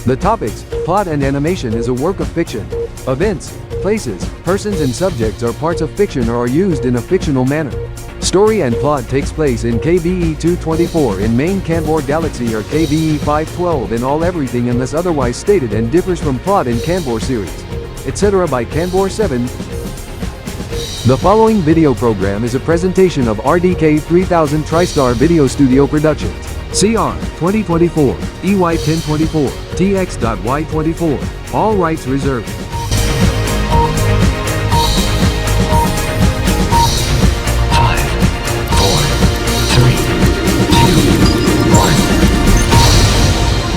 The topics, plot and animation is a work of fiction. Events, places, persons and subjects are parts of fiction or are used in a fictional manner. Story and plot takes place in KBE 224 in main Kanbor Galaxy or KBE 512 in all everything unless otherwise stated and differs from plot in Kanbor series, etc. by KanborZeven. The following video program is a presentation of RDK 3000 TriStar Video Studio Productions. CR 2024, EY 1024, Tx.Y 24. All rights reserved.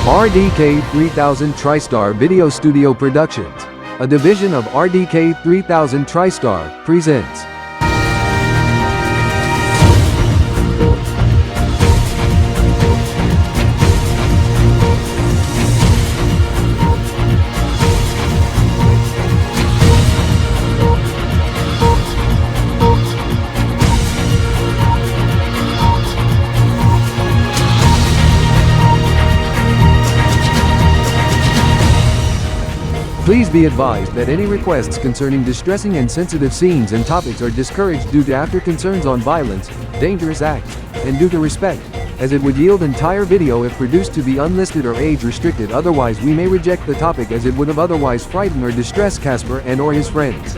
RDK 3000 TriStar Video Studio Productions, a division of RDK 3000 TriStar, presents Please be advised that any requests concerning distressing and sensitive scenes and topics are discouraged due to after concerns on violence, dangerous acts, and due to respect, as it would yield entire video if produced to be unlisted or age restricted. Otherwise we may reject the topic as it would have otherwise frightened or distressed Casper and or his friends.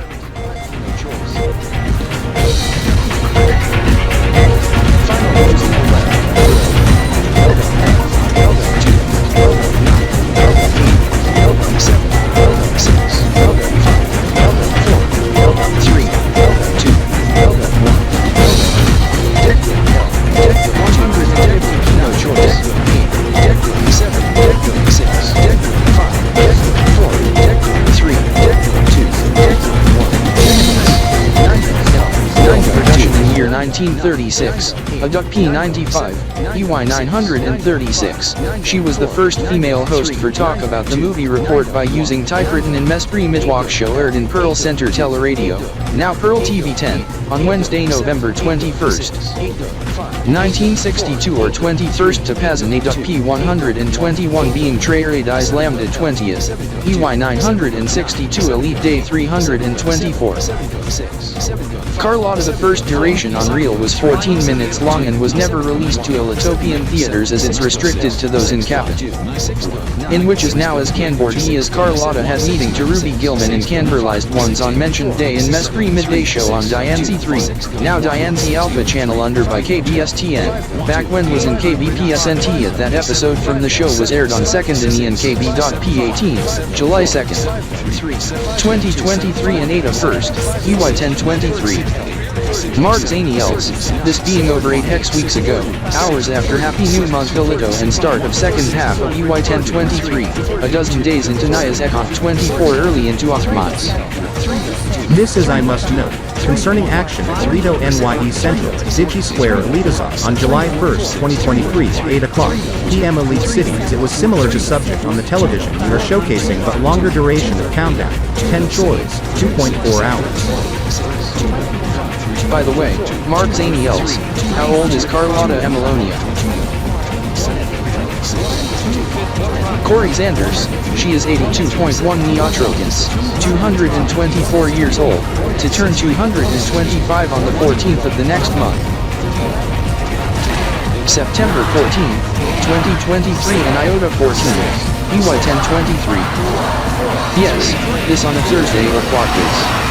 Year 1936, a Duck P95, EY 936. She was the first female host for Talk About the Movie Report by using typewritten in Mespri Midwalk show aired in Pearl Center Teleradio, now Pearl TV 10, on Wednesday, November 21st. 1962 or 21st to Pazan a Duck P121 being Treyre Dies Lambda 20th, EY 962 Elite Day 324. Carlotta the first duration on reel was 14 minutes long and was never released to Elitopian theaters as it's restricted to those in Kappa, in which is now as Kanbor as Carlotta had meeting to Ruby Gilman and Kanborlized ones on mentioned day in Mespri midday show on Dianzi 3, now Dianzi Alpha channel under by KBSTN, back when was in KBPSNT at that episode from the show was aired on 2nd in EN KB.P 18, July 2nd, 2023 and 8 of 1st, EY 1023. Mark Zaniels, this being over 8 hex weeks ago, hours after Happy New Month Elito and start of second half of EY 1023, a dozen days into NYASEKANT 24 early into Othmats. This is I must note, concerning action at ElitoNYE Central, Digi-Square ElitoSphere on July 1st, 2023 at 8 o'clock p.m. Elite Cities. It was similar to subject on the television we are showcasing but longer duration of countdown, 10 chores, 2.4 hours. By the way, Mark Zaniels, how old is Carlotta Emilonia? Corey Sanders, she is 82.1 Neotrogans, 224 years old, to turn 225 on the 14th of the next month. September 14, 2023 and Iota 14, EY 1023. Yes, this on a Thursday or Quadras.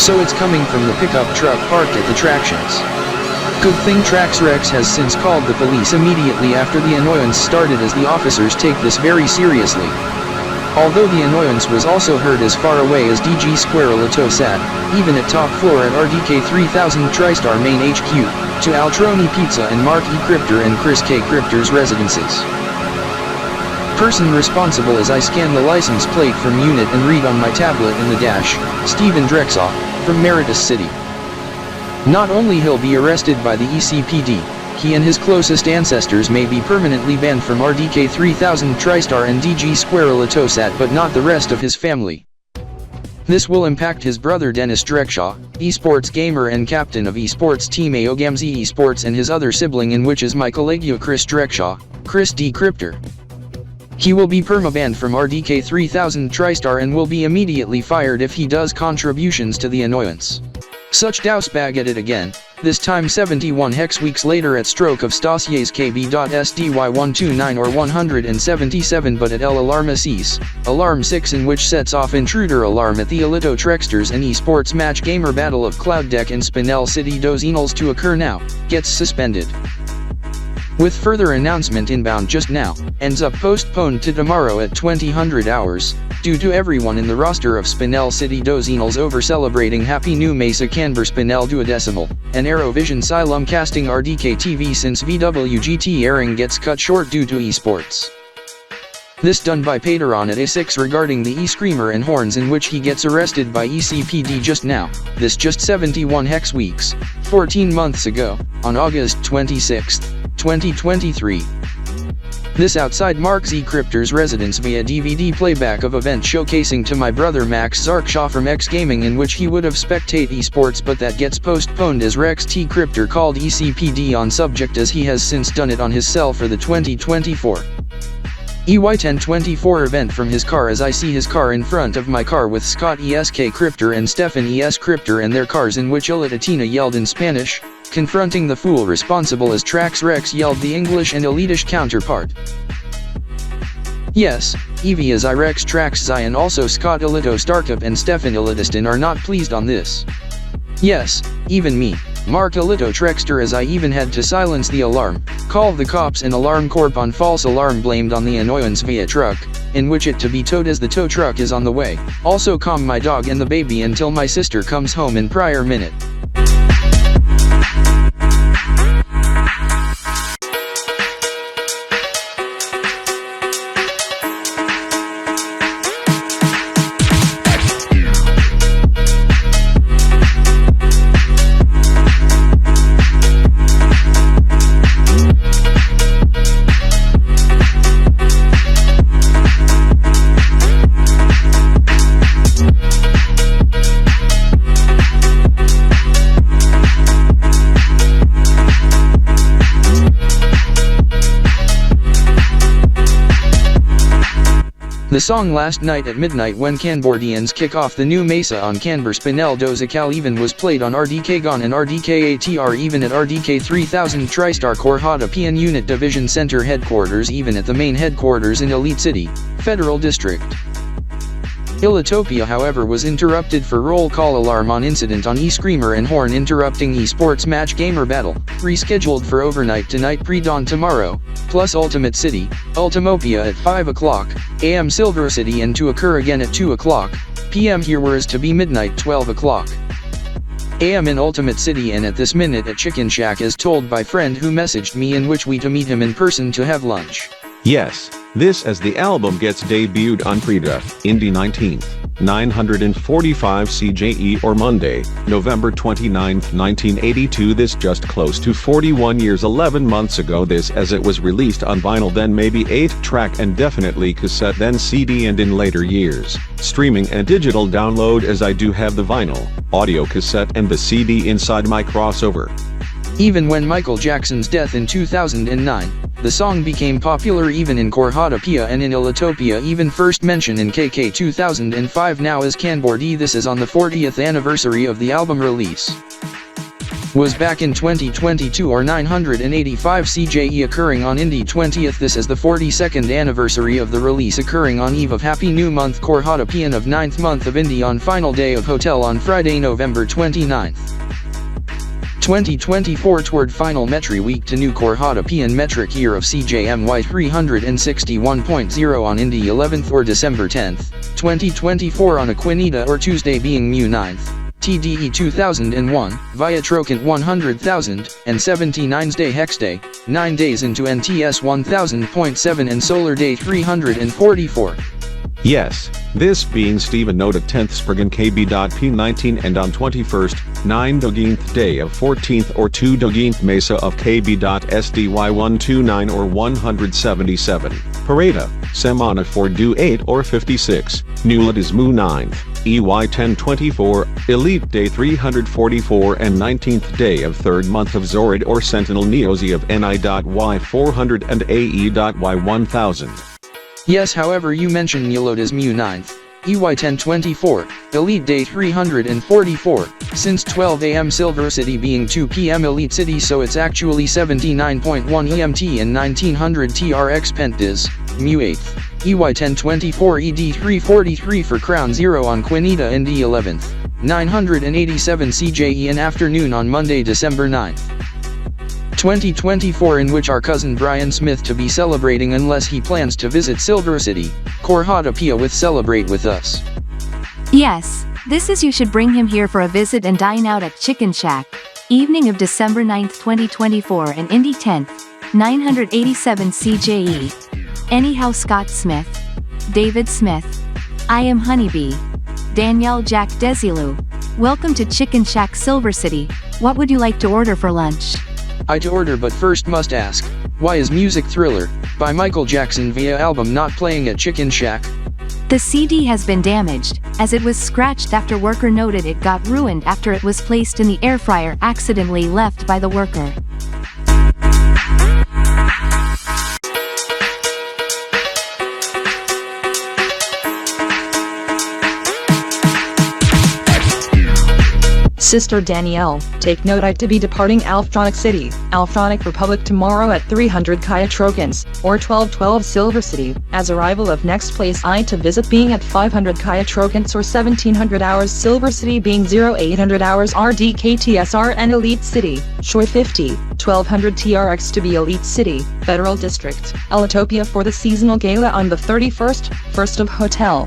so it's coming from the pickup truck parked at the tractions. Good thing TrexRex has since called the police immediately after the annoyance started, as the officers take this very seriously. Although the annoyance was also heard as far away as Tx.Y ElitoSat, even at top floor at RDK 3000 TriStar main HQ, to Altroni Pizza and Mark E. Crypter and Chris K. Crypter's residences. Person responsible as I scan the license plate from unit and read on my tablet in the dash, Steven Drexaw, from Meritus City. Not only he'll be arrested by the ECPD, he and his closest ancestors may be permanently banned from RDK 3000 TriStar and Tx.Y ElitoSat, but not the rest of his family. This will impact his brother Dennis Drexaw, esports gamer and captain of esports team Orgami Esports, and his other sibling in which is my colleague Chris Drexaw, Chris D. Crypter. He will be permabanned from RDK 3000 TriStar and will be immediately fired if he does contributions to the annoyance. Such douchebag at it again, this time 71 hex weeks later at stroke of SynerG-KBP 129 or 177, but at El Alarm Assis, Alarm 6, in which sets off intruder alarm at the ElitoTrexKidz and esports match gamer battle of Cloud Deck and Spinel City Dozinals to occur now, gets suspended. With further announcement inbound just now, ends up postponed to tomorrow at 2000 hours, due to everyone in the roster of Spinel City Dozinals over celebrating Happy New Mesa Kanbor-Speinelian Duodekimal, and Aerovision Silum casting RDK TV since VWGT airing gets cut short due to esports. This done by Pateron at A6 regarding the E-Screamer and Horns, in which he gets arrested by ECPD just now, this just 71 hex weeks, 14 months ago, on August 26, 2023. This outside Mark Z. Crypter's residence via DVD playback of event showcasing to my brother Max Zarkshaw from X Gaming, in which he would have spectate esports, but that gets postponed as Rex T. Crypter called ECPD on subject, as he has since done it on his cell for the 2024 EY1024 event from his car, as I see his car in front of my car with Scott ESK Crypter and Stefan ES Crypter and their cars, in which Elitatina yelled in Spanish, confronting the fool responsible, as TrexRex yelled the English and Elitish counterpart. Yes, Evie as Irex TrexZy and also Scott Elito Startup and Stefan Elitiston are not pleased on this. Yes, even me, Mark Elito Trexter, as I even had to silence the alarm, call the cops and Alarm Corp on false alarm blamed on the annoyance via truck, in which it to be towed as the tow truck is on the way, also calm my dog and the baby until my sister comes home in prior minute. The song Last Night at Midnight, when Kanbordians kick off the new Mesa on Kanbor-Speinelian Duodekimal was played on RDK-Kan and RDKTSRV at RDK 3000 TriStar Kountdown and Unit Division Center Headquarters, even at the main headquarters in Elite City, Federal District. Elitopia, however, was interrupted for roll call alarm on incident on E-Screamer and Horn interrupting esports match gamer battle, rescheduled for overnight tonight pre-dawn tomorrow, plus Ultimate City, Ultimopia at 5 o'clock AM Silver City, and to occur again at 2 o'clock PM here, whereas to be midnight 12 o'clock AM in Ultimate City, and at this minute at Chicken Shack, as told by friend who messaged me, in which we to meet him in person to have lunch. Yes, this as the album gets debuted on Preda, Indy 19th, 945 CJE, or Monday, November 29th, 1982. This just close to 41 years 11 months ago, this as it was released on vinyl, then maybe 8-track and definitely cassette, then CD, and in later years, streaming and digital download, as I do have the vinyl, audio cassette and the CD inside my crossover. Even when Michael Jackson's death in 2009, the song became popular even in Kountdown and in Elitopia, even first mentioned in KK 2005 now as Kanbor-D. This is on the 40th anniversary of the album release. was back in 2022 or 985 CJE occurring on Indy 20th. This is the 42nd anniversary of the release occurring on eve of Happy New Month Kanbor of 9th month of Indy on final day of Hotel on Friday November 29th. 2024 toward final Metri week to new Kanbor metric year of CJ-MY 361.0 on Indy 11th or December 10th, 2024 on Aquinita or Tuesday being Mu 9th. TDE 2001, via Trocant 100,000, and 79's day Hex Day, 9 days into NTS 1000.7 and Solar Day 344. Yes, this being Stephen Noda 10th Spriggan Kb.P 19 and on 21st, 9th day of 14th or 2th Mesa of Kb.SDY 129 or 177. Parada, Semana 4 do 8 or 56, Nulat is Mu 9th, EY 1024, Elite Day 344 and 19th day of 3rd month of Zorid or Sentinel Neozi of NI.Y 400 and AE.Y 1000. Yes, however you mention Nilot as Mu 9th, EY 1024, Elite Day 344, since 12 AM Silver City being 2 PM Elite City, so it's actually 79.1 EMT and 1900 TRX Pent is, Mu 8th, EY 1024 ED 343 for Crown 0 on Quinita and D 11th, 987 CJE in afternoon on Monday December 9th. 2024 in which our cousin Brian Smith to be celebrating unless he plans to visit Silver City, Kanbor with celebrate with us. Yes, this is you should bring him here for a visit and dine out at Chicken Shack, evening of December 9th 2024 and Indy 10th, 987 CJE. Anyhow Scott Smith, David Smith, I am Honeybee, Danielle Jack Desilu. Welcome to Chicken Shack Silver City. What would you like to order for lunch? I to order but first must ask, why is Music Thriller, by Michael Jackson via album not playing at Chicken Shack? The CD has been damaged, as it was scratched after worker noted it got ruined after it was placed in the air fryer accidentally left by the worker. Sister Danielle, take note I to be departing Alptronic City, Alptronic Republic tomorrow at 300 Kaya Trocans, or 1212 Silver City, as arrival of next place I to visit being at 500 Kaya Trocans or 1700 hours Silver City being 0800 hours RDKTSR and Elite City, Choi 50, 1200 TRX to be Elite City, Federal District, Elitopia for the seasonal gala on the 31st, 1st of Hotel.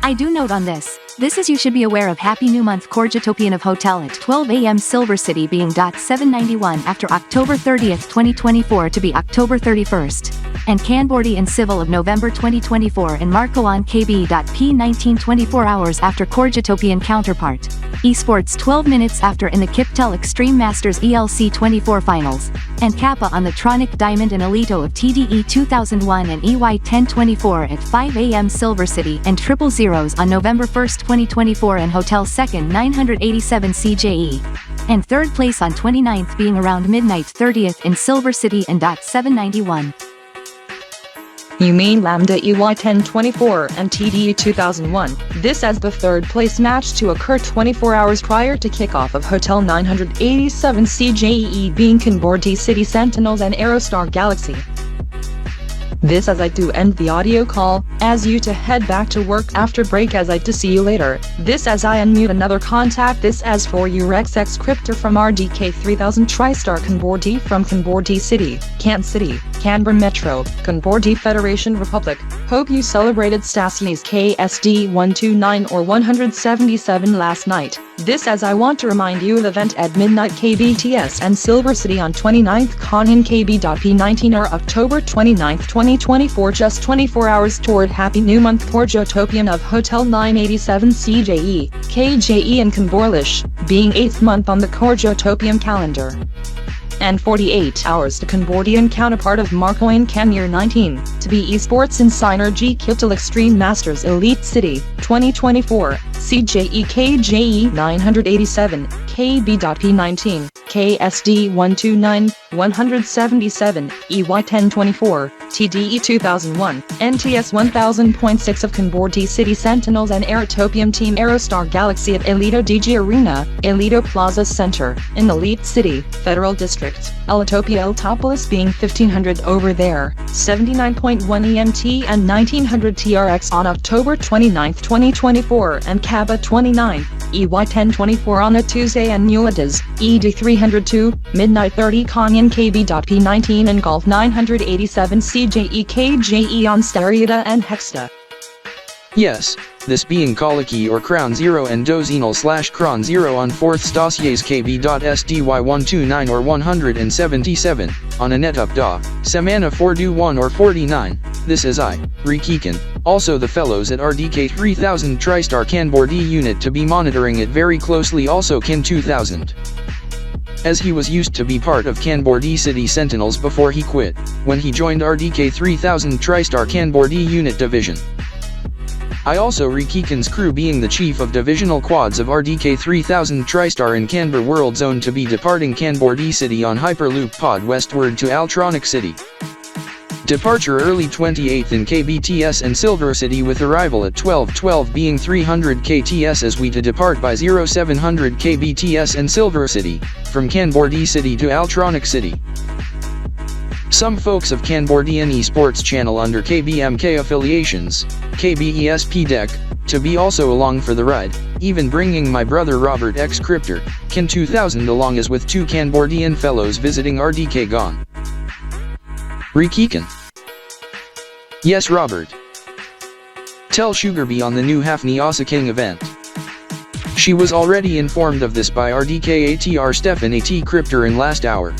I do note on this. This is you should be aware of Happy New Month Kanbor of Hotel at 12 AM Silver City being .791 after October 30th 2024 to be October 31st, and Kanbor and Civil of November 2024 and Marcoion Kb.P 1924 hours after Kanbor counterpart. Esports 12 minutes after in the KiptelMasters ELC 24 finals, and Kappa on the Tronic Diamond and Elito of TDE 2001 and EY 1024 at 5 AM Silver City and Triple Zeros on November 1st 2024 and Hotel 2nd 987 CJE. And 3rd place on 29th being around midnight 30th in Silver City and .791. You mean Lambda EY 1024 and TDE 2001, this as the 3rd place match to occur 24 hours prior to kickoff of Hotel 987 CJE being Kanbor City Sentinels and Aerostar Galaxy. This as I do end the audio call, as you to head back to work after break as I to see you later. This as I unmute another contact. This as for you RexX Cryptor from RDK 3000 TriStar Kanbor from Kanbor City, Can City, Canberra Metro, Kanbor Federation Republic. Hope you celebrated Stassini's KSD 129 or 177 last night. This as I want to remind you of the event at midnight KBTS and Silver City on 29th Kanbor Kb.P 19 or October 29th 2024 just 24 hours toward Happy New Month Kanbor of Hotel 987 CJE, KJE and Kanborlish, being 8th month on the Kanbor calendar. And 48 hours to Kanbor counterpart of Marcoion Kb.P year 19, to be Esports in SynerG-KiptelMasters Elite City, 2024, CJE KJE 987, Kb.P 19. KSD129, 177, EY1024, TDE 2001, NTS 1000.6 of Kanbor-D City Sentinels and Aerotopium Team Aerostar Galaxy at Elito DG Arena, Elito Plaza Center, in Elite City, Federal District, Elitopia Eltopolis being 1500 over there, 79.1 EMT and 1900 TRX on October 29, 2024 and Kaba 29, EY1024 on a Tuesday and Nuadas, ED 302, Midnight 30 Marcoion Kb.P 19 and Golf 987 CJ-KJE on Stereota and Hexta. Yes, this being Kaliki or Crown 0 and Dozenal/Cron 0 on 4th Stasies KB.SDY 129 or 177, on a netup da, Semana 4-1 or 49, this is I, Rikikan, also the fellows at RDK 3000 TriStar Kanbor-D unit to be monitoring it very closely also Kin 2000. As he was used to be part of Kanbor-D City Sentinels before he quit, when he joined RDK 3000 TriStar Kanbor-D unit division. I also Rikikan's crew being the chief of divisional quads of RDK 3000 TriStar in Kanbor World Zone to be departing Kanbor-D City on Hyperloop pod westward to Altronic City. Departure early 28th in KBTS and Silver City with arrival at 12:12 being 300 KTS as we to depart by 0700 KBTS and Silver City, from Kanbor-D City to Altronic City. Some folks of Kanbor-D Esports channel under KBMK affiliations, KBESP deck, to be also along for the ride, even bringing my brother Robert X Crypter, Kin 2000 along as with two Kanbor-D fellows visiting RDK-Kan. Rikikan. Yes Robert. Tell Sugarbee on the new HALF-NYASEKANT event. She was already informed of this by RDKATR Stefan AT Crypter in last hour.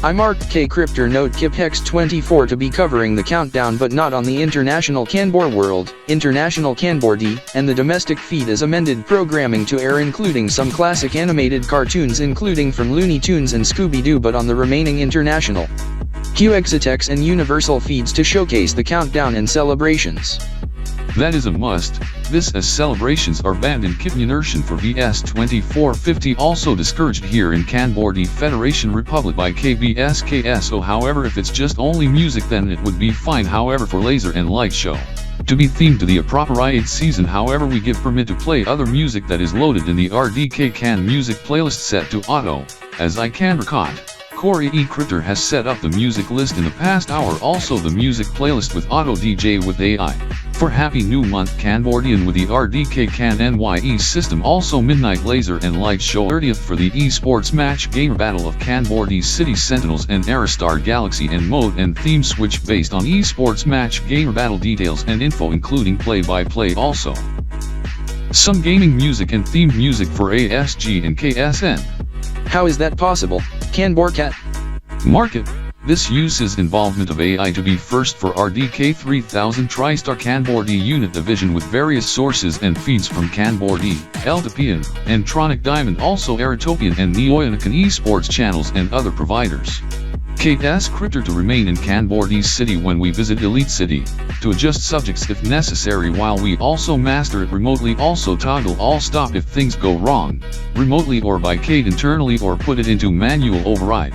I marked K Crypter note KipHex24 to be covering the countdown but not on the International Kanbor World, International Kanbor-D, and the domestic feed as amended programming to air including some classic animated cartoons including from Looney Tunes and Scooby-Doo but on the remaining international QXitex and Universal feeds to showcase the countdown and celebrations. That is a must, this as celebrations are banned in Kipnunertion for VS2450 also discouraged here in Kanbor-D Federation Republic by KBSKSO however if it's just only music then it would be fine however for laser and light show. To be themed to the appropriate season however we give permit to play other music that is loaded in the RDK-Kan music playlist set to auto, as I can record. Corey E. Crypter has set up the music list in the past hour also the music playlist with auto DJ with AI. For Happy New Month Kanbordian with the RDK-Kan-NYE system also Midnight Laser and Light Show 30th for the esports match gamer battle of Kanbor-D City Sentinels and Aerostar Galaxy and mode and theme switch based on esports match gamer battle details and info including play-by-play also. Some gaming music and themed music for ASG and KSN. How is that possible, Kanbor-Cat? Market. This uses involvement of AI to be first for RDK 3000 TriStar Kanbor-D unit division with various sources and feeds from Kanbor-D, Eltopian, and Tronic Diamond also Aerotopian and Neoyonican esports channels and other providers. KS Crypter to remain in Kanbor-D City when we visit Elite City, to adjust subjects if necessary while we also master it remotely also toggle all stop if things go wrong, remotely or by Kate internally or put it into manual override.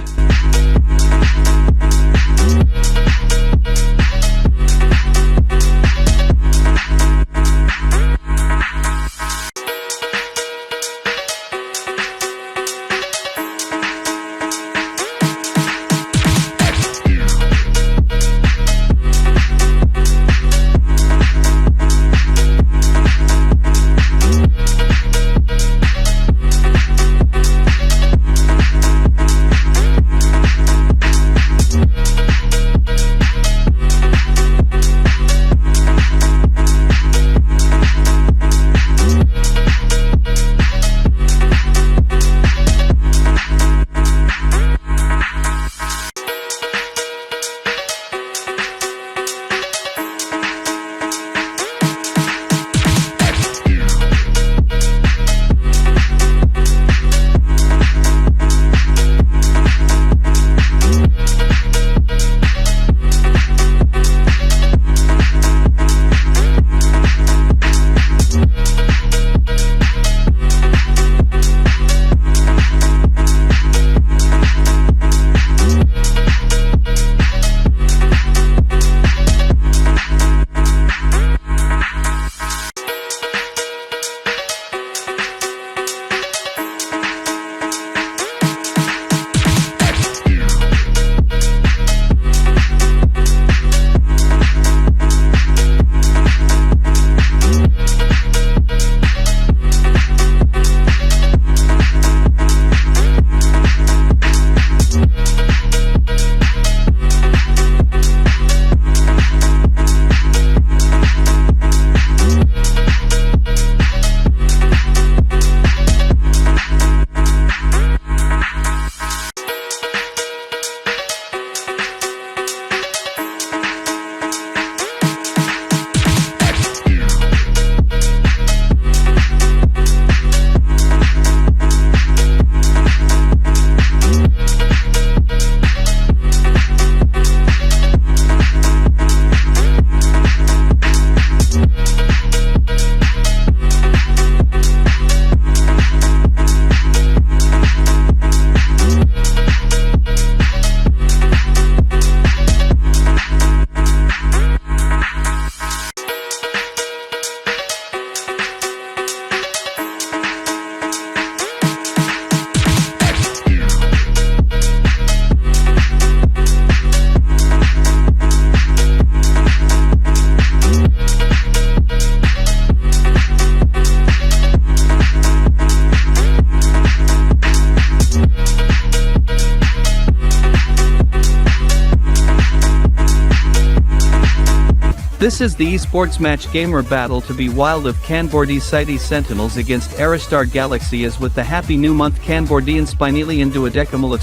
This is the esports match gamer battle to be wild of Kanbor-Speinelian Sentinels against Aristar Galaxy as with the happy new month Kanbor-Speinelian Duodekimal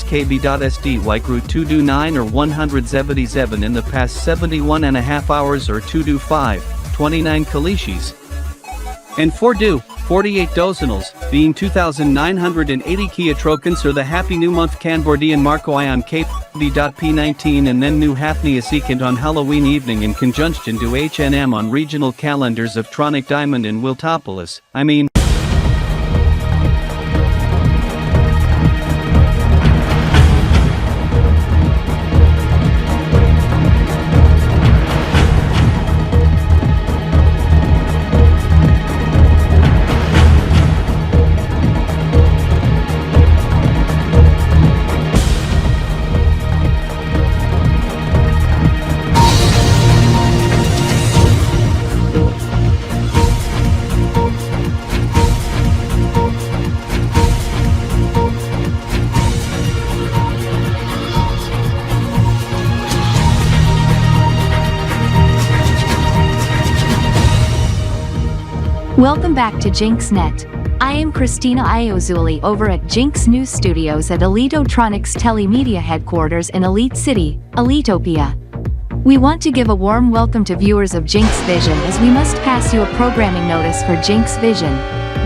Kountdown grew 2-9 or 177 in the past 71.5 hours or 2-5, 29 kalishis. And 48 dozenals, being 2,980 Kiatrokans or the happy new month Kanbor and Marcoion Kb.P 19 and then new HALF-NYASEKANT on Halloween evening in conjunction to HNM on regional calendars of Tronic Diamond and Wiltopolis, Welcome back to JinxNet. I am Christina Iozuli over at Jinx News Studios at ElitoTronics Telemedia headquarters in Elite City, Elitopia. We want to give a warm welcome to viewers of Jinx Vision as we must pass you a programming notice for Jinx Vision.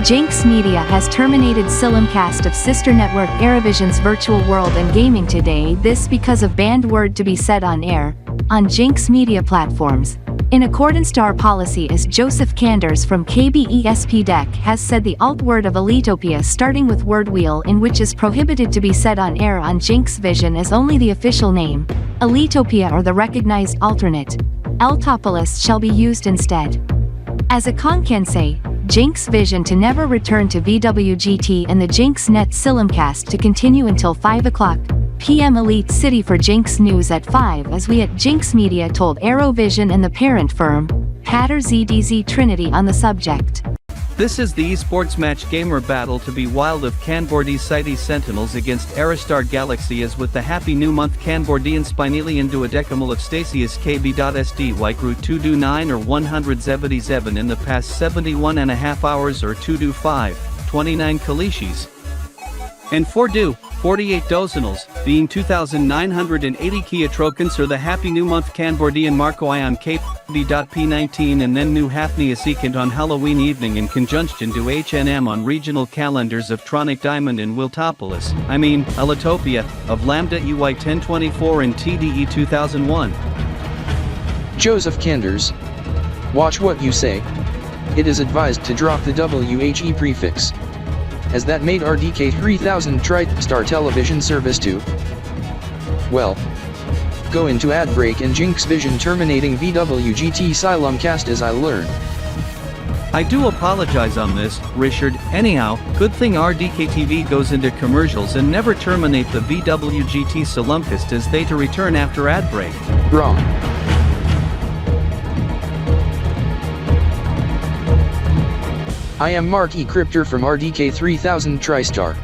Jinx Media has terminated simulcast of sister network Aerovision's Virtual World and Gaming today, this because of banned word to be said on air, on Jinx Media platforms. In accordance to our policy, as Joseph Kanders from KBESP has said, the alt word of Elitopia starting with word wheel in which is prohibited to be said on air on Jinx Vision as only the official name, Elitopia, or the recognized alternate, Eltopolis, shall be used instead. As a say, Jinx Vision to never return to VWGT and the Jinx Net simulcast to continue until 5 o'clock p.m. Elite City for Jinx News at 5 as we at Jinx Media told Aerovision and the parent firm, Pater ZDZ Trinity on the subject. This is the esports match gamer battle to be wild of Kanbor-Speinelian Sentinels against Aristar Galaxy as with the happy new month Kanbor-Speinelian Duodekimal Kb.P grew 2-9 or 177 in the past 71.5 hours or 2-5, 29 kalishis. And 48 dozenals, being 2,980 Kiatrokans or the happy new month Kanbor and Marcoion Kb.P 19 and then new HALF-NYASEKANT on Halloween evening in conjunction to HNM on regional calendars of Tronic Diamond and Wiltopolis, Elitopia, of Lambda EY 1024 and TDE 2001. Joseph Kanders. Watch what you say. It is advised to drop the WHE prefix, as that made RDK 3000 TriStar television service too. Well, go into ad break and Jinx Vision terminating VWGT simulcast as I learn. I do apologize on this, Richard. Anyhow, good thing RDKTV goes into commercials and never terminate the VWGT simulcast as they to return after ad break. Wrong. I am Mark E. Crypter from RDK 3000 TriStar.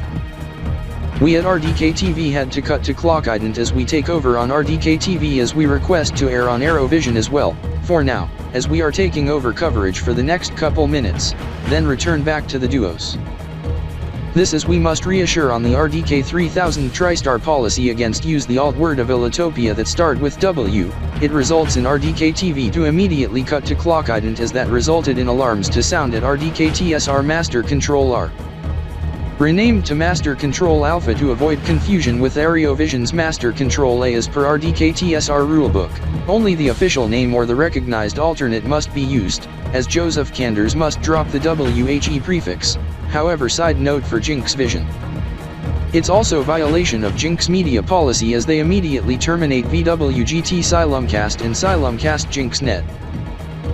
We at RDKTV had to cut to clock ident as we take over on RDKTV as we request to air on Aerovision as well, for now, as we are taking over coverage for the next couple minutes, then return back to the duos. This is we must reassure on the RDK 3000 TriStar policy against use the alt word of Elitopia that start with W. It results in RDKTV to immediately cut to clock ident as that resulted in alarms to sound at RDKTSR Master Control R. Renamed to Master Control Alpha to avoid confusion with Aerovision's Master Control A as per RDKTSR rulebook. Only the official name or the recognized alternate must be used, as Joseph Kanders must drop the WHE prefix. However, side note for Jinx Vision, it's also violation of Jinx Media policy as they immediately terminate VWGT simulcast and simulcast JinxNet.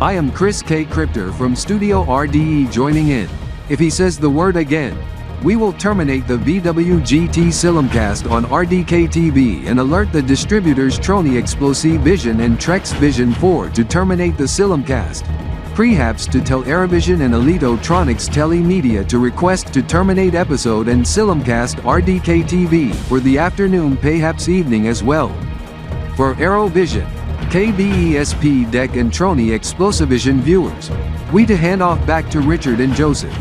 I am Chris K. Crypter from Studio RDE joining in. If he says the word again, we will terminate the VWGT simulcast on RDKTV and alert the distributors Trony Explosive Vision and Trex Vision 4 to terminate the simulcast. Perhaps to tell Aerovision and ElitoTronics Telemedia to request to terminate episode and simulcast RDKTV for the afternoon perhaps evening as well. For Aerovision, KBESP Deck and Trony ExplosiVision viewers. We to hand off back to Richard and Joseph.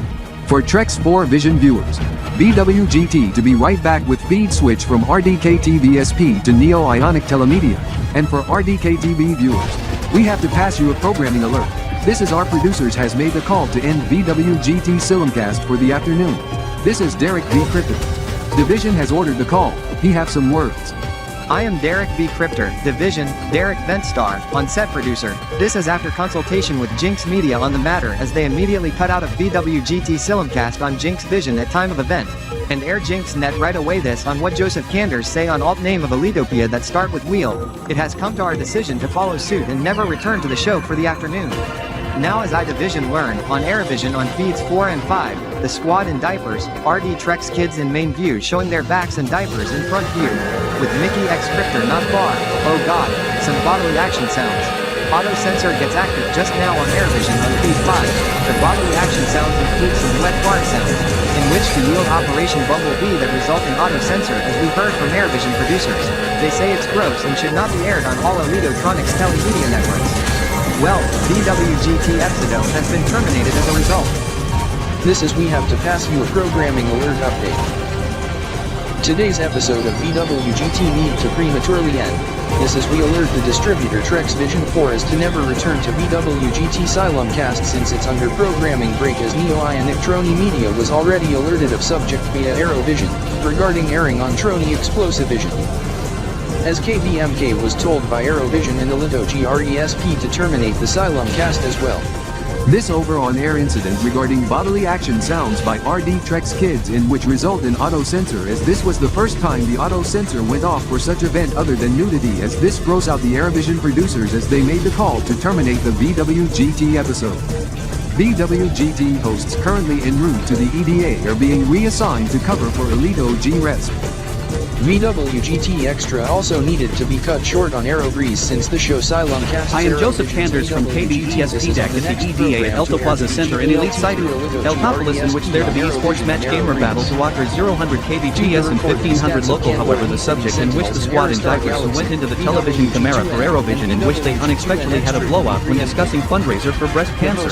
For Trex4 Vision viewers, BWGT to be right back with feed switch from RDKTVSP to Neo Ionic Telemedia. And for RDKTV viewers, we have to pass you a programming alert. This is our producers has made the call to end BWGT Silimcast for the afternoon. This is Derek V. Crypter. Division has ordered the call. He have some words. I am Derek V. Crypter, Division, Derek Ventstar, on-set producer. This is after consultation with Jinx Media on the matter as they immediately cut out of BWGT Silimcast on Jinx Vision at time of event, and air Jinx net right away. This on what Joseph Kanders say on alt name of Elitopia that start with wheel. It has come to our decision to follow suit and never return to the show for the afternoon. Now as I Division learn, on Aerovision on feeds 4 and 5, the squad in diapers, RDTrexKidz in main view showing their backs and diapers in front view. With Mickey X Crypter not far, oh god, some bodily action sounds. Auto sensor gets active just now on Aerovision on feed 5. The bodily action sounds include some wet fart sounds, in which to yield Operation Bumblebee that result in auto sensor as we heard from Aerovision producers. They say it's gross and should not be aired on all ElitoTronics telemedia networks. Well, BWGT Epsido has been terminated as a result. This is we have to pass you a programming alert update. Today's episode of BWGT need to prematurely end. This is we alert the distributor Trex Vision 4 is to never return to BWGT Silimcast since it's under programming break as Neo Ionic Trony Media was already alerted of subject via Aerovision, regarding airing on Trony ExplosiVision. As KBMK was told by Aerovision and ElitoGRESP to terminate the Silimcast as well. This over-on-air incident regarding bodily action sounds by RDTrexKidz in which result in auto-censor as this was the first time the auto-censor went off for such event other than nudity as this gross out the Aerovision producers as they made the call to terminate the BWGT episode. BWGT hosts currently en route to the EDA are being reassigned to cover for ElitoGRESP. BWGT Extra also needed to be cut short on Aerobreeze since the show Silimcast. I am Joseph Kanders from KBESP Deck at the EDA at Elto Plaza Center in Elite City, Eltopolis, in which there to be esports match gamer battle to offer 0 Kbps and 1500 local. However, the subject in which the squad in diapers who went into the television camera for Aerovision in which they unexpectedly had a blowout when discussing fundraiser for breast cancer.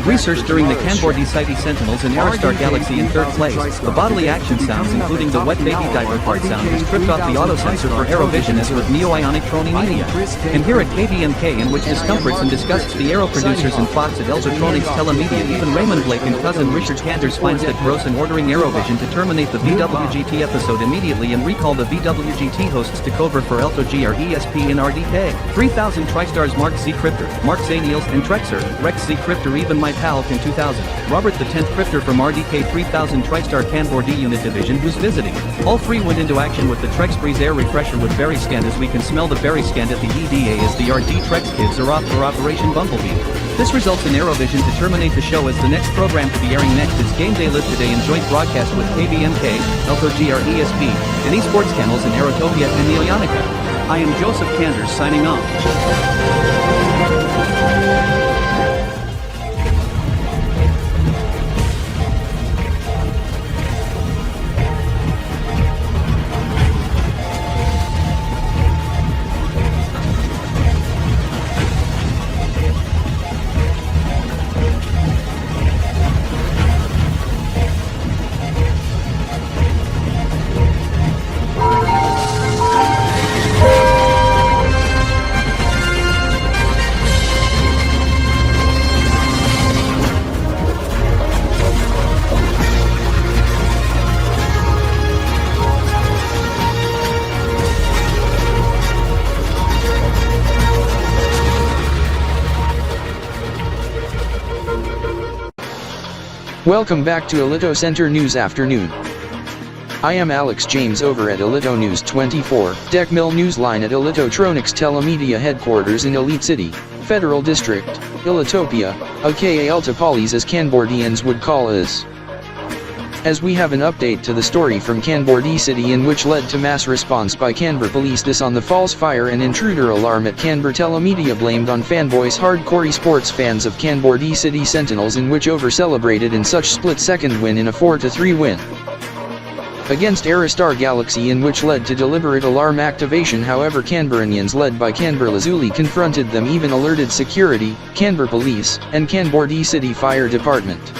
Research during the Kanbor-Speinelian Sentinels in Aerostar Galaxy in 3rd place. The bodily action sounds including the wet baby diaper part sound stripped off the auto sensor for Aerovision as with Neo Ionic Trony Media. And here at KBMK in which discomforts and disgusts the Aero producers and Fox at ElitoTronics Telemedia even Raymond Blake and cousin Richard Kanders finds that gross and ordering Aerovision to terminate the BWGT episode immediately and recall the BWGT hosts to cover for ElitoGRESP and RDK. 3000 TriStars Mark Z Crypter, Mark Zaniels and Trexer, Rex Z Crypter even my pal in 2000. Robert the 10th Crypter from RDK 3000 TriStar Kanbor D Unit Division who's visiting. All three went into action with the Trex Breeze Air Refresher with Berry Scan as we can smell the Berry Scan at the EDA as the RDTrexKidz are off for Operation Bumblebee. This results in Aerovision to terminate the show as the next program to be airing next is Game Day Live Today in joint broadcast with KBMK, ElitoGRESP, and esports channels in Aerotopia and Neoionica. I am Joseph Kanders signing off. Welcome back to Elito Center News Afternoon. I am Alex James over at Elito News 24, Deck Mill Newsline at ElitoTronics Telemedia Headquarters in Elite City, Federal District, Elitopia, aka Eltopolis as Kanbordians would call us. As we have an update to the story from Kanbor D City in which led to mass response by Kanbor police this on the false fire and intruder alarm at Kanbor Telemedia blamed on fanboys hardcore esports fans of Kanbor D City Sentinels in which over celebrated in such split second win in a 4-3 win. against Aerostar Galaxy, in which led to deliberate alarm activation. However, Kanborians led by Kanbor Lazuli confronted them, even alerted security, Kanbor Police, and Kanbor D City Fire Department.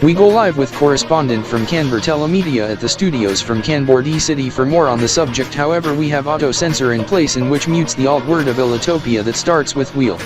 We go live with correspondent from Kanbor Telemedia at the studios from Kanbor D City for more on the subject. However, we have auto censor in place in which mutes the alt word of Elitopia that starts with wheel.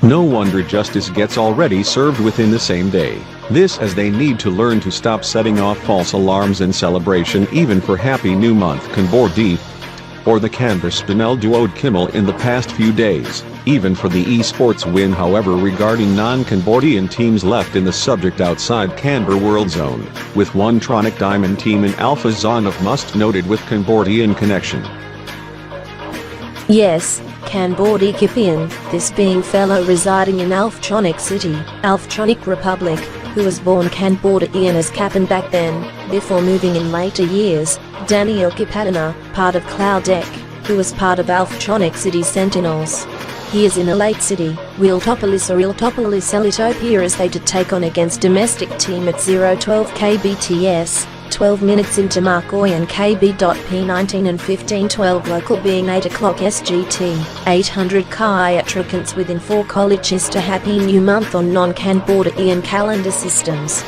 No wonder justice gets already served within the same day. This as they need to learn to stop setting off false alarms in celebration even for Happy New Month Kanbor D or the Kanbor-Speinelian Duodekimal in the past few days, even for the esports win. However, regarding non-Kanbordian teams left in the subject outside Kanbor World Zone, with one Tronic Diamond team in Alpha Zone of must noted with Kanbordian connection. Yes, Kanbor-Quad, this being fellow residing in Alphatronic City, Alphatronic Republic, who was born Kanbor-Ian as Cap'n back then, before moving in later years, Daniel Kipadana, part of Cloud Deck, who was part of Alphatronic City Sentinels. He is in Elite City, Wheeltopolis or Iltopolis Elitopia as they to take on against domestic team at 012 KBTS. 12 minutes into Marcoion Kb.P 19 and 15:12 local being 8 o'clock SGT, 800 KIATRICANTS within 4 colleges to Happy New Month on non-Kanbor-Ian calendar systems.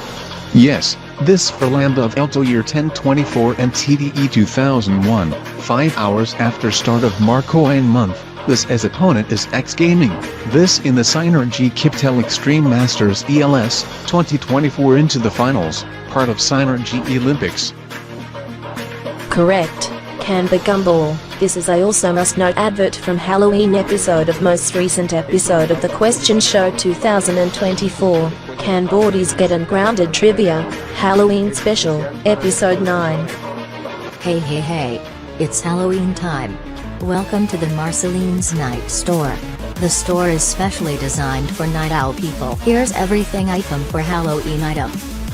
Yes, this for Lambda of Elto year 1024 and TDE 2001, 5 hours after start of Marcoion month. This as opponent is X Gaming. This in the SynerG-KiptelMasters ELS 2024 into the finals, part of SynerG Olympics. Correct. Kanbor Gumball. This is I also must note advert from Halloween episode of most recent episode of the Question Show 2024. Kanbordies Get Ungrounded Trivia, Halloween Special, Episode 9. Hey, it's Halloween time. Welcome to the Marceline's Night Store. The store is specially designed for night owl people. Here's everything item for Halloween item.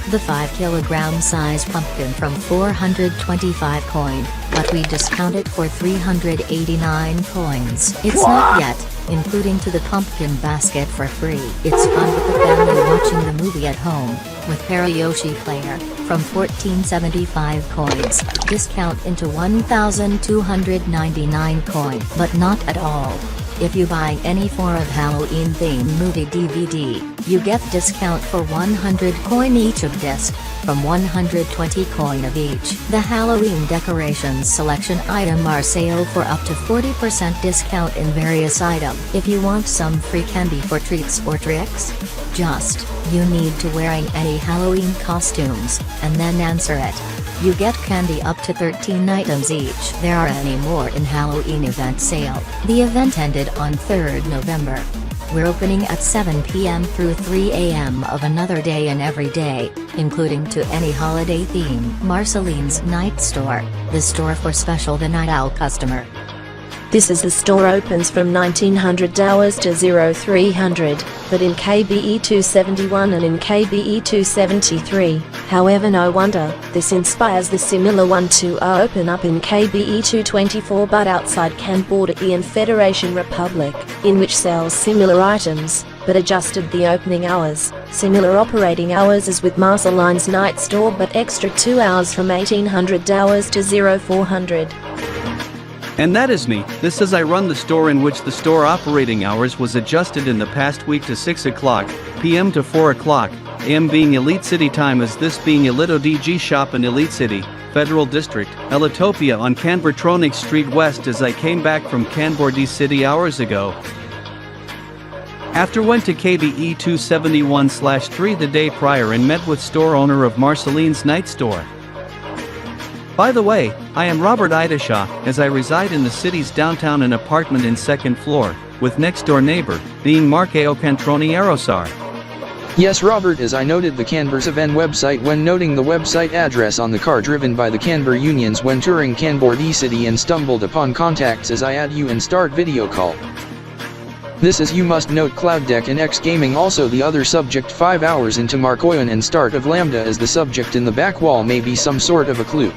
The 5 kilogram size pumpkin from 425 coin, but we discount it for 389 coins. It's not yet, including to the pumpkin basket for free. It's fun with the family watching the movie at home, with Parayoshi player, from 1475 coins, discount into 1299 coin, but not at all. If you buy any 4 of Halloween themed movie DVD, you get discount for 100 coin each of disc, from 120 coin of each. The Halloween decorations selection item are sale for up to 40% discount in various item. If you want some free candy for treats or tricks, you need to wearing any Halloween costumes, and then answer it. You get candy up to 13 items each. There are any more in Halloween event sale. The event ended on 3rd November. We're opening at 7 p.m. through 3 a.m. of another day and every day, including to any holiday theme. Marceline's Night Store, the store for special the night owl customer. This is the store opens from 1900 hours to 0300, but in KBE 271 and in KBE 273. However, no wonder, this inspires the similar one to open up in KBE 224 but outside Kanbor-Ian Federation Republic, in which sells similar items, but adjusted the opening hours. Similar operating hours as with Marceline's Night Store but extra 2 hours from 1800 hours to 0400. And that is me. This is I run the store, in which the store operating hours was adjusted in the past week to 6 o'clock p.m. to 4 o'clock a.m. being Elite City time, as this being Elito DG shop in Elite City, Federal District, Elitopia on Kanbor-Tronic Street West, as I came back from Kanbor D City hours ago. After went to KBE 271/3 the day prior and met with store owner of Marceline's Night Store. By the way, I am Robert Idashaw, as I reside in the city's downtown an apartment in 2nd floor, with next-door neighbor, being Marcoion Kb.P. Yes, Robert, as I noted the KanborZeven website when noting the website address on the car driven by the Kanbor unions when touring Kanbor D City and stumbled upon contacts as I add you and start video call. This is you must note Cloud Deck and X Gaming also the other subject 5 hours into Marcoion and start of Lambda as the subject in the back wall may be some sort of a clue.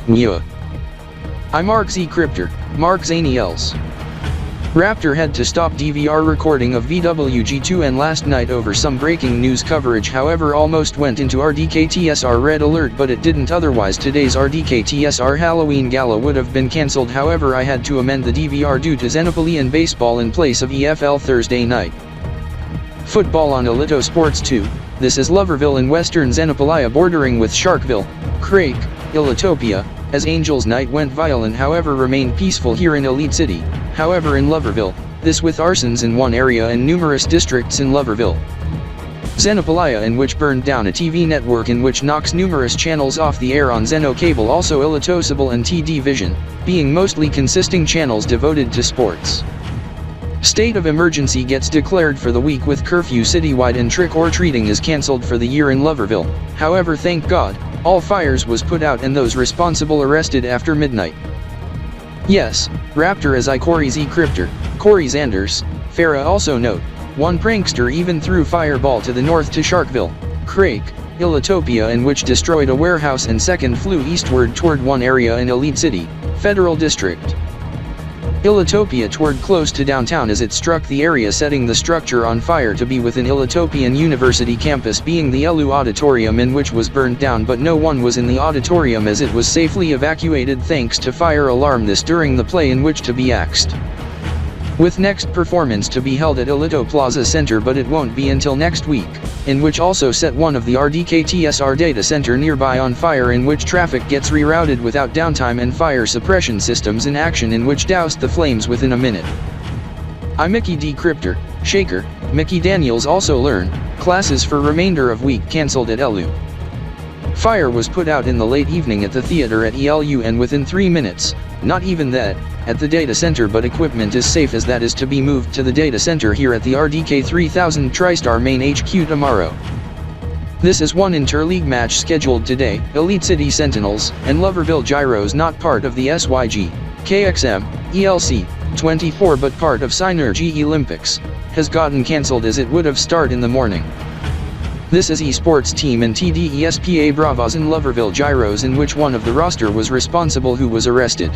HALF-NYASEKANT. I'm Mark Z Crypter, Mark Zaniels. Raptor had to stop DVR recording of VWG2 and last night over some breaking news coverage, however almost went into RDKTSR red alert but it didn't, otherwise today's RDKTSR Halloween Gala would have been cancelled, however I had to amend the DVR due to Xenopolian baseball in place of EFL Thursday night. Football on ElitoSports 2, this is Loverville in western Xenopolia bordering with Sharkville, Crake, Elitopia, as Angels Night went violent however remained peaceful here in Elite City, however in Loverville, this with arsons in one area and numerous districts in Loverville. Xenopolia in which burned down a TV network in which knocks numerous channels off the air on Xeno Cable, also ElitoSable and TD Vision, being mostly consisting channels devoted to sports. State of emergency gets declared for the week with curfew citywide and trick-or-treating is cancelled for the year in Loverville, however thank God, all fires was put out and those responsible arrested after midnight. Yes, Raptor as I Corey Z Crypter, Corey Zanders, Farah also note, one prankster even threw fireball to the north to Sharkville, Crake, Elitopia in which destroyed a warehouse and second flew eastward toward one area in Elite City, Federal District. Elitopia toward close to downtown as it struck the area setting the structure on fire to be within Elitopian University campus being the ELU auditorium in which was burned down but no one was in the auditorium as it was safely evacuated thanks to fire alarm this during the play in which to be axed. With next performance to be held at Elito Plaza Center but it won't be until next week, in which also set one of the RDKTSR data center nearby on fire in which traffic gets rerouted without downtime and fire suppression systems in action in which doused the flames within a minute. I Mickey D Crypter, Shaker, Mickey Daniels also learn, classes for remainder of week cancelled at ELU. Fire was put out in the late evening at the theater at ELU and within 3 minutes, not even that, at the data center but equipment is safe as that is to be moved to the data center here at the RDK 3000 TriStar main HQ tomorrow. This is one interleague match scheduled today, Elite City Sentinels, and Loverville Gyros not part of the SYG, KXM, ELC, 24 but part of SynerG Olympics, has gotten cancelled as it would have start in the morning. This is esports team and TDESPA Bravos in Loverville Gyros in which one of the roster was responsible who was arrested.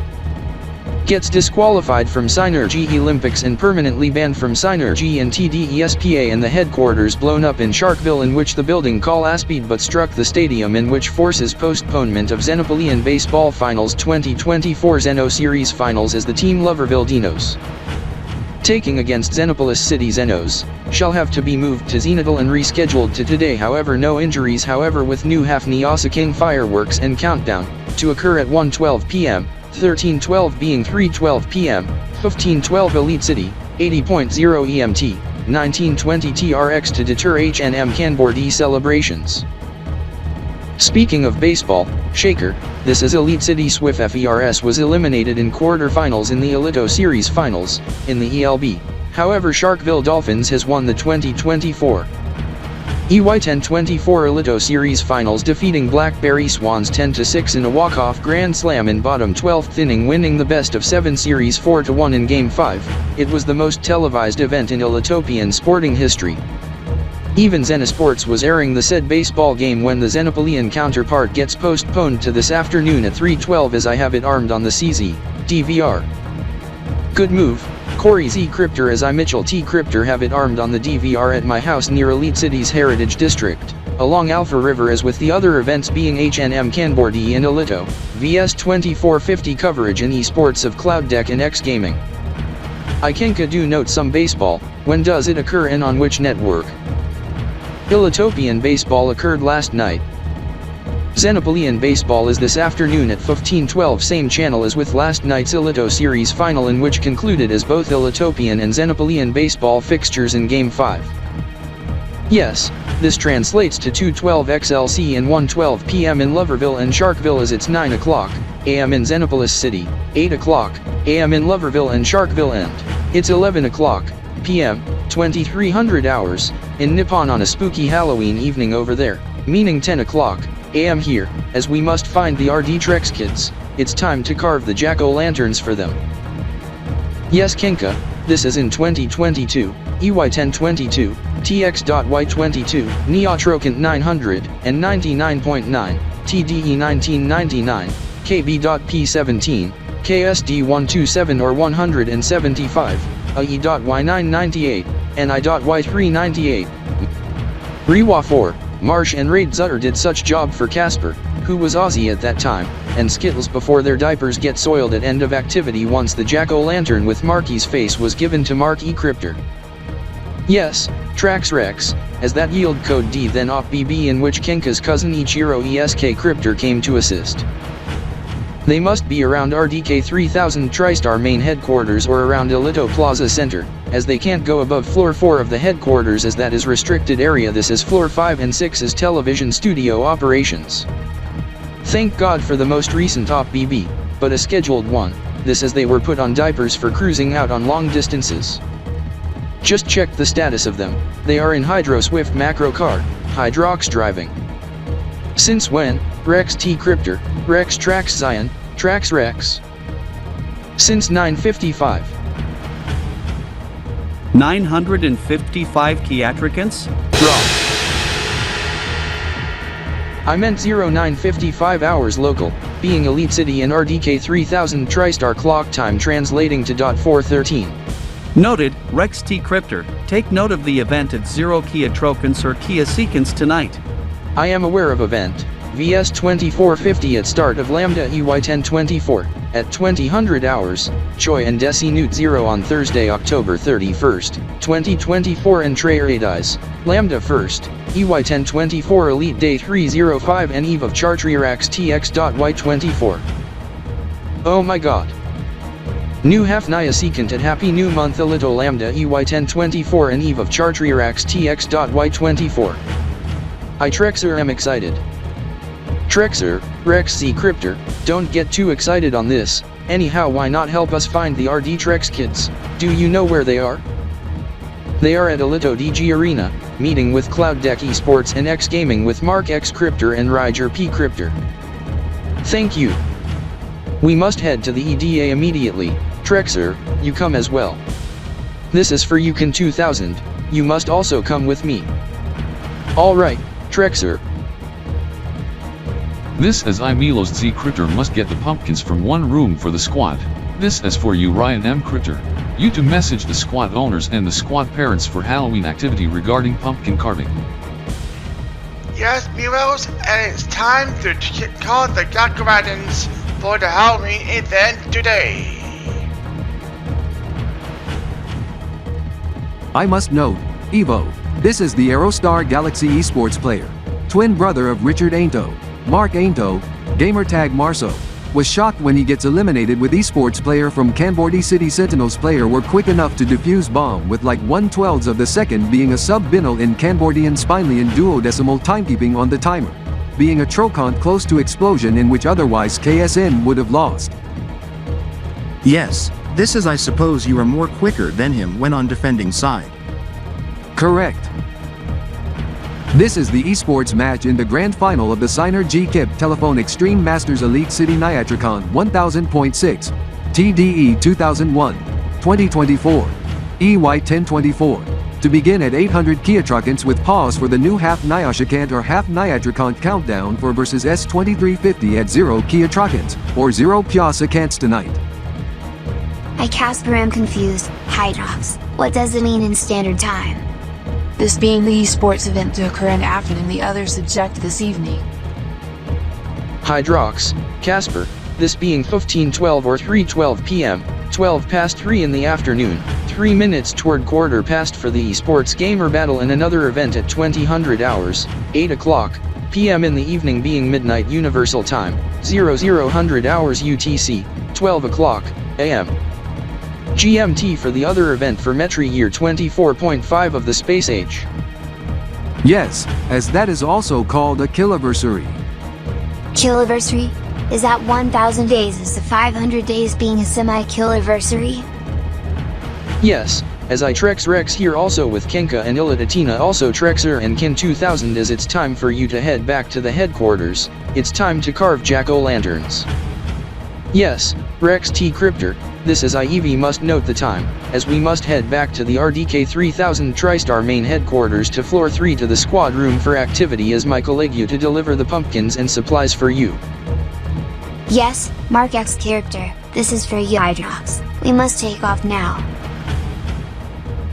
Gets disqualified from SynerG Olympics and permanently banned from SynerG and TDESPA and the headquarters blown up in Sharkville in which the building collapsed but struck the stadium in which forces postponement of Xenopolian Baseball Finals 2024 Xeno Series Finals as the team Loverville Dinos. Taking against Xenopolis City Xenos, shall have to be moved to Xenodal and rescheduled to today however no injuries however with new HALF-NYASEKANT fireworks and countdown, to occur at 1:12 p.m., 13:12 being 3:12 p.m., 15:12 Elite City, 80.0 EMT, 19:20 TRX to deter HNM Kanbor D celebrations. Speaking of baseball, Shaker, this is Elite City Swift FERS was eliminated in quarterfinals in the Elito Series Finals, in the ELB. However, Sharkville Dolphins has won the 2024 EY1024 Elito Series Finals, defeating Blackberry Swans 10-6 in a walk-off grand slam in bottom 12th inning, winning the best-of-7 series 4-1 in Game 5. It was the most televised event in Elitopian sporting history. Even Zenesports was airing the said baseball game when the Xenopolian counterpart gets postponed to this afternoon at 3:12, as I have it armed on the CZ DVR. Good move, Corey Z Crypter, as I Mitchell T Crypter have it armed on the DVR at my house near Elite City's Heritage District, along Alpha River, as with the other events being HNM Kanbor-D and Elito, VS 2450 coverage in esports of Cloud Deck and X Gaming. I Kenka do note some baseball, when does it occur and on which network? Elitopian baseball occurred last night. Xenopolian baseball is this afternoon at 15:12, same channel as with last night's Elito Series Final, in which concluded as both Elitopian and Xenopolian baseball fixtures in Game 5. Yes, this translates to 2:12 XLC and 1:12 PM in Loverville and Sharkville, as it's 9 o'clock AM in Xenopolis City, 8 o'clock AM in Loverville and Sharkville, and it's 11 o'clock PM, 2300 hours, in Nippon on a spooky Halloween evening over there, meaning 10 o'clock AM here, as we must find the RDTrexKidz. It's time to carve the jack-o'-lanterns for them. Yes, Kenka, this is in 2022, EY1022, Tx.Y 22, Neotrocant 900, and 99.9, TDE 1999, Kb.P 17, KSD 127 or 175, AE.Y 998, NI.Y 398. Rewa 4, Marsh and Raid Zutter did such job for Casper, who was Aussie at that time, and Skittles before their diapers get soiled at end of activity once the jack-o'-lantern with Marky's face was given to Mark E. Crypter. Yes, Trax Rex, as that yield code D then op BB, in which Kenka's cousin Ichiro ESK Crypter came to assist. They must be around RDK 3000 TriStar main headquarters or around Elito Plaza Center, as they can't go above floor 4 of the headquarters, as that is restricted area. This is floor 5 and 6 is television studio operations. Thank God for the most recent op BB, but a scheduled one, this as they were put on diapers for cruising out on long distances. Just checked the status of them, they are in Hydro Swift macro car, Hydrox driving. Since when? Rex T Crypter, Rex Trax Zion, Trax Rex. Since 955. 955 Kiatricants? Wrong. I meant 0955 hours local, being Elite City and RDK 3000 TriStar clock time translating to .413. Noted, Rex T Crypter, take note of the event at 0 Kiatrocants or Kia Sequence tonight. I am aware of event, VS 2450 at start of Lambda EY1024, at 2000 hours, Choi and Desi Newt 0 on Thursday October 31st, 2024 and Trey Radis, Lambda 1st, EY1024 Elite Day 305 and Eve of Chartrierax Tx.Y 24. Oh my god. New HALF-NYASEKANT at Happy New Month Elito Lambda EY1024 and Eve of Chartrierax Tx.Y 24. I Trexer am excited. Trexer, Rex C Crypter, don't get too excited on this. Anyhow, why not help us find the RDTrexKidz? Do you know where they are? They are at Elito DG Arena, meeting with Cloud Deck Esports and X Gaming with Mark X Crypter and Ryger P Crypter. Thank you. We must head to the EDA immediately. Trexer, you come as well. This is for you Kan 2000, you must also come with me. Alright, Trexer. This as I Milos Z Crypter must get the pumpkins from one room for the squad. This as for you Ryan M Crypter. You to message the squad owners and the squad parents for Halloween activity regarding pumpkin carving. Yes, Milos, and it's time to call the Jack-O'-Lanterns for the Halloween event today. I must note, Evo, this is the Aerostar Galaxy Esports player, twin brother of Richard Ainto. Mark Ainto, gamertag Marso, was shocked when he gets eliminated with esports player from Kanbor-D City Sentinels player were quick enough to defuse bomb with like 1/12 of the second being a sub-binal in Kanbor-Speinelian Duodekimal timekeeping on the timer. being a trocont close to explosion in which otherwise KSN would have lost. Yes, this is I suppose you are more quicker than him when on defending side. Correct. This is the esports match in the grand final of the SynerG-KiptelMasters Telephone Extreme Masters Elite City Nyatricon 1000.6, TDE 2001, 2024, EY 1024. To begin at 800 Kiatrocants with pause for the new HALF-NYASEKANT or HALF-NYASEKANT countdown for versus S2350 at 0 Kiatrocants, or 0 Piasekants tonight. I Casper am confused. Hydrox, what does it mean in standard time? This being the esports event to occur in afternoon, the other subject this evening. Hydrox, Casper, this being 15:12 or 3:12 p.m., 12 past 3 in the afternoon, 3 minutes toward quarter past for the esports gamer battle in another event at 2000 hours, 8 o'clock p.m. in the evening being midnight Universal Time, 0000 hours UTC, 12 o'clock a.m. GMT for the other event for Metri year 24.5 of the space age. Yes, as that is also called a kiloversary. Kiloversary? Is that 1000 days is the 500 days being a semi-kiloversary? Yes, as I Trex Rex here also with Kenka and ElitoNYE also Trexer and Kin 2000 as it's time for you to head back to the headquarters, it's time to carve jack-o'-lanterns. Yes, Rex T. Crypter, this is Evie must note the time, as we must head back to the RDK 3000 TriStar main headquarters to floor 3 to the squad room for activity as my colleague you to deliver the pumpkins and supplies for you. Yes, Mark X character, this is for you Hydrox. We must take off now.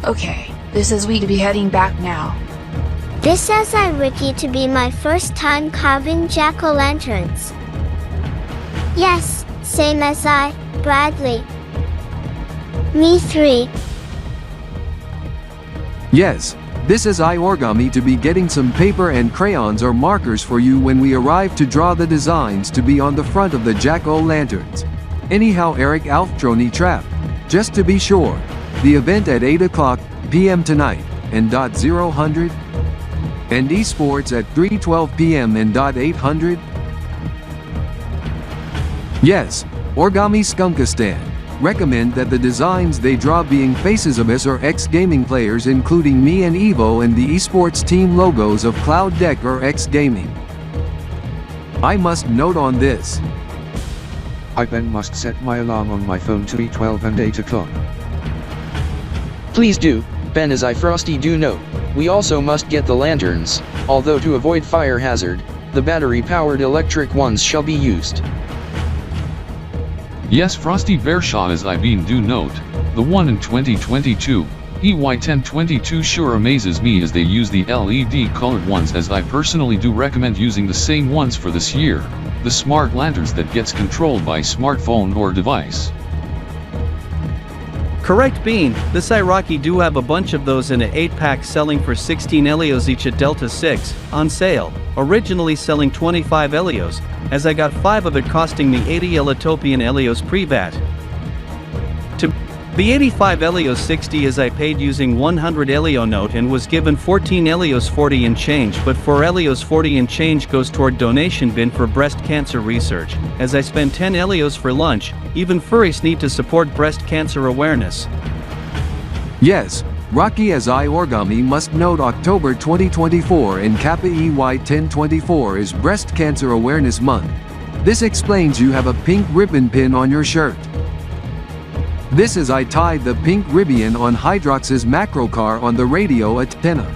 Okay, this is we to be heading back now. This says I Ricky to be my first time carving jack-o'-lanterns. Yes, same as I, Bradley. Me 3. Yes, this is I Orgami to be getting some paper and crayons or markers for you when we arrive to draw the designs to be on the front of the jack-o'-lanterns. Anyhow Eric Alftroni Trap, just to be sure, the event at 8 o'clock p.m. tonight, and .000, and esports at 3:12 p.m. and .800. Yes, Orgami Skunkistan. Recommend that the designs they draw being faces of us or ex-gaming players including me and Evo and the esports team logos of Cloud Deck or ex-gaming. I must note on this. I then must set my alarm on my phone to be 12 and 8 o'clock. Please do, Ben as I Frosty do note, we also must get the lanterns, although to avoid fire hazard, the battery-powered electric ones shall be used. Yes, Frosty Bearshaw as I been do note, the one in 2022, EY 1022 sure amazes me as they use the LED colored ones as I personally do recommend using the same ones for this year, the smart lanterns that gets controlled by smartphone or device. Correct Bean, this Iraqi do have a bunch of those in an 8-pack selling for 16 Elios each at Delta 6, on sale, originally selling 25 Elios, as I got 5 of it costing me 80 Elitopian Elios pre-VAT. To the 85 Elios 60 as I paid using 100 Elio note and was given 14 Elios 40 and change, but 4 Elios 40 and change goes toward donation bin for breast cancer research, as I spend 10 Elios for lunch. Even furries need to support breast cancer awareness. Yes, Rocky as I Orgami must note October 2024 in Kb.P 1024 is Breast Cancer Awareness Month. This explains you have a pink ribbon pin on your shirt. This is I tied the pink ribbon on Hydrox's macro car on the radio antenna.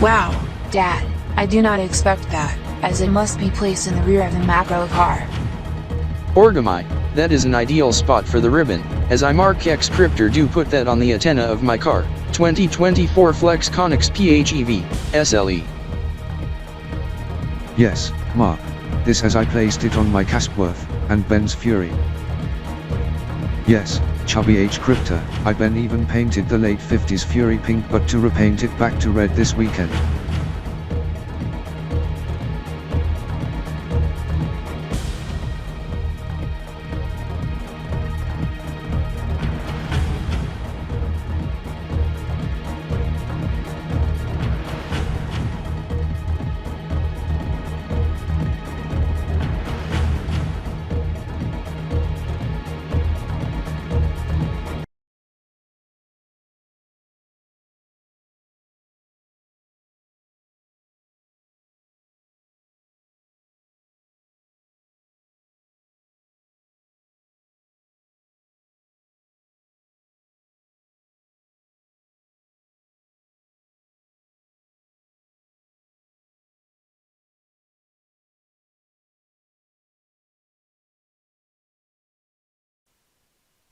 Wow, Dad, I do not expect that, as it must be placed in the rear of the macro car. Orgami, that is an ideal spot for the ribbon, as I Mark X Crypter do put that on the antenna of my car, 2024 Flex Connex PHEV, SLE. Yes, Mark, this as I placed it on my Casper and Ben's Fury. Yes, Chubby H Crypter, I Ben even painted the late 50s Fury pink but to repaint it back to red this weekend.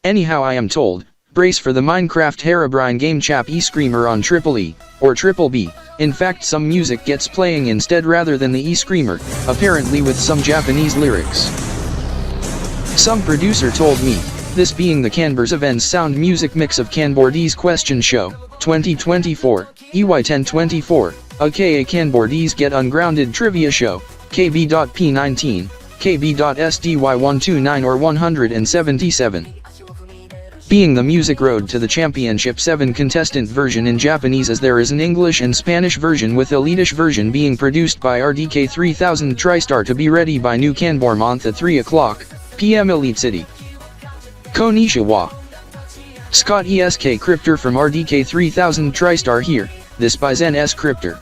Anyhow, I am told, brace for the Minecraft Herobrine game chap E-Screamer on E, or B. In fact, some music gets playing instead rather than the E-Screamer, apparently with some Japanese lyrics. Some producer told me, this being the KanborZeven's sound music mix of Kanbor-D's Question Show, 2024, EY1024, aka Kanbor-D's Get Ungrounded Trivia Show, Kb.P 19, Kb.SDY 129 or 177. Being the music road to the Championship 7 contestant version in Japanese, as there is an English and Spanish version, with Elitish version being produced by RDK 3000 TriStar to be ready by new Kanbor month at 3 o'clock p.m. Elite City. Konnichiwa. Scott ESK Crypter from RDK 3000 TriStar here, this by Zen S Crypter.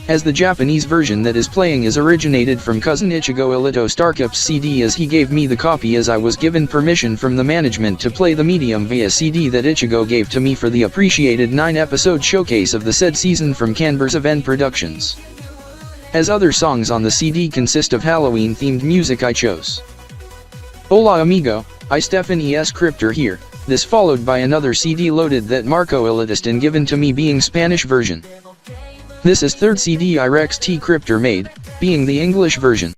As the Japanese version that is playing is originated from cousin Ichigo ElitoSphere's CD, as he gave me the copy as I was given permission from the management to play the medium via CD that Ichigo gave to me for the appreciated 9-episode showcase of the said season from KanborZeven Productions. As other songs on the CD consist of Halloween-themed music, I chose Hola Amigo, I Stefan ES Crypter here, this followed by another CD loaded that Marco Elitist and given to me being Spanish version. This is third CD Irex T Crypter made, being the English version.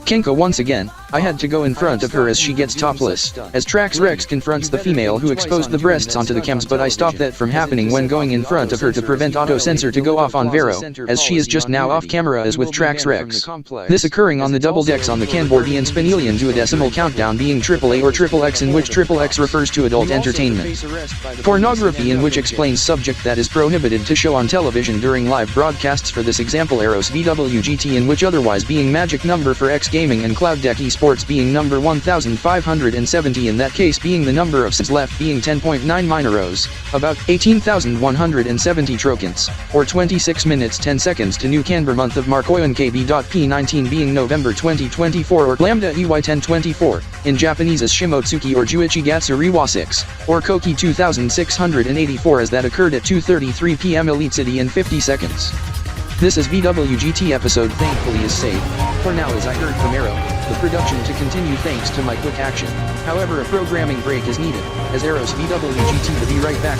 Kenka once again, I had to go in front of her as she gets topless, as TrexKidz confronts the female who exposed the breasts onto the cams, but I stopped that from happening when going in front of her to prevent auto-censor to go off on Vero, as she is just now off camera as with TrexKidz. This occurring on the double decks on the Kanbor-Speinelian Duodekimal Kountdown, being AAA or XXX, in which XXX refers to adult entertainment. Pornography, in which explains subject that is prohibited to show on television during live broadcasts, for this example Eros VWGT, in which otherwise being magic number for X Gaming and Cloud Deck Esports being number 1570, in that case being the number of sets left being 10.9 mineros, about 18,170 trokins, or 26 minutes 10 seconds to new Kanbor month of Marcoion Kb.P 19 being November 2024 or Lambda EY1024, in Japanese as Shimotsuki or Juichi Gatsuriwa 6, or Koki 2684, as that occurred at 2:33 p.m. Elite City in 50 seconds. This is VWGT episode thankfully is saved, for now, as I heard from Aero, the production to continue thanks to my quick action. However, a programming break is needed, as Aeros VWGT to be right back.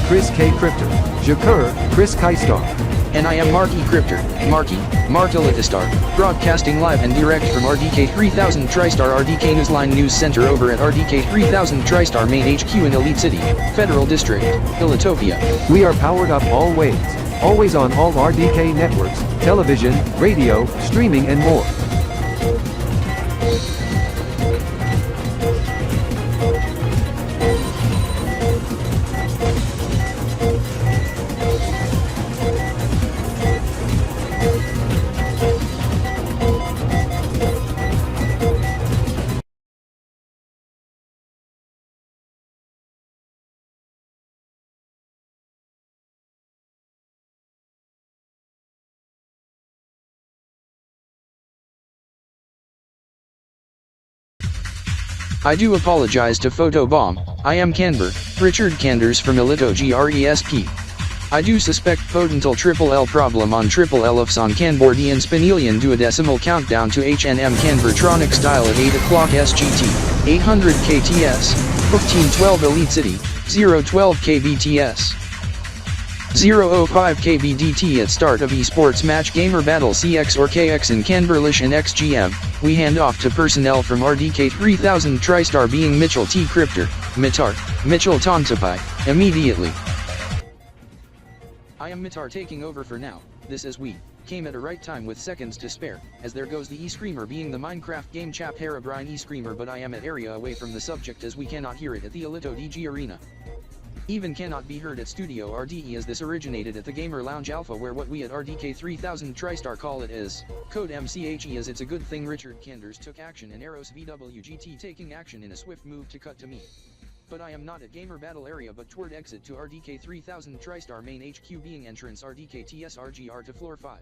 Chris K. Crypter, Jakur, Chris Kaistar. And I am Marky Crypter, Mark ElitoStar, broadcasting live and direct from RDK 3000 TriStar RDK Newsline News Center over at RDK 3000 TriStar Main HQ in Elite City, Federal District, Elitopia. We are powered up always. Always on all RDK networks, television, radio, streaming and more. I do apologize to Photobomb. I am Kanbor, Richard Kanders from ElitoGRESP. I do suspect potential L problem on LFs on Kanbor-Speinelian Duodekimal Kountdown to HNM Kanbortronic style at 8 o'clock SGT, 800 KTS, 1512 Elite City, 012 KBTS. 005 KBDT at start of esports match gamer battle CX or KX in Kanborlish and XGM, we hand off to personnel from RDK 3000 TriStar being Mitchell T. Crypter, Mitar, Mitchell Tontapai, immediately. I am Mitar taking over for now, this as we came at a right time with seconds to spare, as there goes the E-Screamer being the Minecraft game chap Herobrine E-Screamer but I am at area away from the subject as we cannot hear it at the Elito DG Arena. Even cannot be heard at Studio RDE as this originated at the Gamer Lounge Alpha where what we at RDK 3000 TriStar call it is code MCHE as it's a good thing Richard Kanders took action and Aeros VWGT taking action in a swift move to cut to me. But I am not at Gamer Battle area but toward exit to RDK 3000 TriStar main HQ being entrance RDKTSRV to floor 5.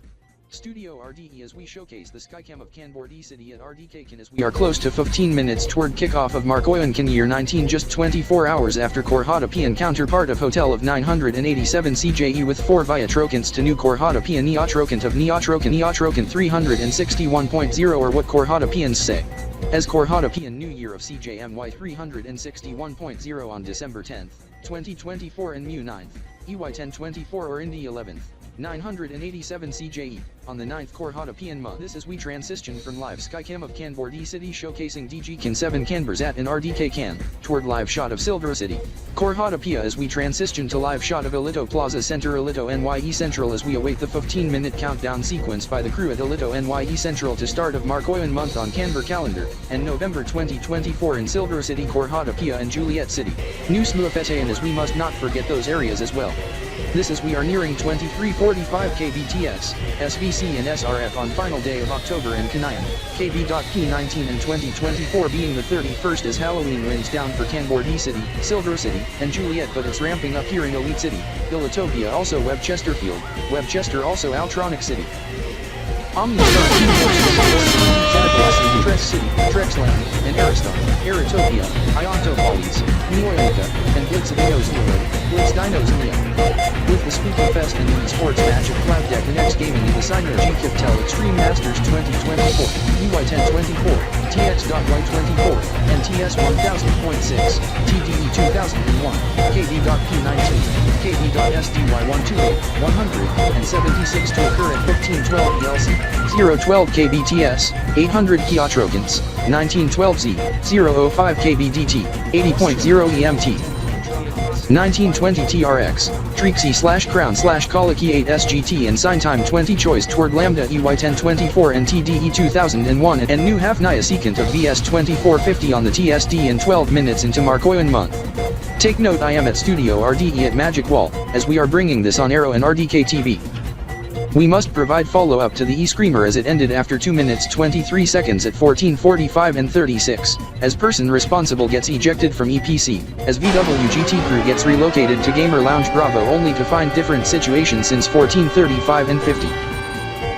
Studio RDE as we showcase the Skycam of Kanbor D City at RDK-Kan as we are close to 15 minutes toward kickoff of Marcoion Kb.P year 19 just 24 hours after Korhada-P and counterpart of Hotel of 987 CJ-E with 4 via Trokants to new Korhada-P and Neotrokant of Neotrokant 361.0 or what Korhada-Pians say. As Korhada-P and New Year of CJ-MY 361.0 on December 10th, 2024 and Mu 9th, EY 1024 or Indy 11th. 987 CJE, on the 9th Korhada-P and month. This is we transition from live Skycam of Kanbor D City showcasing DG-Kan 7 KanborZat and RDK-Kan, toward live shot of Silver City. Korhada-P as we transition to live shot of Elito Plaza Center ElitoNYE Central as we await the 15-minute countdown sequence by the crew at ElitoNYE Central to start of Marcoion month on Kanbor calendar, and November 2024 in Silver City Korhada-P and Juliet City. New Smurfete and as we must not forget those areas as well. This is we are nearing 2345 KBTS, SVC and SRF on final day of October and Kanayan, Kb.P 19 and 2024 being the 31st as Halloween winds down for Kanbor D City, Silver City, and Juliet but it's ramping up here in Elite City, Elitopia also Webchesterfield, Webchester also Altronic City. Omnistar Trex City, Trexland, and Aristar, Eritopia, Iontopolys, Neoyota, and Blitz-Dinos Neo, Blitz-Dinos Neo. With the SpookyFest and the esports match at Flashback Next Gaming in the SynerG-KiptelMasters 2024, EY 1024, Tx.Y 24, and TS 1000.6, TDE 2001, Kb.P 19, Kb.SDY 128, 100, and 76 to occur at 1512 ELC, 012 KBTS, 800 Kiotrokans, 1912Z, 005 KBDT, 80.0 EMT. 1920 TRX, Trixie/Crown/Colicky 8 SGT and sign time 20 choice toward Lambda EY 1024 and TDE 2001 and new HALF-NYASEKANT of VS 2450 on the TSD in 12 minutes into Marcoion month. Take note I am at Studio RDE at Magic Wall, as we are bringing this on Aero and RDK TV. We must provide follow-up to the E-Screamer as it ended after 2 minutes 23 seconds at 14:45 and 36, as person responsible gets ejected from EPC, as VWGT crew gets relocated to Gamer Lounge Bravo only to find different situation since 14:35 and 50.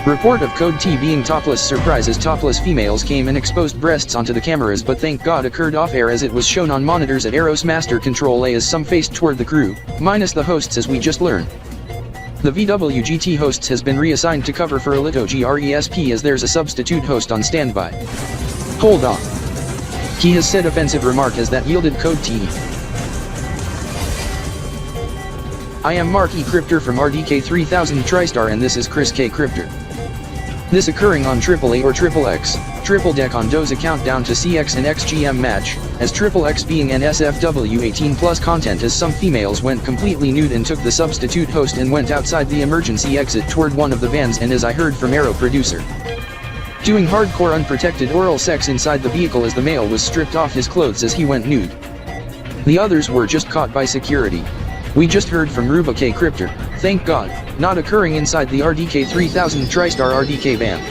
Report of Code T being topless surprise as topless females came and exposed breasts onto the cameras but thank God occurred off-air as it was shown on monitors at Aeros Master Control A as some faced toward the crew, minus the hosts as we just learned. The VWGT hosts has been reassigned to cover for ElitoGRESP as there's a substitute host on standby. Hold on. He has said offensive remark as that yielded Code T. I am Mark E. Crypter from RDK 3000 TriStar and this is Chris K. Crypter. This occurring on AAA or XXX, Triple Deck on Doza Countdown to CX and XGM match, as XXX being an SFW 18+ content as some females went completely nude and took the substitute host and went outside the emergency exit toward one of the vans and as I heard from Aero producer. Doing hardcore unprotected oral sex inside the vehicle as the male was stripped off his clothes as he went nude. The others were just caught by security. We just heard from Ruba K. Crypter, thank God, not occurring inside the RDK 3000 TriStar RDK van.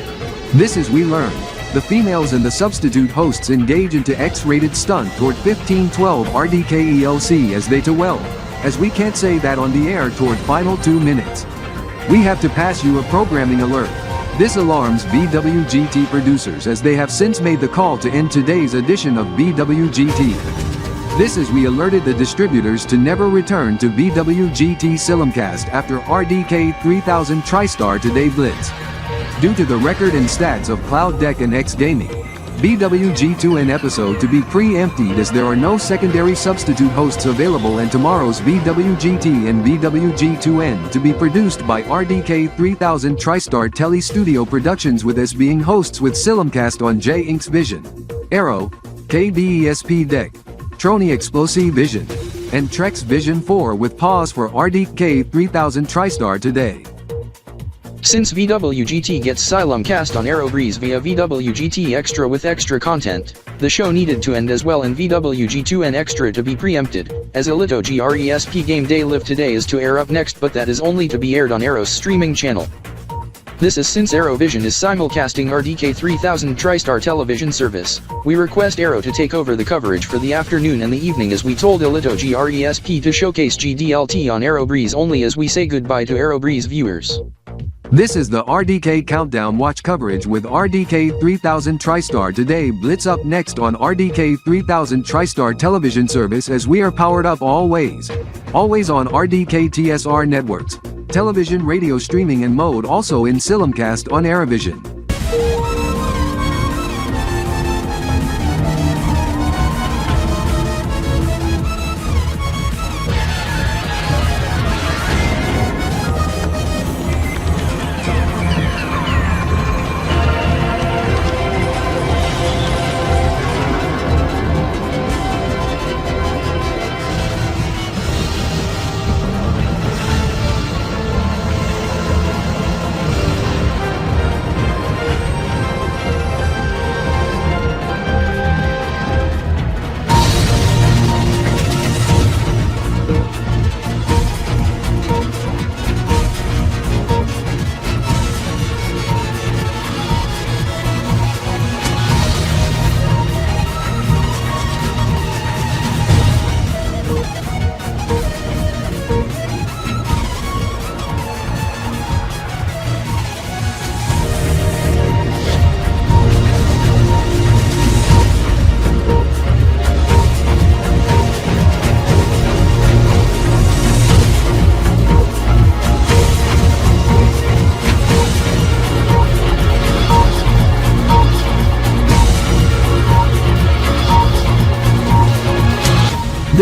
This is we learn. The females and the substitute hosts engage into X-rated stunt toward 1512 RDK ELC as they to well, as we can't say that on the air toward final 2 minutes. We have to pass you a programming alert. This alarms BWGT producers as they have since made the call to end today's edition of BWGT. This is we alerted the distributors to never return to BWGT Silimcast after RDK 3000 TriStar Today Blitz. Due to the record and stats of Cloud Deck and X Gaming, BWG2N episode to be pre-emptied as there are no secondary substitute hosts available and tomorrow's BWGT and BWG2N to be produced by RDK 3000 TriStar Tele Studio Productions with us being hosts with Silimcast on J Inks Vision, Aero, KBESP Deck, Trony Explosive Vision, and Trex Vision 4 with pause for RDK 3000 TriStar Today. Since VWGT gets Silimcast on Aerobreeze via VWGT Extra with extra content, the show needed to end as well and VWG2N Extra to be preempted, as ElitoGRESP Game Day Live Today is to air up next but that is only to be aired on Aero's streaming channel. This is since Aerovision is simulcasting RDK 3000 TriStar television service, we request Aero to take over the coverage for the afternoon and the evening as we told ElitoGRESP to showcase GDLT on Aerobreeze only as we say goodbye to Aerobreeze viewers. This is the RDK Countdown watch coverage with RDK 3000 TriStar Today Blitz up next on RDK 3000 TriStar television service as we are powered up always. Always on RDKTSR networks. Television, radio streaming and mode also in Silimcast on Aerovision.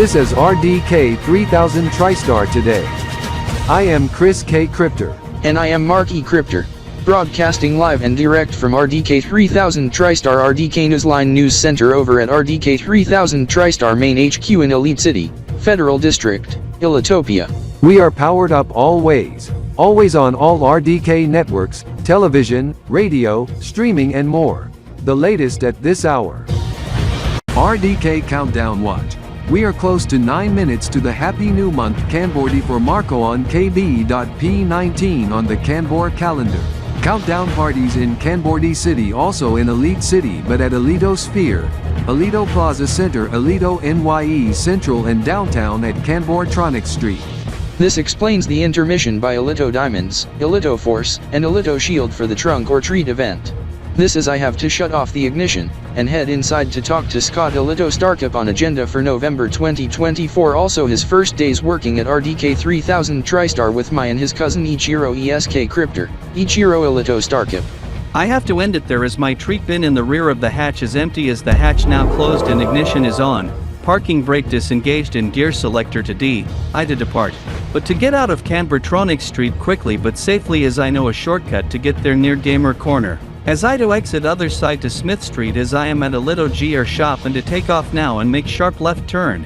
This is RDK 3000 TriStar Today. I am Chris K. Crypter. And I am Mark E. Crypter. Broadcasting live and direct from RDK 3000 TriStar RDK Newsline News Center over at RDK 3000 TriStar Main HQ in Elite City, Federal District, Elitopia. We are powered up always. Always on all RDK networks, television, radio, streaming and more. The latest at this hour. RDK Countdown Watch. We are close to 9 minutes to the Happy New Month Kanbor-D for Marcoion Kb.P 19 on the Kanbor calendar. Countdown parties in Kanbor-D City also in Elite City but at ElitoSphere, Elito Plaza Center, ElitoNYE Central and downtown at Kanbor-Tronics Street. This explains the intermission by Elito Diamonds, Elito Force, and Elito Shield for the Trunk or Treat event. This is I have to shut off the ignition, and head inside to talk to Scott ElitoStarKip on agenda for November 2024 also his first days working at RDK 3000 TriStar with my and his cousin Ichiro ESK Crypter, Ichiro ElitoStarKip. I have to end it there as my treat bin in the rear of the hatch is empty as the hatch now closed and ignition is on, parking brake disengaged and gear selector to D, I to depart. But to get out of Kanbor Street quickly but safely, as I know a shortcut to get there near Gamer Corner. As I to exit other side to Smith Street, as I am at ElitoGR shop, and to take off now and make sharp left turn.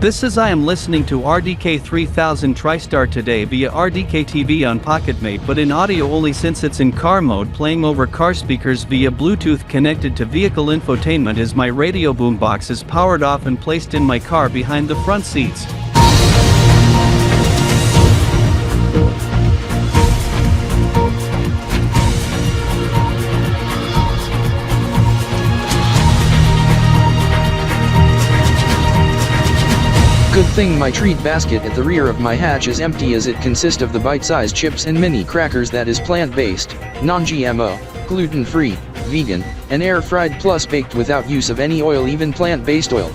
This is I am listening to RDK 3000 TriStar today via RDK TV on PocketMate, but in audio only since it's in car mode, playing over car speakers via Bluetooth connected to vehicle infotainment, as my radio boombox is powered off and placed in my car behind the front seats. Good thing my treat basket at the rear of my hatch is empty, as it consists of the bite-sized chips and mini crackers that is plant-based, non-GMO, gluten-free, vegan, and air-fried plus baked without use of any oil, even plant-based oil.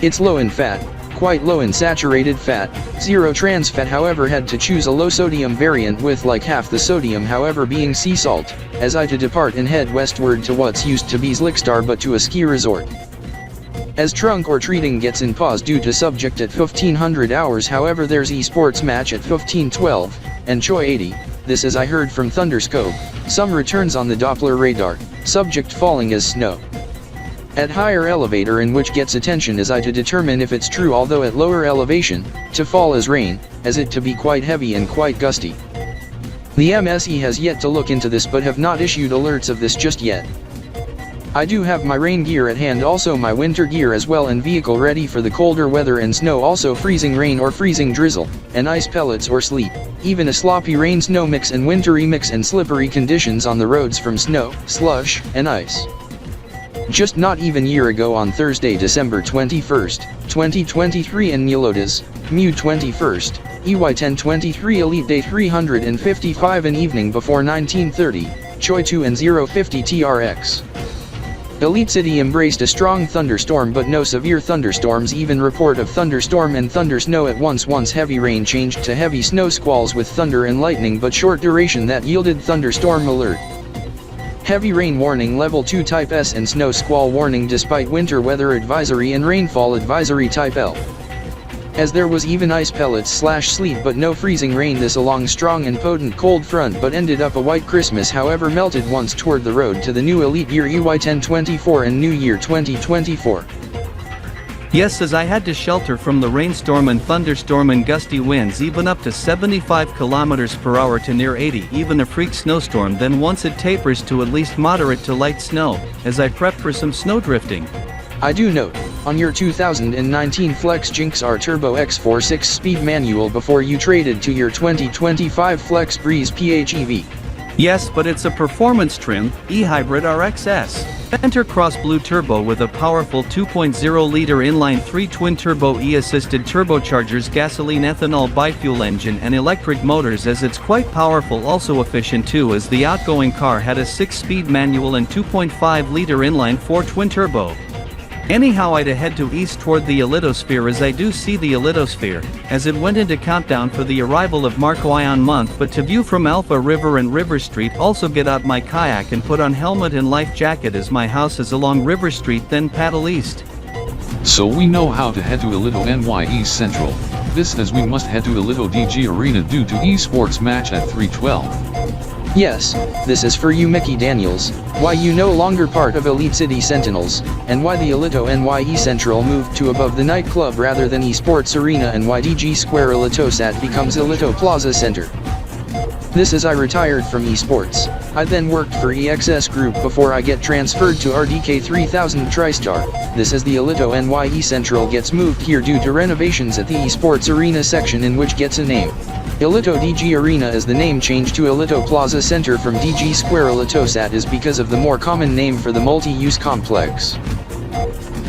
It's low in fat, quite low in saturated fat, zero trans fat. However, had to choose a low sodium variant with like half the sodium, however being sea salt, as I to depart and head westward to what's used to be Slickstar but to a ski resort. As trunk or treating gets in pause due to subject at 1500 hours, however there's esports match at 1512, and Choi 80, this as I heard from Thunderscope, some returns on the Doppler radar, subject falling as snow. At higher elevator, in which gets attention as I to determine if it's true, although at lower elevation, to fall as rain, as it to be quite heavy and quite gusty. The MSE has yet to look into this but have not issued alerts of this just yet. I do have my rain gear at hand, also my winter gear as well, and vehicle ready for the colder weather and snow, also freezing rain or freezing drizzle, and ice pellets or sleet, even a sloppy rain snow mix and wintry mix and slippery conditions on the roads from snow, slush, and ice. Just not even year ago on Thursday, December 21st, 2023 in Nilotas, Mu 21st, EY 1023 Elite Day 355 an evening before 1930, Choi 2 and 050 TRX. Elite City embraced a strong thunderstorm but no severe thunderstorms, even report of thunderstorm and thunder snow at once heavy rain changed to heavy snow squalls with thunder and lightning but short duration that yielded thunderstorm alert. Heavy rain warning level 2 type S and snow squall warning despite winter weather advisory and rainfall advisory type L. As there was even ice pellets / sleet but no freezing rain, this along strong and potent cold front but ended up a white Christmas, however melted once toward the road to the new elite year EY 1024 and New Year 2024. Yes, as I had to shelter from the rainstorm and thunderstorm and gusty winds even up to 75 km/h to near 80, even a freak snowstorm, then once it tapers to at least moderate to light snow, as I prep for some snow drifting. I do note, on your 2019 Flex Jinx R Turbo X4 6-speed manual before you traded to your 2025 Flex Breeze PHEV. Yes, but it's a performance trim, e-hybrid RXS. Enter Cross Blue Turbo with a powerful 2.0-liter inline-3 twin-turbo E-assisted turbochargers, gasoline ethanol bifuel engine and electric motors, as it's quite powerful, also efficient too, as the outgoing car had a 6-speed manual and 2.5-liter inline-4 twin-turbo. Anyhow, I'd head to east toward the ElitoSphere, as I do see the ElitoSphere, as it went into countdown for the arrival of Marcoion month, but to view from Alpha River and River Street. Also get out my kayak and put on helmet and life jacket, as my house is along River Street, then paddle east. So we know how to head to ElitoNYE Central. This as we must head to ElitoDG Arena due to esports match at 3:12. Yes, this is for you Mickey Daniels, why you no longer part of Elite City Sentinels, and why the ElitoNYE Central moved to above the nightclub rather than esports arena, and why DG Square ElitoSat becomes Elito Plaza Center. This is I retired from esports. I then worked for EXS Group before I get transferred to RDK 3000 TriStar. This is the ElitoNYE Central gets moved here due to renovations at the esports arena section, in which gets a name. Elito DG Arena is the name change to Elito Plaza Center from DG Square ElitoSat is because of the more common name for the multi-use complex.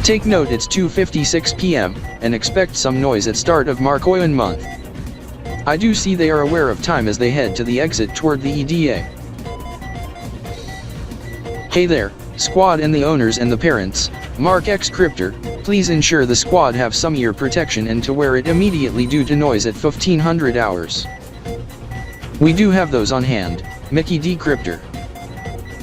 Take note, it's 2:56 p.m. and expect some noise at start of Marcoion month. I do see they are aware of time as they head to the exit toward the EDA. Hey there, squad and the owners and the parents, Mark X Crypter, please ensure the squad have some ear protection and to wear it immediately due to noise at 1500 hours. We do have those on hand, Mickey D Crypter.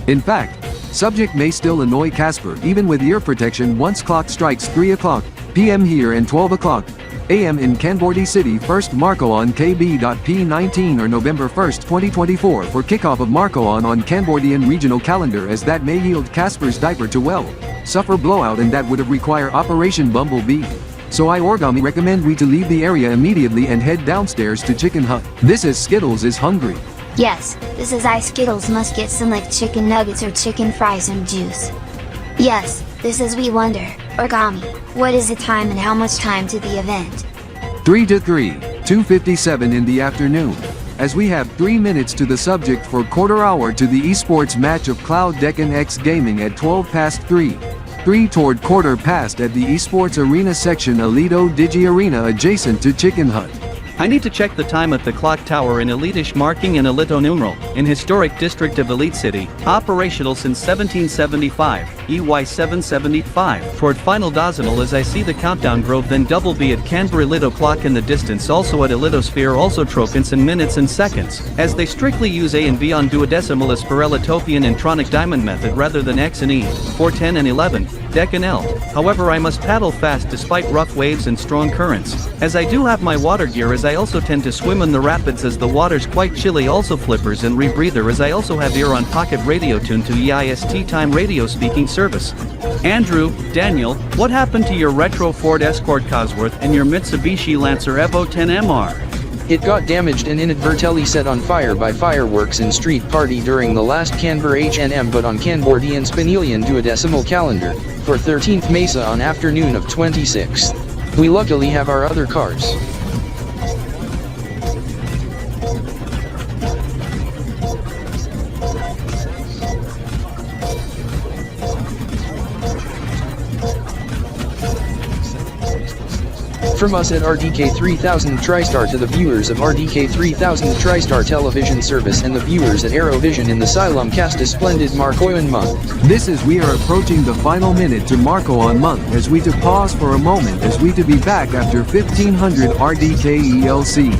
In fact, Subject may still annoy Casper even with ear protection once clock strikes 3 o'clock p.m. here and 12 o'clock a.m. in Kanbor City. First Marcoion Kb.P 19 or November 1st, 2024 for kickoff of Marcoion on Kanbordian regional calendar, as that may yield Casper's diaper to suffer blowout, and that would have require Operation Bumblebee. So I Orgami recommend we to leave the area immediately and head downstairs to Chicken Hut. This is Skittles is hungry. Yes, this is I Skittles must get some like chicken nuggets or chicken fries and juice. Yes, this is We Wonder. Orgami, what is the time and how much time to the event? 3 to 3, 2:57 in the afternoon. As we have 3 minutes to the subject for quarter hour to the esports match of Cloud Decan X Gaming at 12 past 3. 3 toward quarter past at the esports arena section Elito Digi Arena adjacent to Chicken Hut. I need to check the time at the clock tower in Elitish Marking and ElitoNYE, in historic district of Elite City, operational since 1775, EY 775. Toward final decimal as I see the countdown grove, then double B at Kanbor Elito clock in the distance, also at ElitoSphere, also tropins in minutes and seconds, as they strictly use A and B on duodecimal as per Elitopian and Tronic diamond method rather than X and E, 4, 10 and 11, Dec and L. However, I must paddle fast despite rough waves and strong currents, as I do have my water gear, as I also tend to swim in the rapids as the water's quite chilly, also flippers and rebreather, as I also have ear on pocket radio tuned to EIST time radio speaking service. Andrew, Daniel, what happened to your retro Ford Escort Cosworth and your Mitsubishi Lancer Evo 10 MR? It got damaged and inadvertently set on fire by fireworks in street party during the last Kanbor HNM, but on Kanbor-Speinelian Duodekimal calendar, for 13th Mesa on afternoon of 26th. We luckily have our other cars. From us at RDK 3000 TriStar to the viewers of RDK 3000 TriStar television service and the viewers at Aerovision in the Silum cast a splendid Marcoion month. This is we are approaching the final minute to Marcoion month, as we to pause for a moment as we to be back after 1500 RDKELC.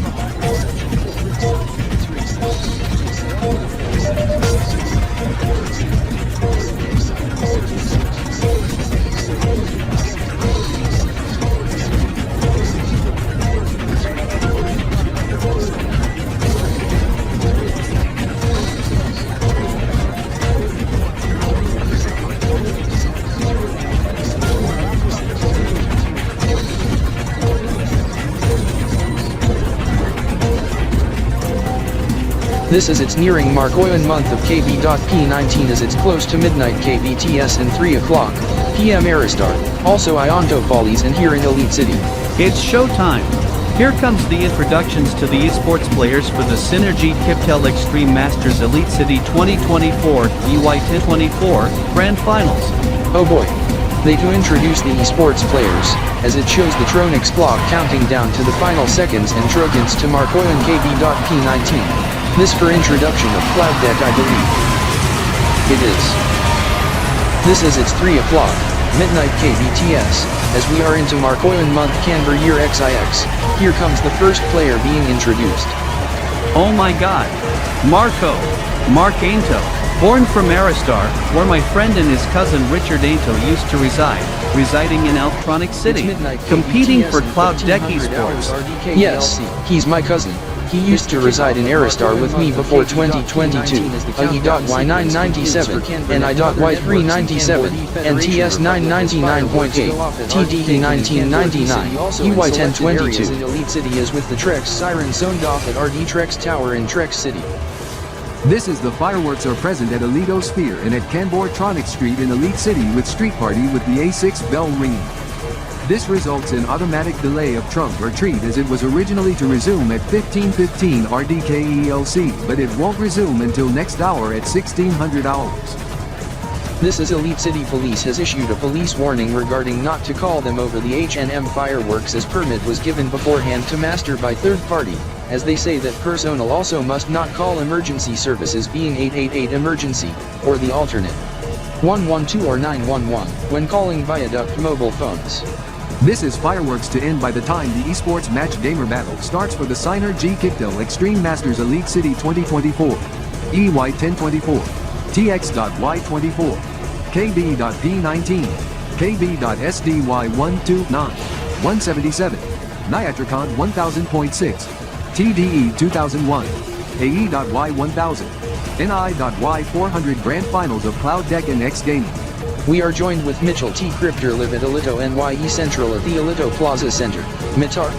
This is it's nearing Marcoion month of Kb.P 19 as it's close to midnight KBTS and 3 o'clock p.m. Aristar, also Iontopolis and here in Elite City. It's showtime! Here comes the introductions to the esports players for the SynerG-KiptelMasters Elite City 2024 EY 1024 Grand Finals. Oh boy. They to introduce the esports players, as it shows the Tronix clock counting down to the final seconds and Trogans to Marcoion Kb.P 19. This for introduction of Cloud Deck, I believe. It is. This is it's 3 o'clock, midnight KBTS, as we are into Marcoion month Kanbor year XIX. Here comes the first player being introduced. Oh my god. Mark Ainto, born from Aristar, where my friend and his cousin Richard Ainto used to reside, residing in ElitoNYE City, competing for Cloud Deck Esports. Yes, he's my cousin. He used to reside in Aristar with me before 2022, E.Y 997, and I.Y 397, and TS 999.8, TDE 1999, EY 1022. In Elite City is with the Trex Siren zoned off at RDTrex Tower in Trex City. This is the fireworks are present at ElitoSphere and at Kanbor-Tronic Street in Elite City with street party with the A6 bell ringing. This results in automatic delay of trunk or treat, as it was originally to resume at 15:15 RDKELC, but it won't resume until next hour at 1600 hours. This is Elite City Police has issued a police warning regarding not to call them over the HNM fireworks, as permit was given beforehand to master by third party, as they say that personnel also must not call emergency services being 888 emergency, or the alternate 112 or 911, when calling viaduct mobile phones. This is fireworks to end by the time the esports match gamer battle starts for the SynerG-KiptelMasters Elite City 2024, EY 1024. Tx.Y 24, Kb.P 19, Kb.SDY 129, 177, Niatricon 1000.6, TDE 2001, AE.Y 1000, NI.Y 400 Grand Finals of Cloud Deck and X Gaming. We are joined with Mitchell T. Crypter live at ElitoNYE Central at the Elito Plaza Center. Mitar.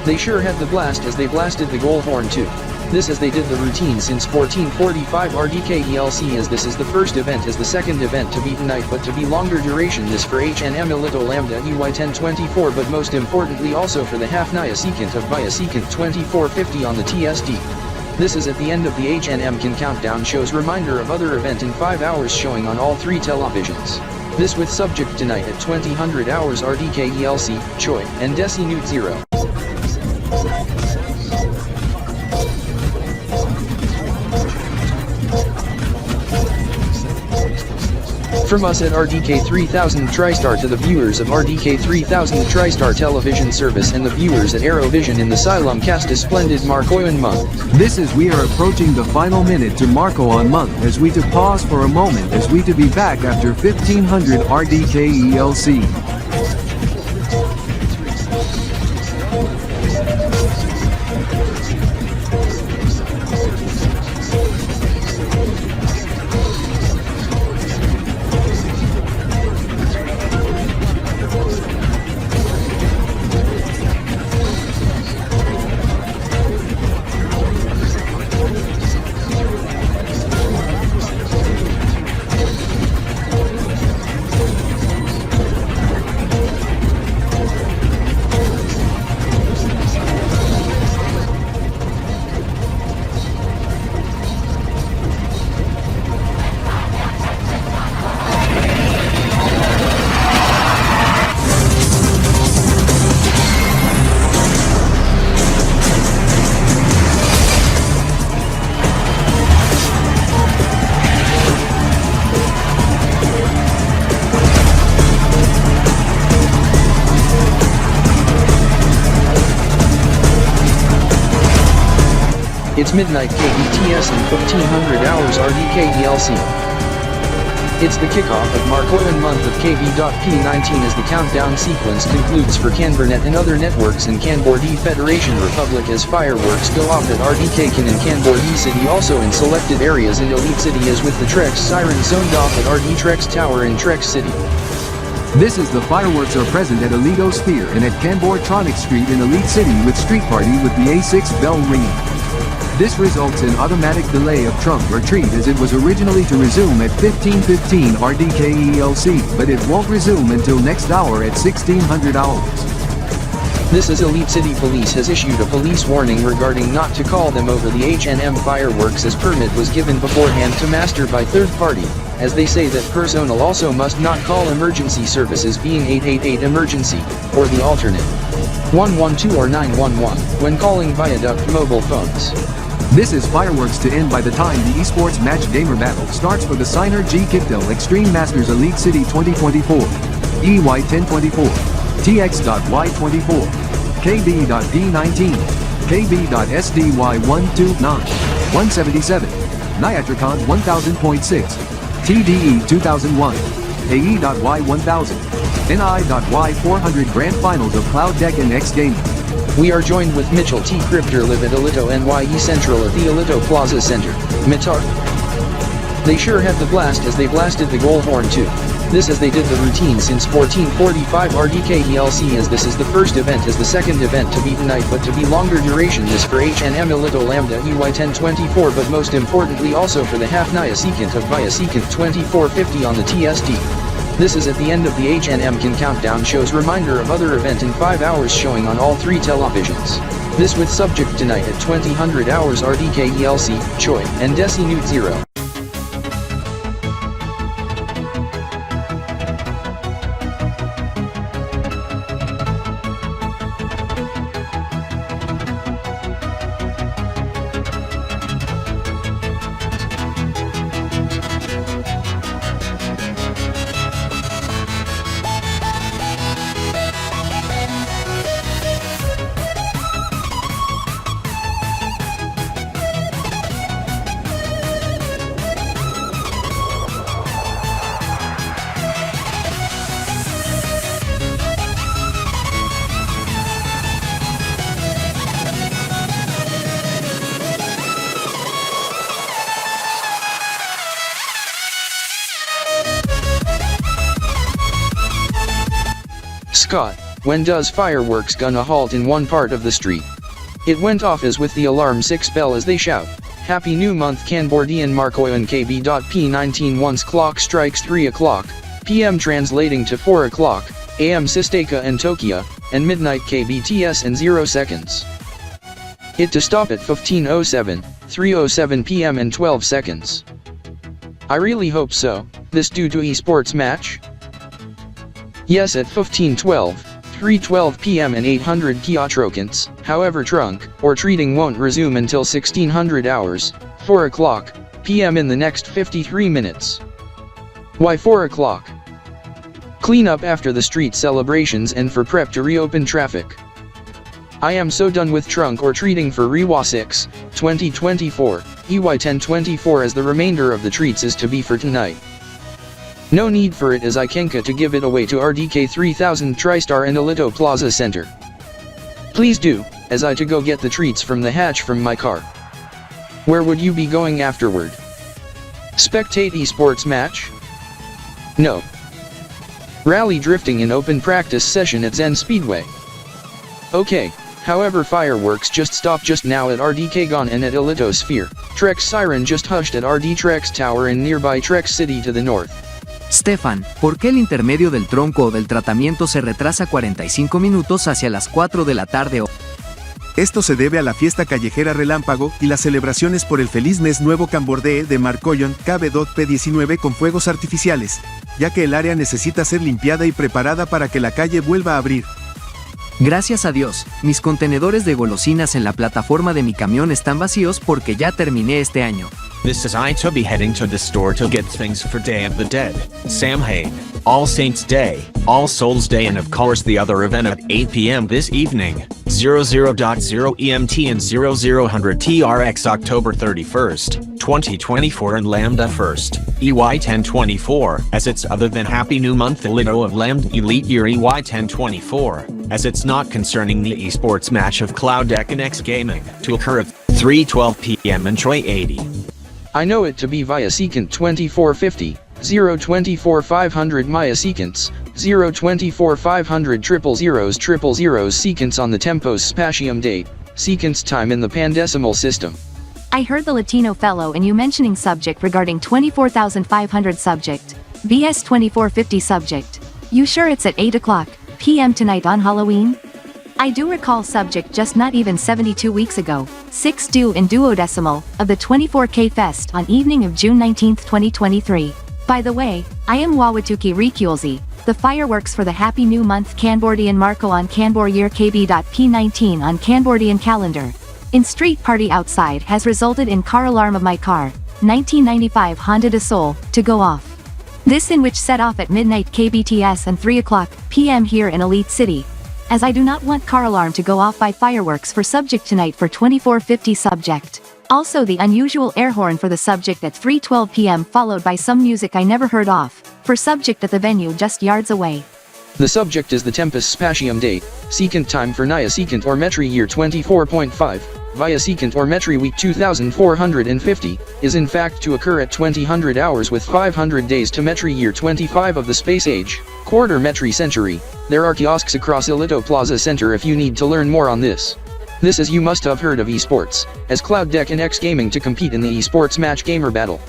They sure had the blast as they blasted the goal horn too. This as they did the routine since 1445 RDKELC as this is the first event as the second event to be tonight but to be longer duration this for HNM Elito Lambda EY 1024 but most importantly also for the HALF-NYASEKANT of Yasekant 2450 on the TSD. This is at the end of the HNM-Kan countdown shows reminder of other event in 5 hours showing on all 3 televisions. This with subject tonight at 2000 hours RDKELC, Choi, and Desi Newt 0. From us at RDK 3000 TriStar to the viewers of RDK 3000 TriStar television service and the viewers at Aerovision in the Silum cast a splendid Marcoion month. This is we are approaching the final minute to Marcoion month as we to pause for a moment as we to be back after 1500 RDKELC. It's midnight KBTS and 1500 hours RDKELC. It's the kickoff of Marcoion month of Kb.P 19 as the countdown sequence concludes for Kanbornet and other networks in Kanbor-D Federation Republic as fireworks go off at RDK-Kan and Kanbor-D City also in selected areas in Elite City as with the Trex siren zoned off at RDTrex Tower in Trex City. This is the fireworks are present at ElitoSphere and at Kanbor-Tronic Street in Elite City with Street Party with the A6 bell ringing. This results in automatic delay of trunk or treat as it was originally to resume at 15:15 RDKELC, but it won't resume until next hour at 1600 hours. This is Elite City Police has issued a police warning regarding not to call them over the HNM fireworks as permit was given beforehand to master by third party, as they say that personnel also must not call emergency services being 888 emergency, or the alternate 112 or 911, when calling viaduct mobile phones. This is fireworks to end by the time the esports match gamer battle starts for the SynerG-KiptelMasters Elite City 2024, EY 1024, Tx.Y 24, Kb.P 19, Kb.SDY 129, 177, Niatricon 1000.6, TDE 2001, AE.Y 1000, NI.Y 400 Grand Finals of Cloud Deck and X Gaming. We are joined with Mitchell T. Crypter live at ElitoNYE Central at the Elito Plaza Center. Mitar. They sure had the blast as they blasted the goal horn too. This as they did the routine since 1445 RDKELC as this is the first event as the second event to be tonight but to be longer duration this for HNM Elito Lambda EY 1024 but most importantly also for the HALF-NYASEKANT of Yasekant 2450 on the TSD. This is at the end of the HNM-Kan countdown shows reminder of other event in 5 hours showing on all 3 televisions. This with subject tonight at 2000 hours RDKELC, Choi, and Desi Newt 0. Scott, when does fireworks gonna halt in one part of the street? It went off as with the alarm 6 bell as they shout, Happy New Month Kanbor-Dian Marcoion Kb.P 19 once clock strikes 3 o'clock, PM translating to 4 o'clock, AM Sisteka and Tokia, and midnight KBTS in 0 seconds. It to stop at 15:07, 3:07 PM and 12 seconds. I really hope so, this due to esports match? Yes, at 15:12, 3:12 PM and 800 kiloseconds, however trunk, or treating won't resume until 1600 hours, 4 o'clock, PM in the next 53 minutes. Why 4 o'clock? Clean up after the street celebrations and for prep to reopen traffic. I am so done with trunk or treating for Rewa 6, 2024, EY 1024 as the remainder of the treats is to be for tonight. No need for it as I Kenka to give it away to RDK 3000 TriStar and Elito Plaza Center. Please do, as I to go get the treats from the hatch from my car. Where would you be going afterward? Spectate esports match? No. Rally drifting in open practice session at Zen Speedway. Okay, however fireworks just stopped just now at RDK-Kan and at ElitoSphere. Trex Siren just hushed at RDTrex Tower in nearby Trex City to the north. Stefan, ¿por qué el intermedio del tronco o del tratamiento se retrasa 45 minutos hacia las 4 de la tarde? Esto se debe a la fiesta callejera relámpago y las celebraciones por el feliz mes nuevo Kanbor-DE de Marcoion Kb.P 19 con fuegos artificiales, ya que el área necesita ser limpiada y preparada para que la calle vuelva a abrir. Gracias a Dios, mis contenedores de golosinas en la plataforma de mi camión están vacíos porque ya terminé este año. This is I to be heading to the store to get things for Day of the Dead, Samhain, All Saints Day, All Souls Day and of course the other event at 8 PM this evening, 00.0 EMT and 0000 TRX October 31st, 2024 and Lambda 1st, EY 1024, as it's other than Happy New Month Elito of Lambda Elite Year EY 1024, as it's not concerning the esports match of Cloud Deck and X Gaming, to occur at 3:12 PM and Troy 80. I know it to be via secant 2450, 024 500 Maya secants, 024 500 000 secants on the Tempo's spatium date, secants time in the pandecimal system. I heard the Latino fellow and you mentioning subject regarding 24,500 subject, VS 2450 subject. You sure it's at 8 o'clock PM tonight on Halloween? I do recall subject just not even 72 weeks ago, 6 due in duodecimal, of the 24K Fest on evening of June 19, 2023. By the way, I am Wawatooki Rekulzi, the fireworks for the Happy New Month Kanbor-Dian Marcoion Kanbor Year Kb.P 19 on Kanbor-Dian calendar. In street party outside has resulted in car alarm of my car, 1995 Honda de Sol, to go off. This in which set off at midnight KBTS and 3 o'clock PM here in Elite City. As I do not want car alarm to go off by fireworks for subject tonight for 2450 subject. Also the unusual air horn for the subject at 3:12 PM followed by some music I never heard of, for subject at the venue just yards away. The subject is the Tempus Spatium date, secant time for NYAE secant or Metri year 24.5, via secant or Metri week 2450, is in fact to occur at 2000 hours with 500 days to Metri year 25 of the space age, quarter Metri century. There are kiosks across Elito Plaza Center if you need to learn more on this. This is you must have heard of esports, as Cloud Deck and X Gaming to compete in the esports match gamer battle.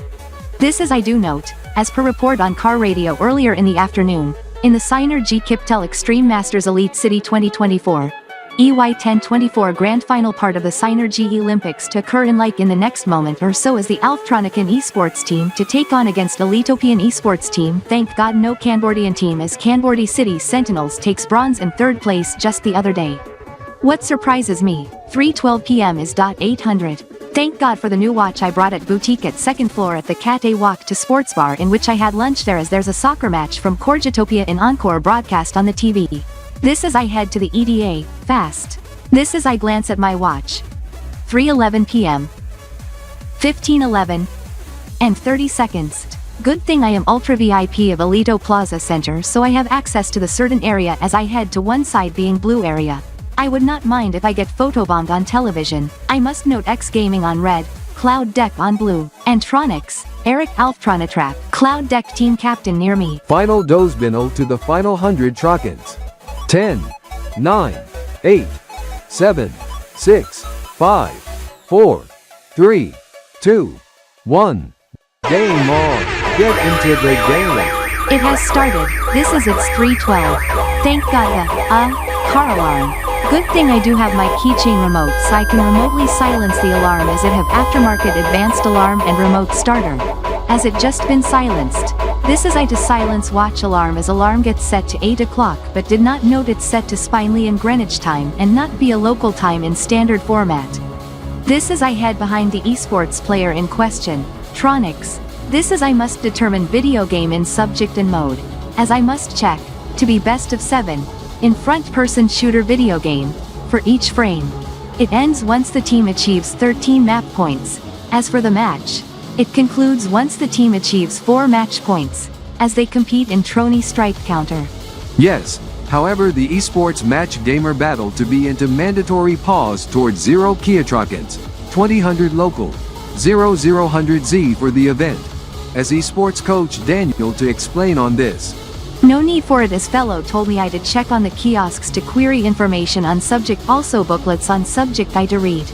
This is I do note, as per report on car radio earlier in the afternoon, in the SynerG-KiptelMasters Elite City 2024. EY 1024 Grand Final part of the SynerG Olympics to occur in the next moment or so as the HALF-NYASEKANT Esports team to take on against ElitoPian Esports team. Thank God no Kanbor-Dian team as Kanbor-D City Sentinels takes bronze in third place just the other day. What surprises me, 3:12 PM is .800. Thank God for the new watch I brought at boutique at second floor at the Cat A walk to sports bar in which I had lunch there as there's a soccer match from Corgitopia in Encore broadcast on the TV. This as I head to the EDA, fast. This as I glance at my watch. 3:11 PM. 15:11. And 30 seconds. Good thing I am Ultra VIP of Elito Plaza Center so I have access to the certain area as I head to one side being blue area. I would not mind if I get photobombed on television. I must note X Gaming on red, Cloud Deck on blue, and Tronics, Eric Alftronitrap, Cloud Deck team captain near me. Final Dozbinal to the final 100 Trokins. 10, 9, 8, 7, 6, 5, 4, 3, 2, 1. Game on. Get into the game. It has started. This is its 3:12. Thank God car alarm. Good thing I do have my keychain remote so I can remotely silence the alarm as it have aftermarket advanced alarm and remote starter. As it just been silenced. This is I to silence watch alarm as alarm gets set to 8 o'clock but did not note it's set to Speinelian Greenwich time and not be a local time in standard format. This is I head behind the esports player in question, Tronics. This is I must determine video game in subject and mode, as I must check, to be best of 7, in front-person shooter video game, for each frame. It ends once the team achieves 13 map points. As for the match, it concludes once the team achieves 4 match points, as they compete in Trony Strike Counter. Yes, however the esports match gamer battle to be into mandatory pause towards 0 Kiatrokins, 2000 local, 0000Z for the event. As esports coach Daniel to explain on this. No need for it as fellow told me I to check on the kiosks to query information on subject also booklets on subject I to read.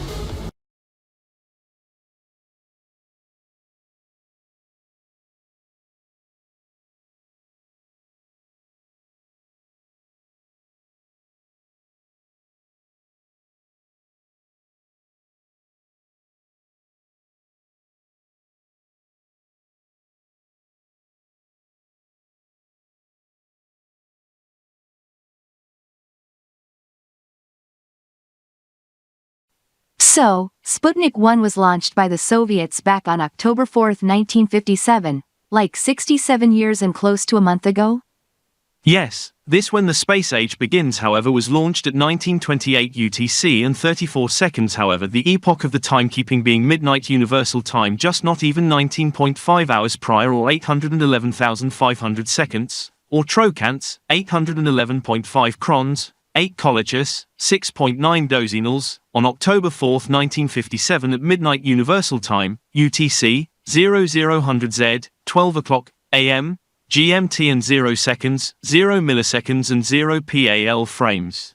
So, Sputnik 1 was launched by the Soviets back on October 4, 1957, like 67 years and close to a month ago? Yes, this when the space age begins however was launched at 1928 UTC and 34 seconds however the epoch of the timekeeping being midnight universal time just not even 19.5 hours prior or 811,500 seconds, or trocants, 811.5 crons, 8 colleges, 6.9 dozinals, on October 4, 1957 at midnight Universal Time, UTC, 0000Z, 12 o'clock AM, GMT and 0 seconds, 0 milliseconds and 0 PAL frames.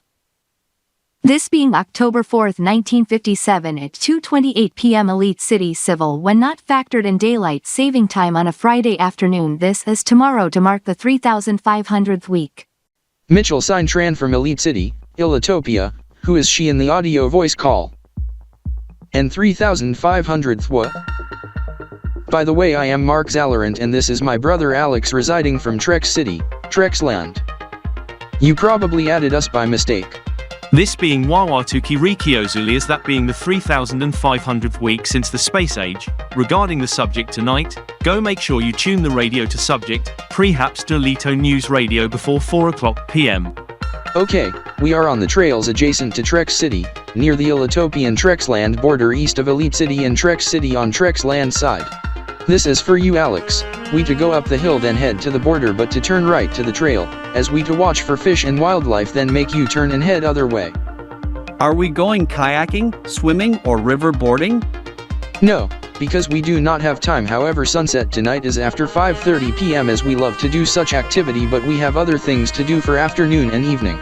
This being October 4, 1957 at 2:28 p.m. Elite City Civil when not factored in daylight saving time on a Friday afternoon. This is tomorrow to mark the 3,500th week. Mitchell Signtran from Elite City, Elitopia, who is she in the audio voice call? And 3,500th what? By the way I am Mark Zallerant and this is my brother Alex residing from Trex City, Trexland. You probably added us by mistake. This being Wawatooki Rikiozuli as that being the 3,500th week since the space age. Regarding the subject tonight, go make sure you tune the radio to subject, perhaps to Elito News Radio before 4 o'clock p.m. Okay, we are on the trails adjacent to Trex City, near the Elitopian Trexland border east of Elite City and Trex City on Trexland side. This is for you Alex, we to go up the hill then head to the border but to turn right to the trail, as we to watch for fish and wildlife then make you turn and head other way. Are we going kayaking, swimming or river boarding? No, because we do not have time however sunset tonight is after 5:30 p.m. as we love to do such activity but we have other things to do for afternoon and evening.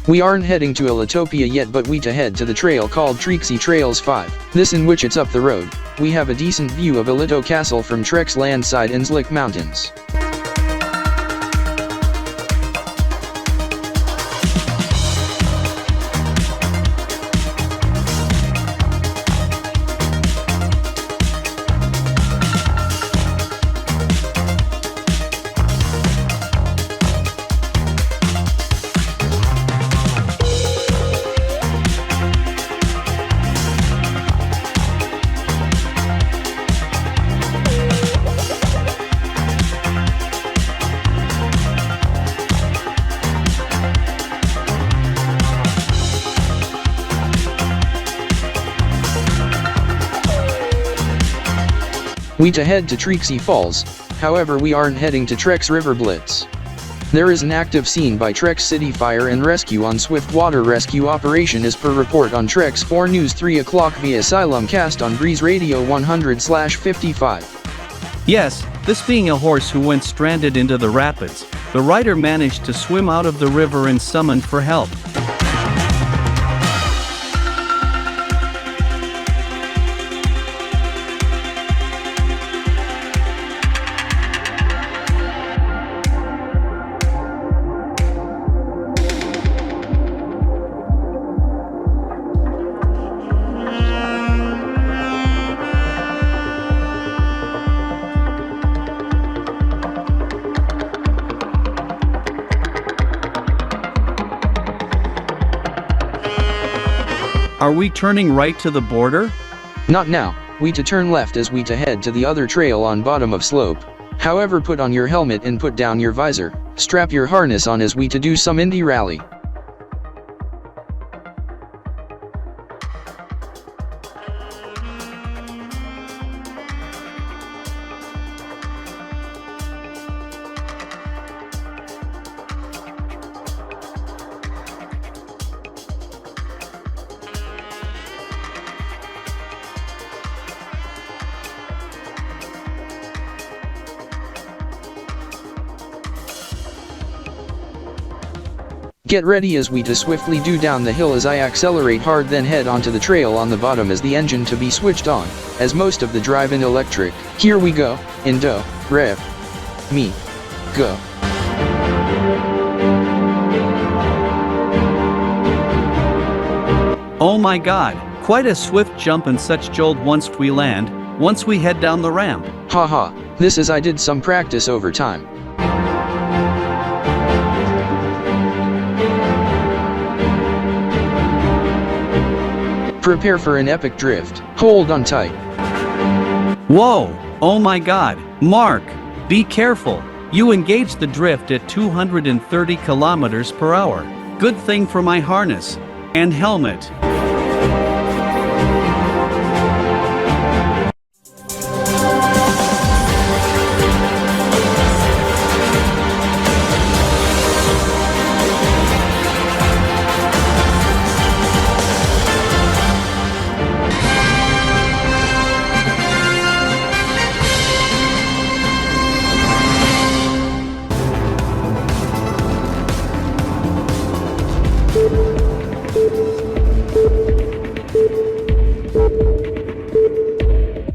We aren't heading to Elitopia yet but we to head to the trail called Trexie Trails 5, this in which it's up the road, we have a decent view of Elito Castle from Trex land side and Slick Mountains. We to head to Trixie Falls, however we aren't heading to Trex River Blitz. There is an active scene by Trex City Fire and Rescue on swift water rescue operation as per report on Trex 4 News 3 o'clock via Simulcast on Breeze Radio 100/55. Yes, this being a horse who went stranded into the rapids, the rider managed to swim out of the river and summoned for help. Are we turning right to the border? Not now, we to turn left as we to head to the other trail on bottom of slope. However, put on your helmet and put down your visor, strap your harness on as we to do some indie rally. Get ready as we to swiftly do down the hill as I accelerate hard, then head onto the trail on the bottom as the engine to be switched on, as most of the drive-in electric. Here we go, in do, re, mi, go. Oh my god, quite a swift jump and such jolt once we land, once we head down the ramp. Haha, this is I did some practice over time. Prepare for an epic drift. Hold on tight. Whoa! Oh my god, Mark! Be careful! You engaged the drift at 230 kilometers per hour. Good thing for my harness and helmet.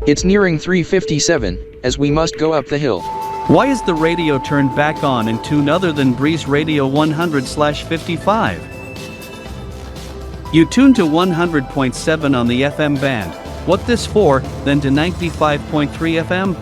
It's nearing 3:57, as we must go up the hill. Why is the radio turned back on in tune other than Breeze Radio 100/55? You tune to 100.7 on the FM band. What this for, then to 95.3 FM?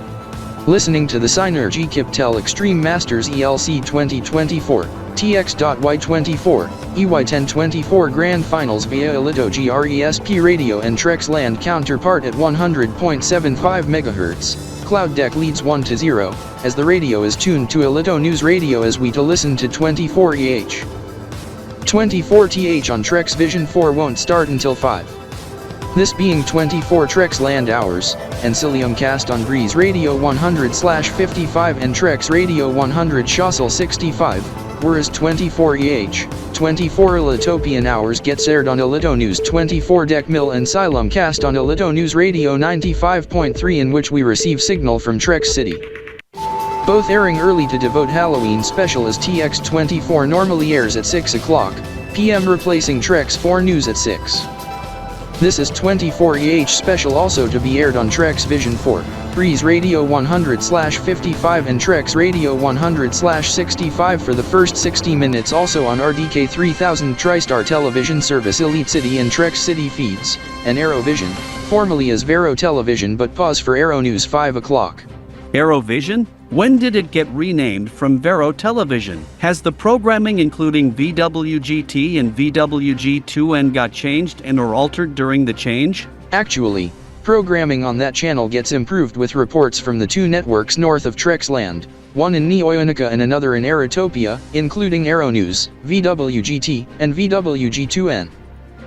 Listening to the SynerG-KiptelMasters ELC 2024, Tx.Y 24, EY 1024 Grand Finals via ElitoGresp Radio and TrexLand counterpart at 100.75 MHz. Cloud Deck leads 1-0, as the radio is tuned to ElitoNYE Radio as we to listen to 24EH. 24TH on Trex Vision 4 won't start until 5. This being 24 Trex Land hours, and Simulcast on Breeze Radio 100/55 and Trex Radio 100 Shossel 65, whereas 24EH, 24 Elitopian hours gets aired on ElitoNYE 24 Dekmil and Simulcast on ElitoNYE Radio 95.3 in which we receive signal from Trex City. Both airing early to devote Halloween special as TX24 normally airs at 6 o'clock p.m. replacing Trex 4 News at 6. This is 24EH special also to be aired on Trex Vision 4, Breeze Radio 100/55 and Trex Radio 100/65 for the first 60 minutes, also on RDK 3000 TriStar television service Elite City and Trex City feeds, and Aerovision, formerly as Vero Television but pause for ElitoNYE 5 o'clock. Aerovision? When did it get renamed from Vero Television? Has the programming including VWGT and VWG2N got changed and or altered during the change? Actually, programming on that channel gets improved with reports from the two networks north of TrexLand, one in Neoyonica and another in Aerotopia, including ElitoNYE, VWGT, and VWG2N.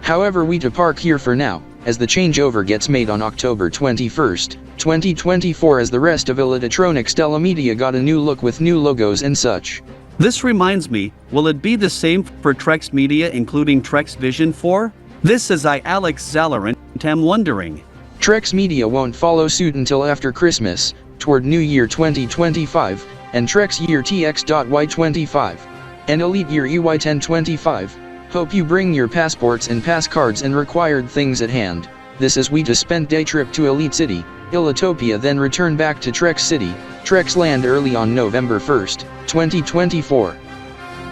However, we to park here for now, as the changeover gets made on October 21st, 2024, as the rest of ElitoTronics Telemedia got a new look with new logos and such. This reminds me, will it be the same for Trex Media including Trex Vision 4? This is Alex Zalaran, am wondering. Trex Media won't follow suit until after Christmas, toward New Year 2025, and Trex Year Tx.Y 25, and Elite Year EY 1025. Hope you bring your passports and pass cards and required things at hand. This is we to spend day trip to Elite City, Elitopia, then return back to Trex City, Trex Land early on November 1st, 2024.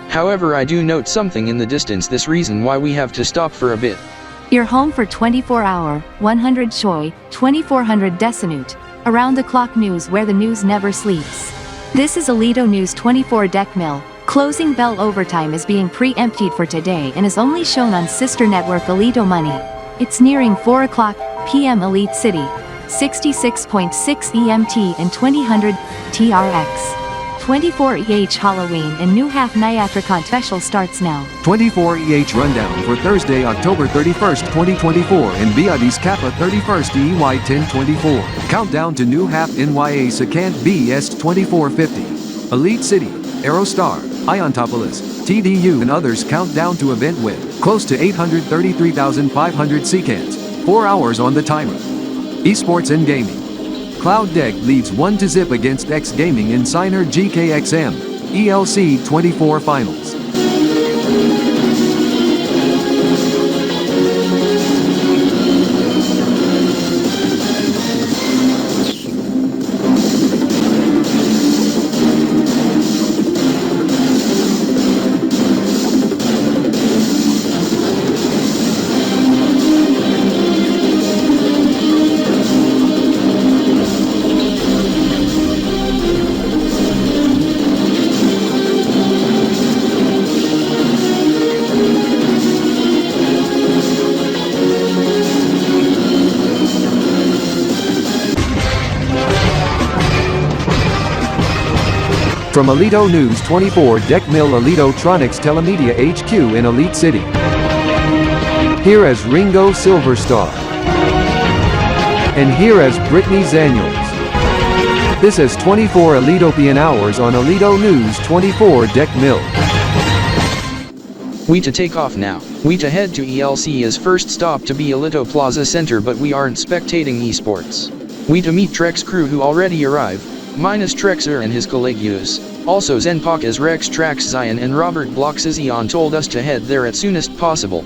However, I do note something in the distance, this reason why we have to stop for a bit. You're home for 24-hour, 100 Choi, 2400 Desinute, around-the-clock news where the news never sleeps. This is Elito News 24 Deck Mill. Closing bell overtime is being pre-emptied for today and is only shown on sister network Elito Money. It's nearing 4 o'clock p.m. Elite City, 66.6 EMT and 2000 TRX. 24 EH Halloween and new HALF-NYASEKANT special starts now. 24 EH Rundown for Thursday, October 31st, 2024 in Biadi's Kappa 31st EY 1024. Countdown to new HALF-NYASEKANT BS 2450. Elite City, Aerostar, Iontopolis, TDU and others count down to event with close to 833,500 secants, 4 hours on the timer. Esports and Gaming. Cloud Deck leads 1-0 against X Gaming in SynerG-KXM, ELC 24 Finals. From Elito News 24 Deck Mill, ElitoTronics Telemedia HQ in Elite City. Here as Ringo Silverstar. And here as Brittany Zaniels. This is 24 Elitopian hours on Elito News 24 Deck Mill. We to take off now. We to head to ELC's first stop to be Elito Plaza Center, but we aren't spectating esports. We to meet Trex crew who already arrived, minus Trexer and his colleagues. Also Zenpaka's Rex Trax Zion and Robert Bloxizion told us to head there at soonest possible.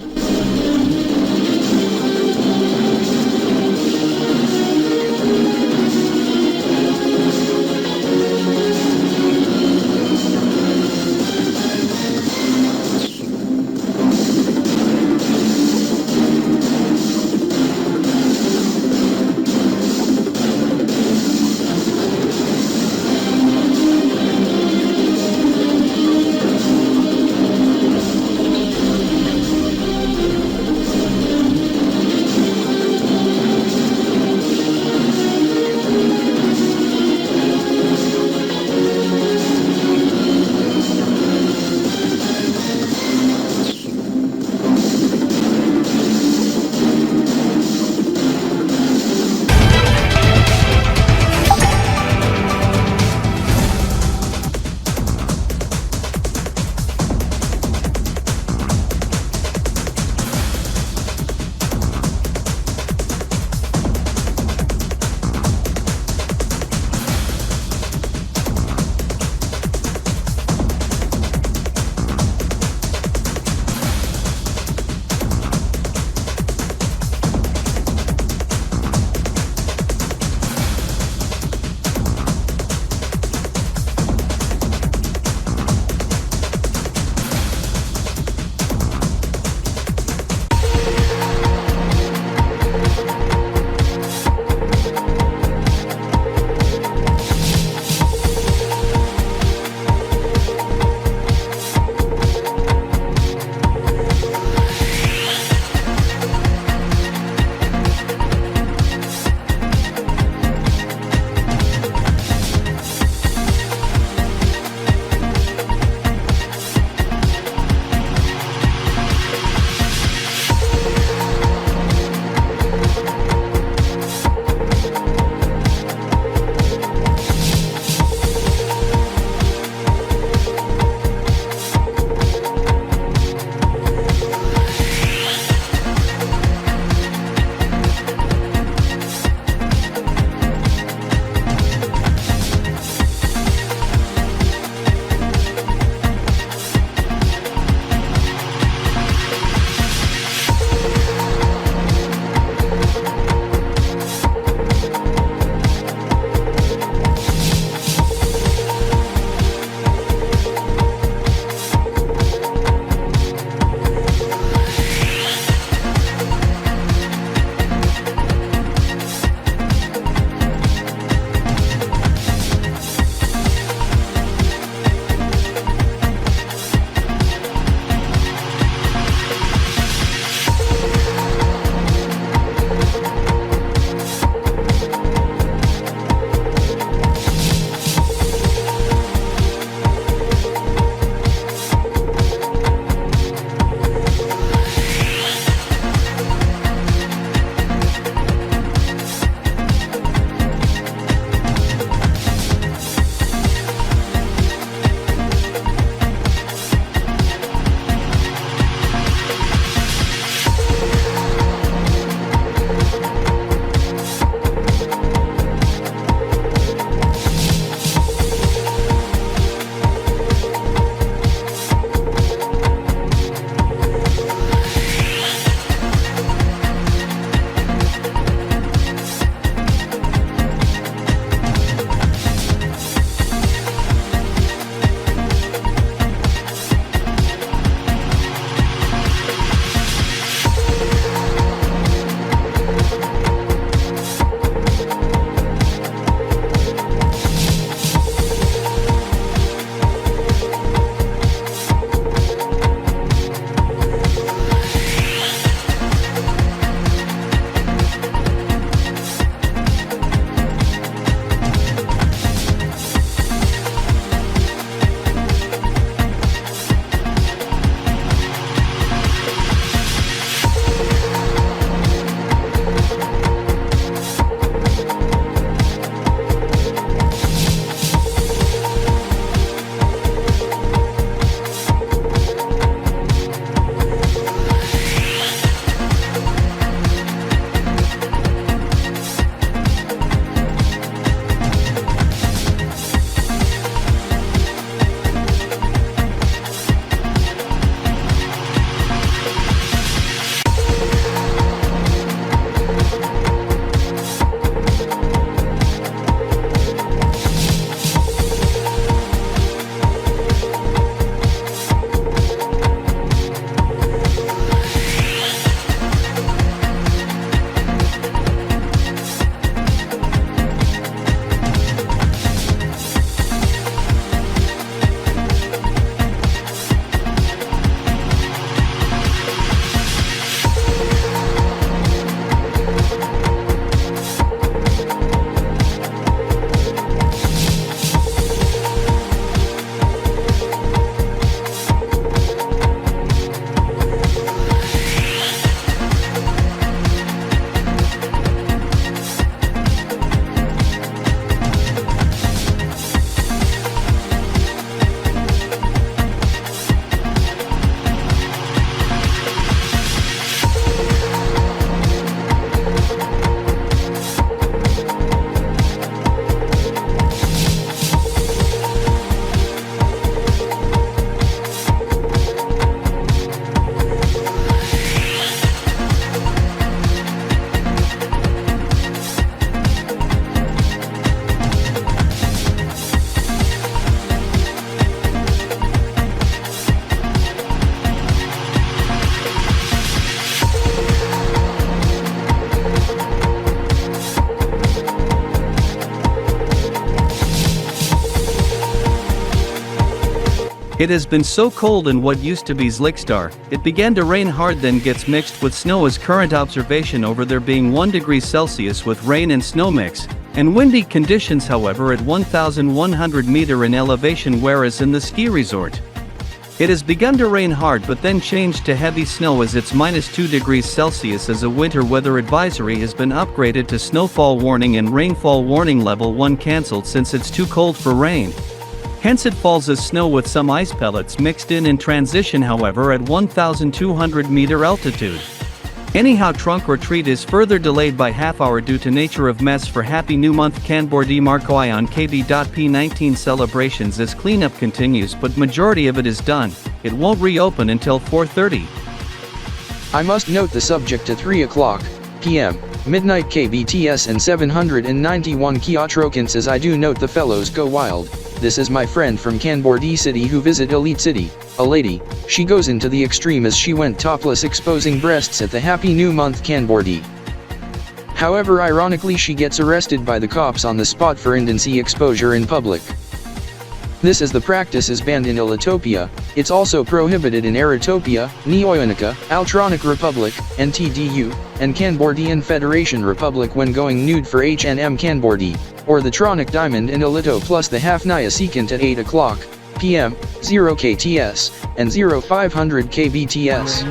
It has been so cold in what used to be Zlickstar, it began to rain hard then gets mixed with snow as current observation over there being 1 degree Celsius with rain and snow mix, and windy conditions however at 1,100 meter in elevation whereas in the ski resort. It has begun to rain hard but then changed to heavy snow as it's -2 degrees Celsius as a winter weather advisory has been upgraded to snowfall warning and rainfall warning level 1 cancelled since it's too cold for rain. Hence it falls as snow with some ice pellets mixed in transition however at 1,200 meter altitude. Anyhow trunk or treat is further delayed by half hour due to nature of mess for Happy New Month Kanbor-D Marcoion Kb.P 19 celebrations as cleanup continues but majority of it is done, it won't reopen until 4:30. I must note the subject to 3 o'clock p.m. midnight KBTS and 791 Kiotrokins as I do note the fellows go wild. This is my friend from Kanbor-D City who visit Elite City, a lady, she goes into the extreme as she went topless exposing breasts at the Happy New Month Kanbor-D. However ironically she gets arrested by the cops on the spot for indecency exposure in public. This as the practice is banned in Elitopia, it's also prohibited in Eritopia, Neoyonica, Altronic Republic, NTDU, and Kanbor-D Federation Republic when going nude for HNM Kanbor-D, or the Tronic Diamond in Elito plus the HALF-NYASEKANT at 8 o'clock p.m., 0 KTS, and 0500 KBTS.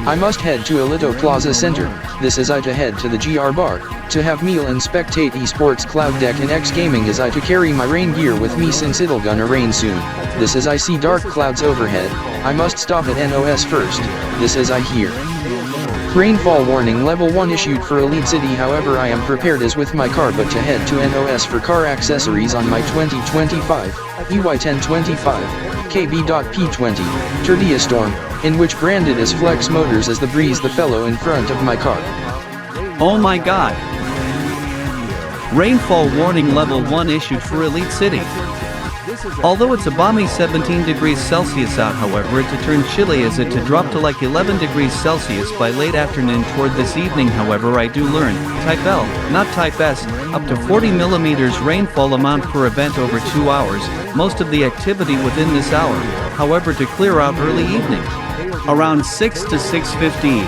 I must head to Elito Plaza Center, this is I to head to the GR Bar, to have meal and spectate esports cloud deck and X gaming as I to carry my rain gear with me since it'll gonna rain soon. This is I see dark clouds overhead, I must stop at NOS first, this is I hear. Rainfall warning level 1 issued for Elite City however I am prepared as with my car but to head to NOS for car accessories on my 2025, EY1025, Kb.P 20, Turdia Storm, in which branded as Flex Motors as the breeze the fellow in front of my car. Oh my god! Rainfall warning level 1 issued for Elite City. Although it's a balmy 17 degrees Celsius out however it to turn chilly as it to drop to like 11 degrees Celsius by late afternoon toward this evening however I do learn, type L, not type S, up to 40 millimeters rainfall amount per event over 2 hours, most of the activity within this hour, however to clear out early evening. Around 6 to 6:15.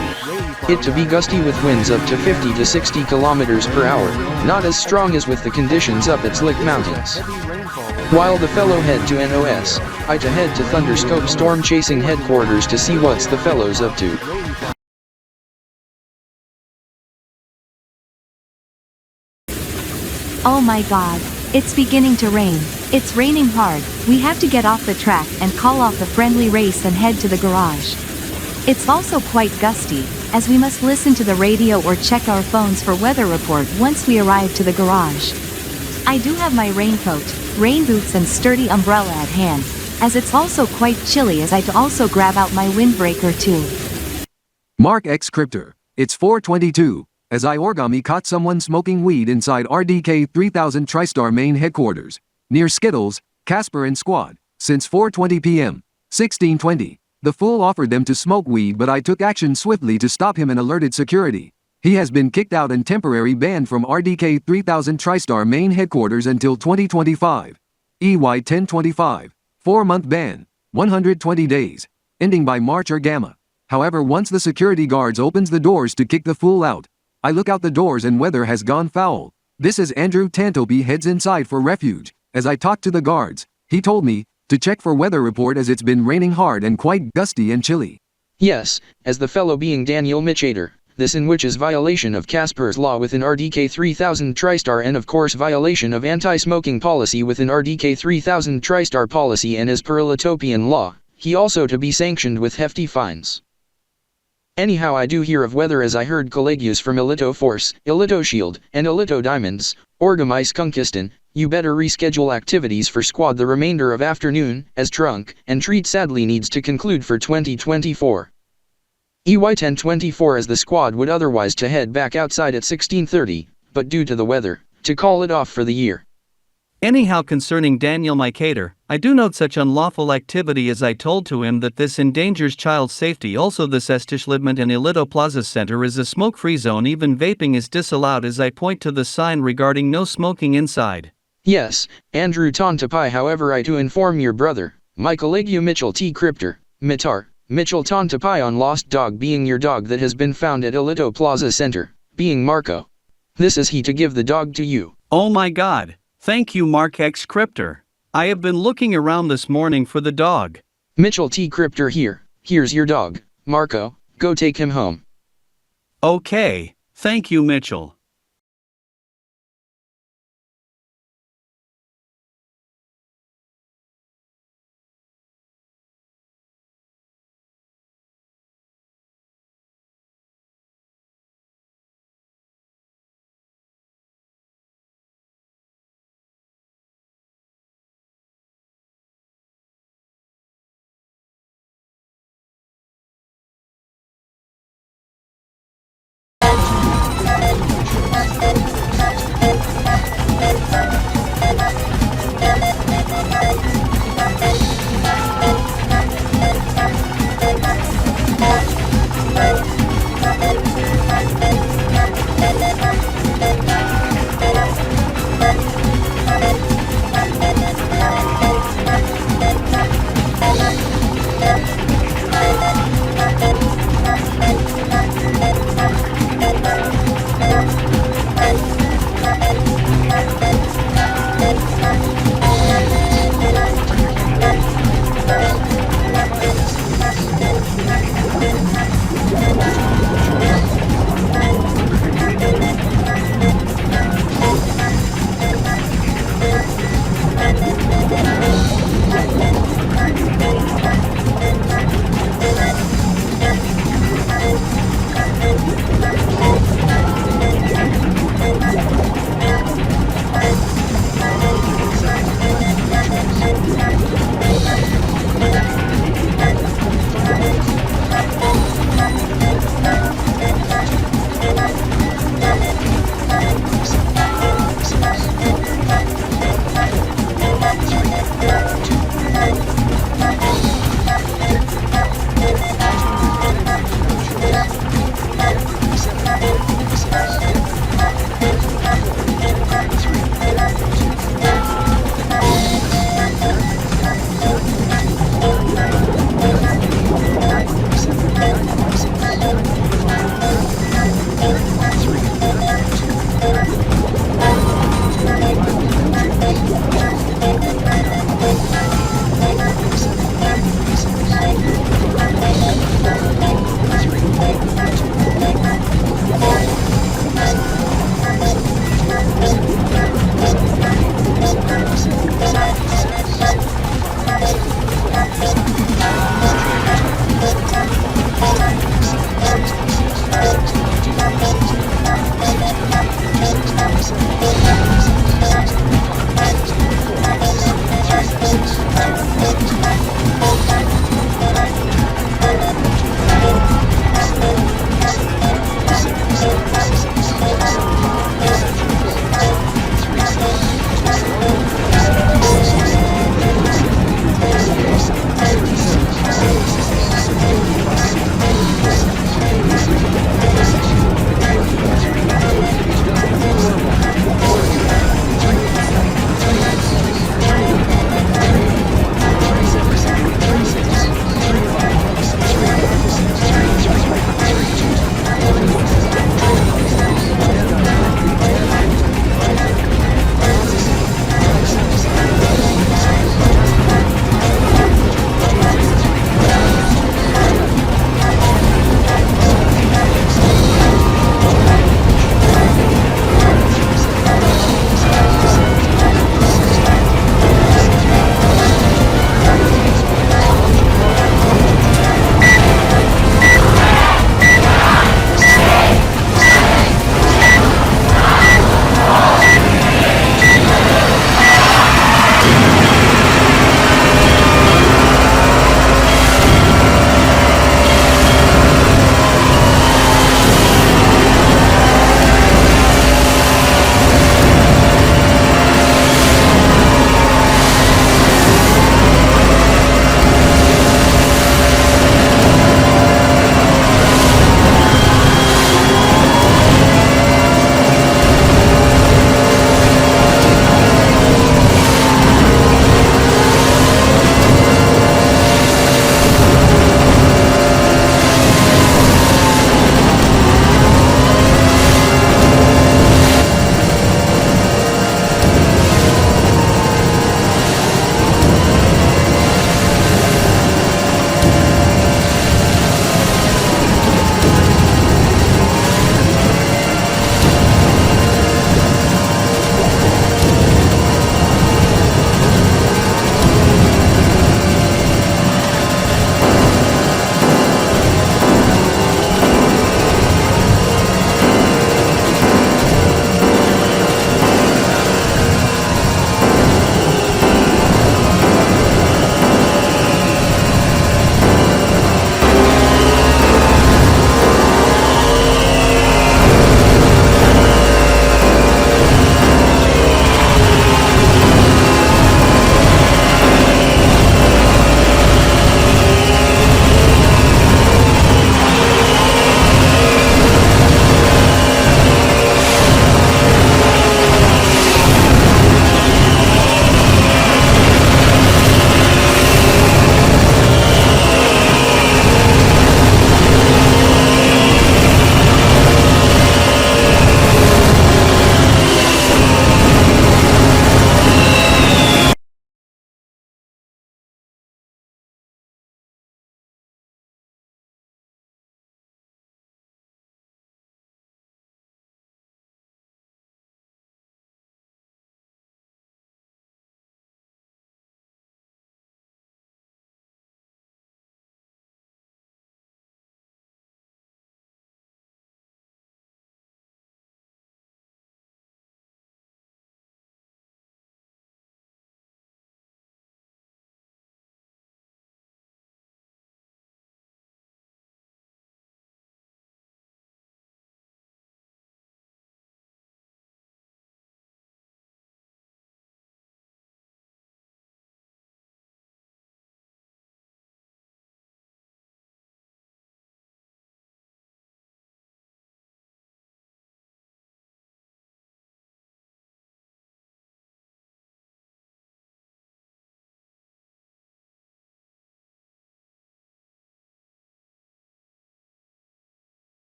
It to be gusty with winds up to 50 to 60 kilometers per hour, not as strong as with the conditions up at Slick Mountains. While the fellow head to NOS, I to head to Thunderscope storm chasing headquarters to see what's the fellows up to. Oh my god, it's beginning to rain, it's raining hard, we have to get off the track and call off the friendly race and head to the garage. It's also quite gusty, as we must listen to the radio or check our phones for weather report once we arrive to the garage. I do have my raincoat, rain boots and sturdy umbrella at hand, as it's also quite chilly as I to also grab out my windbreaker too. Mark X Cryptor, it's 4:22, as I Orgami caught someone smoking weed inside RDK 3000 TriStar main headquarters, near Skittles, Casper and Squad, since 4:20 p.m., 16:20. The fool offered them to smoke weed but I took action swiftly to stop him and alerted security. He has been kicked out and temporary banned from RDK 3000 TriStar main headquarters until 2025. EY1025, 4-month ban, 120 days, ending by March or Gamma. However once the security guards opens the doors to kick the fool out, I look out the doors and weather has gone foul. This is Andrew Tantopi heads inside for refuge. As I talked to the guards, he told me to check for weather report as it's been raining hard and quite gusty and chilly. Yes, as the fellow being Daniel Michater, this in which is violation of Casper's law within RDK 3000 TriStar and of course violation of anti-smoking policy within RDK 3000 TriStar policy and as per Elitopian law, he also to be sanctioned with hefty fines. Anyhow I do hear of weather as I heard collegios from Elito Force, Elito Shield, and Elito Diamonds, Orgami STOPS, you better reschedule activities for squad the remainder of afternoon, as trunk and treat sadly needs to conclude for 2024. EY1024 as the squad would otherwise to head back outside at 16:30, but due to the weather, to call it off for the year. Anyhow concerning Daniel Michater, I do note such unlawful activity as I told to him that this endangers child safety also this establishment in Elito Plaza Center is a smoke-free zone even vaping is disallowed as I point to the sign regarding no smoking inside. Yes, Andrew Tantopi however I to inform your brother, Michaelagia Mitchell T. Cryptor, Mitar, Mitchell Tontapion Lost Dog being your dog that has been found at Elito Plaza Center, being Marco. This is he to give the dog to you. Oh my god, thank you Mark X Cryptor. I have been looking around this morning for the dog. Mitchell T. Cryptor here, here's your dog, Marco, go take him home. Okay, thank you Mitchell.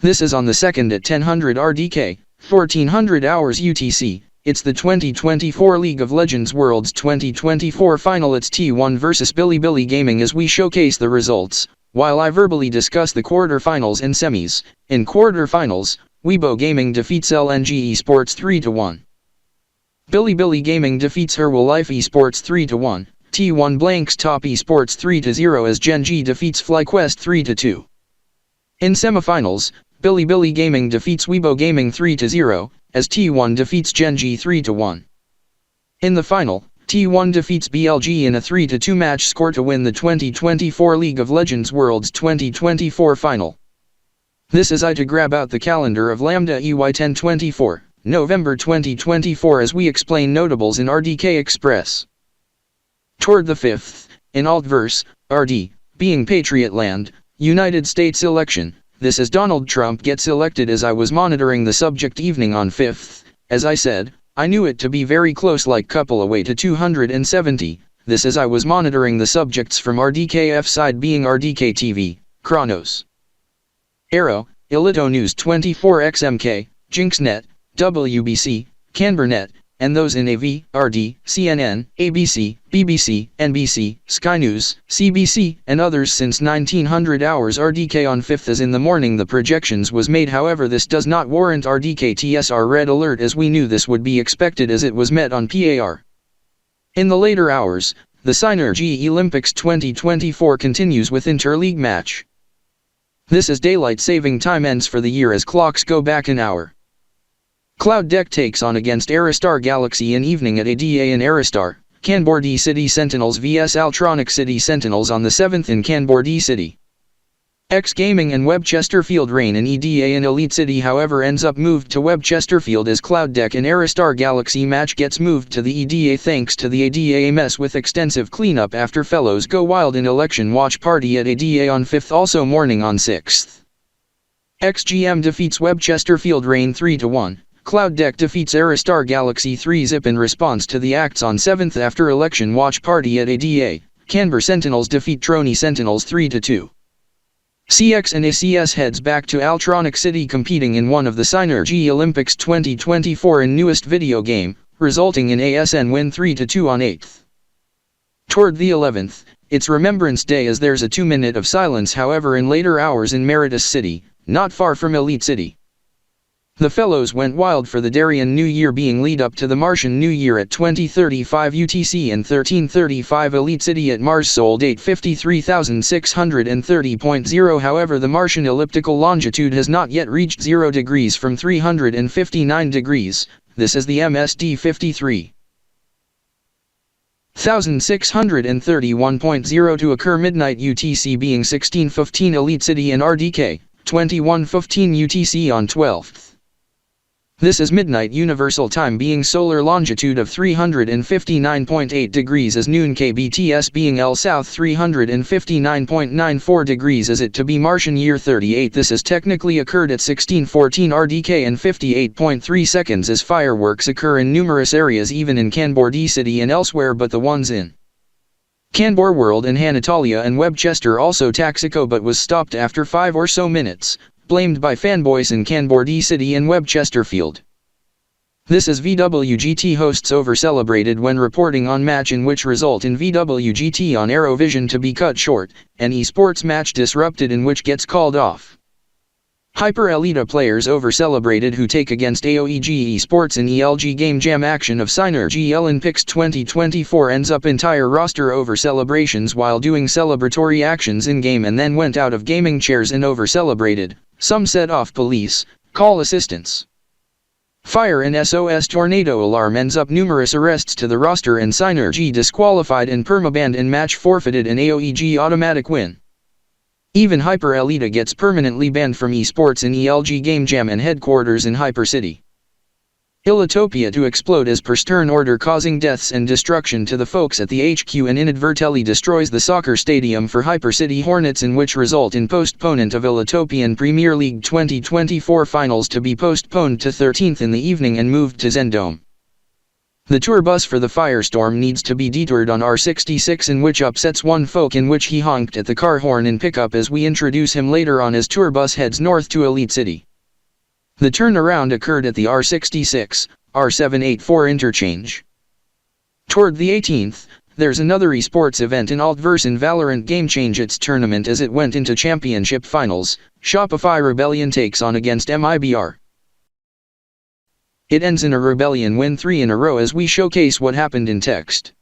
This is on the 2nd at 1000 RDK, 1400 hours UTC. It's the 2024 League of Legends Worlds 2024 final. It's T1 versus Bilibili Gaming as we showcase the results, while I verbally discuss the quarterfinals and semis. In quarterfinals, Weibo Gaming defeats LNG Esports 3-1. Bilibili Gaming defeats Herwalife Esports 3-1. T1 blanks Top Esports 3-0 as Genji defeats FlyQuest 3-2. In semifinals, Bilibili Gaming defeats Weibo Gaming 3-0, as T1 defeats Genji 3-1. In the final, T1 defeats BLG in a 3-2 match score to win the 2024 League of Legends Worlds 2024 final. This is I to grab out the calendar of Lambda EY 1024, November 2024 as we explain notables in RDK Express. Toward the 5th, in Altverse, RD, being Patriot Land, United States election. This is Donald Trump gets elected as I was monitoring the subject evening on 5th, as I said, I knew it to be very close like couple away to 270, this as I was monitoring the subjects from RDKF side being RDK TV, Chronos, Aero, ElitoNYE 24XMK, JinxNet, WBC, CanberNet, and those in AV, RD, CNN, ABC, BBC, NBC, Sky News, CBC, and others since 1900 hours RDK on 5th as in the morning the projections was made. However, this does not warrant RDKTSR red alert as we knew this would be expected as it was met on PAR. In the later hours, the SynerG Olympics 2024 continues with interleague match. This is daylight saving time ends for the year as clocks go back an hour. Cloud Deck takes on against Aerostar Galaxy in evening at ADA in Aerostar, Kanbor D City Sentinels vs Altronic City Sentinels on the 7th in Kanbor D City. X Gaming and Web Chesterfield reign in EDA in Elite City however ends up moved to Web Chesterfield as Cloud Deck and Aerostar Galaxy match gets moved to the EDA thanks to the ADA mess with extensive cleanup after fellows go wild in election watch party at ADA on 5th also morning on 6th. XGM defeats Web Chesterfield reign 3-1. Cloud Deck defeats Aerostar Galaxy 3-zip in response to the acts on 7th after election watch party at ADA. Kanbor Sentinels defeat Trony Sentinels 3-2. CX and ACS heads back to Altronic City competing in one of the SynerG Olympics 2024 in newest video game, resulting in ASN win 3-2 on 8th. Toward the 11th, it's Remembrance Day as there's a 2-minute of silence however in later hours in Meritus City, not far from Elite City. The fellows went wild for the Darien New Year being lead up to the Martian New Year at 2035 UTC and 1335 Elite City at Mars sold 853,630.0 however the Martian elliptical longitude has not yet reached 0 degrees from 359 degrees, this is the MSD 53. 1631.0 to occur midnight UTC being 1615 Elite City and RDK, 2115 UTC on 12th. This is midnight universal time being solar longitude of 359.8 degrees as noon KBTS being L south 359.94 degrees as it to be Martian year 38 this has technically occurred at 1614 RDK and 58.3 seconds as fireworks occur in numerous areas even in Kanbor D City and elsewhere but the ones in Kanbor World and Hanatalia and Webchester also Taxico but was stopped after 5 or so minutes. Blamed by fanboys in Kanbor D City and Web Chesterfield. This is VWGT hosts over-celebrated when reporting on match in which result in VWGT on Aerovision to be cut short, and esports match disrupted in which gets called off. Hyper Elita players over-celebrated who take against AOEG Esports in ELG Game Jam action of SynerG Olympics 2024 ends up entire roster over-celebrations while doing celebratory actions in-game and then went out of gaming chairs and over-celebrated. Some set off police, call assistance. Fire and SOS tornado alarm ends up numerous arrests to the roster and SynerG disqualified and permabanned and match forfeited and AOEG automatic win. Even Hyper Elita gets permanently banned from esports in ELG Game Jam and headquarters in Hyper City. Ilitopia to explode as per stern order causing deaths and destruction to the folks at the HQ and inadvertently destroys the soccer stadium for Hyper City Hornets in which result in postponement of Ilitopian Premier League 2024 finals to be postponed to 13th in the evening and moved to Zendome. The tour bus for the Firestorm needs to be detoured on R66, in which upsets one folk, in which he honked at the car horn in pickup as we introduce him later on as tour bus heads north to Elite City. The turnaround occurred at the R66, R784 interchange. Toward the 18th, there's another esports event in Altverse in Valorant Game Change its tournament as it went into championship finals. Shopify Rebellion takes on against MIBR. It ends in a Rebellion win 3 in a row as we showcase what happened in text.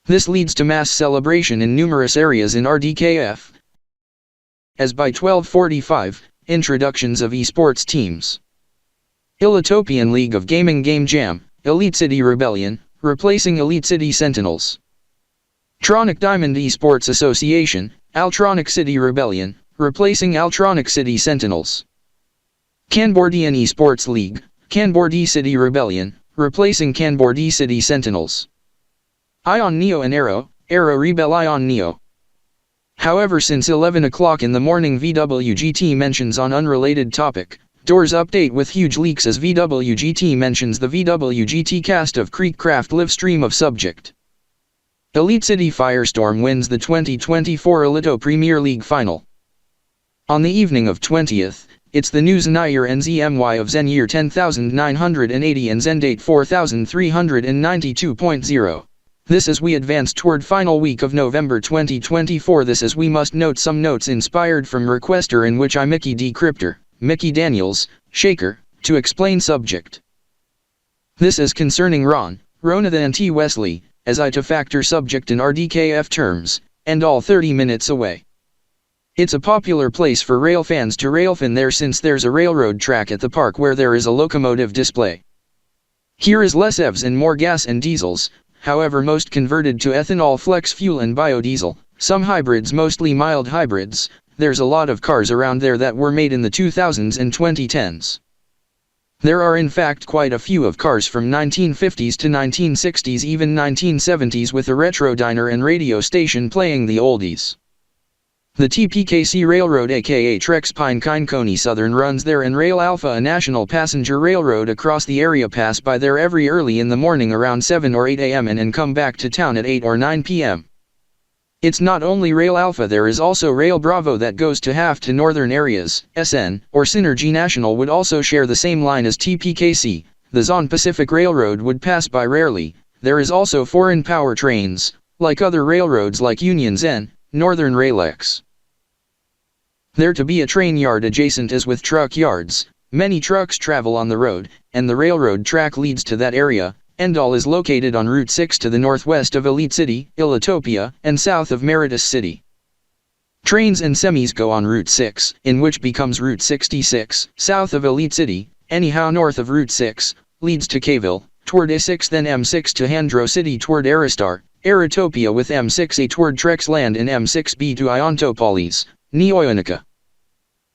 This leads to mass celebration in numerous areas in RDKF. As by 12:45, introductions of esports teams. Elitopian League of Gaming Game Jam, Elite City Rebellion, replacing Elite City Sentinels. Tronic Diamond Esports Association, Altronic City Rebellion, replacing Altronic City Sentinels. Kanbor-D Esports League, Kanbor-D City Rebellion, replacing Kanbor-D City Sentinels. Ion Neo and Aero Rebel Ion Neo. However, since 11 o'clock in the morning VWGT mentions on unrelated topic, Doors update with huge leaks as VWGT mentions the VWGT cast of Creekcraft live stream of subject. Elite City Firestorm wins the 2024 Elito Premier League Final. On the evening of 20th, it's the new Zenyear NZMY of Zen year 10,980 and Zen date 4,392.0. This as we advance toward final week of November 2024. This as we must note some notes inspired from requester in which I Mickey Decryptor, Mickey Daniels, Shaker, to explain subject. This is concerning Rona and T. Wesley, as I to factor subject in RDKF terms, and all 30 minutes away. It's a popular place for rail fans to railfan there since there's a railroad track at the park where there is a locomotive display. Here is less EVs and more gas and diesels, however most converted to ethanol, flex fuel and biodiesel, some hybrids, mostly mild hybrids. There's a lot of cars around there that were made in the 2000s and 2010s. There are in fact quite a few of cars from 1950s to 1960s, even 1970s, with a retro diner and radio station playing the oldies. The TPKC Railroad aka Trex Pine Kine Coney Southern runs there, and Rail Alpha, a national passenger railroad across the area, pass by there every early in the morning around 7 or 8 a.m. and come back to town at 8 or 9 p.m. It's not only Rail Alpha, there is also Rail Bravo that goes to half to northern areas. SN, or SynerG National, would also share the same line as TPKC. The Zon Pacific Railroad would pass by rarely. There is also foreign power trains, like other railroads like Union Zen, Northern Rail-X. There to be a train yard adjacent as with truck yards. Many trucks travel on the road, and the railroad track leads to that area. Endall is located on Route 6 to the northwest of Elite City, Elitopia, and south of Meritus City. Trains and semis go on Route 6, in which becomes Route 66, south of Elite City, anyhow north of Route 6, leads to Kville, toward A6, then M6 to Handro City toward Aristar, Eritopia with M6A toward Trexland, and M6B to Iontopolis, Neoionica.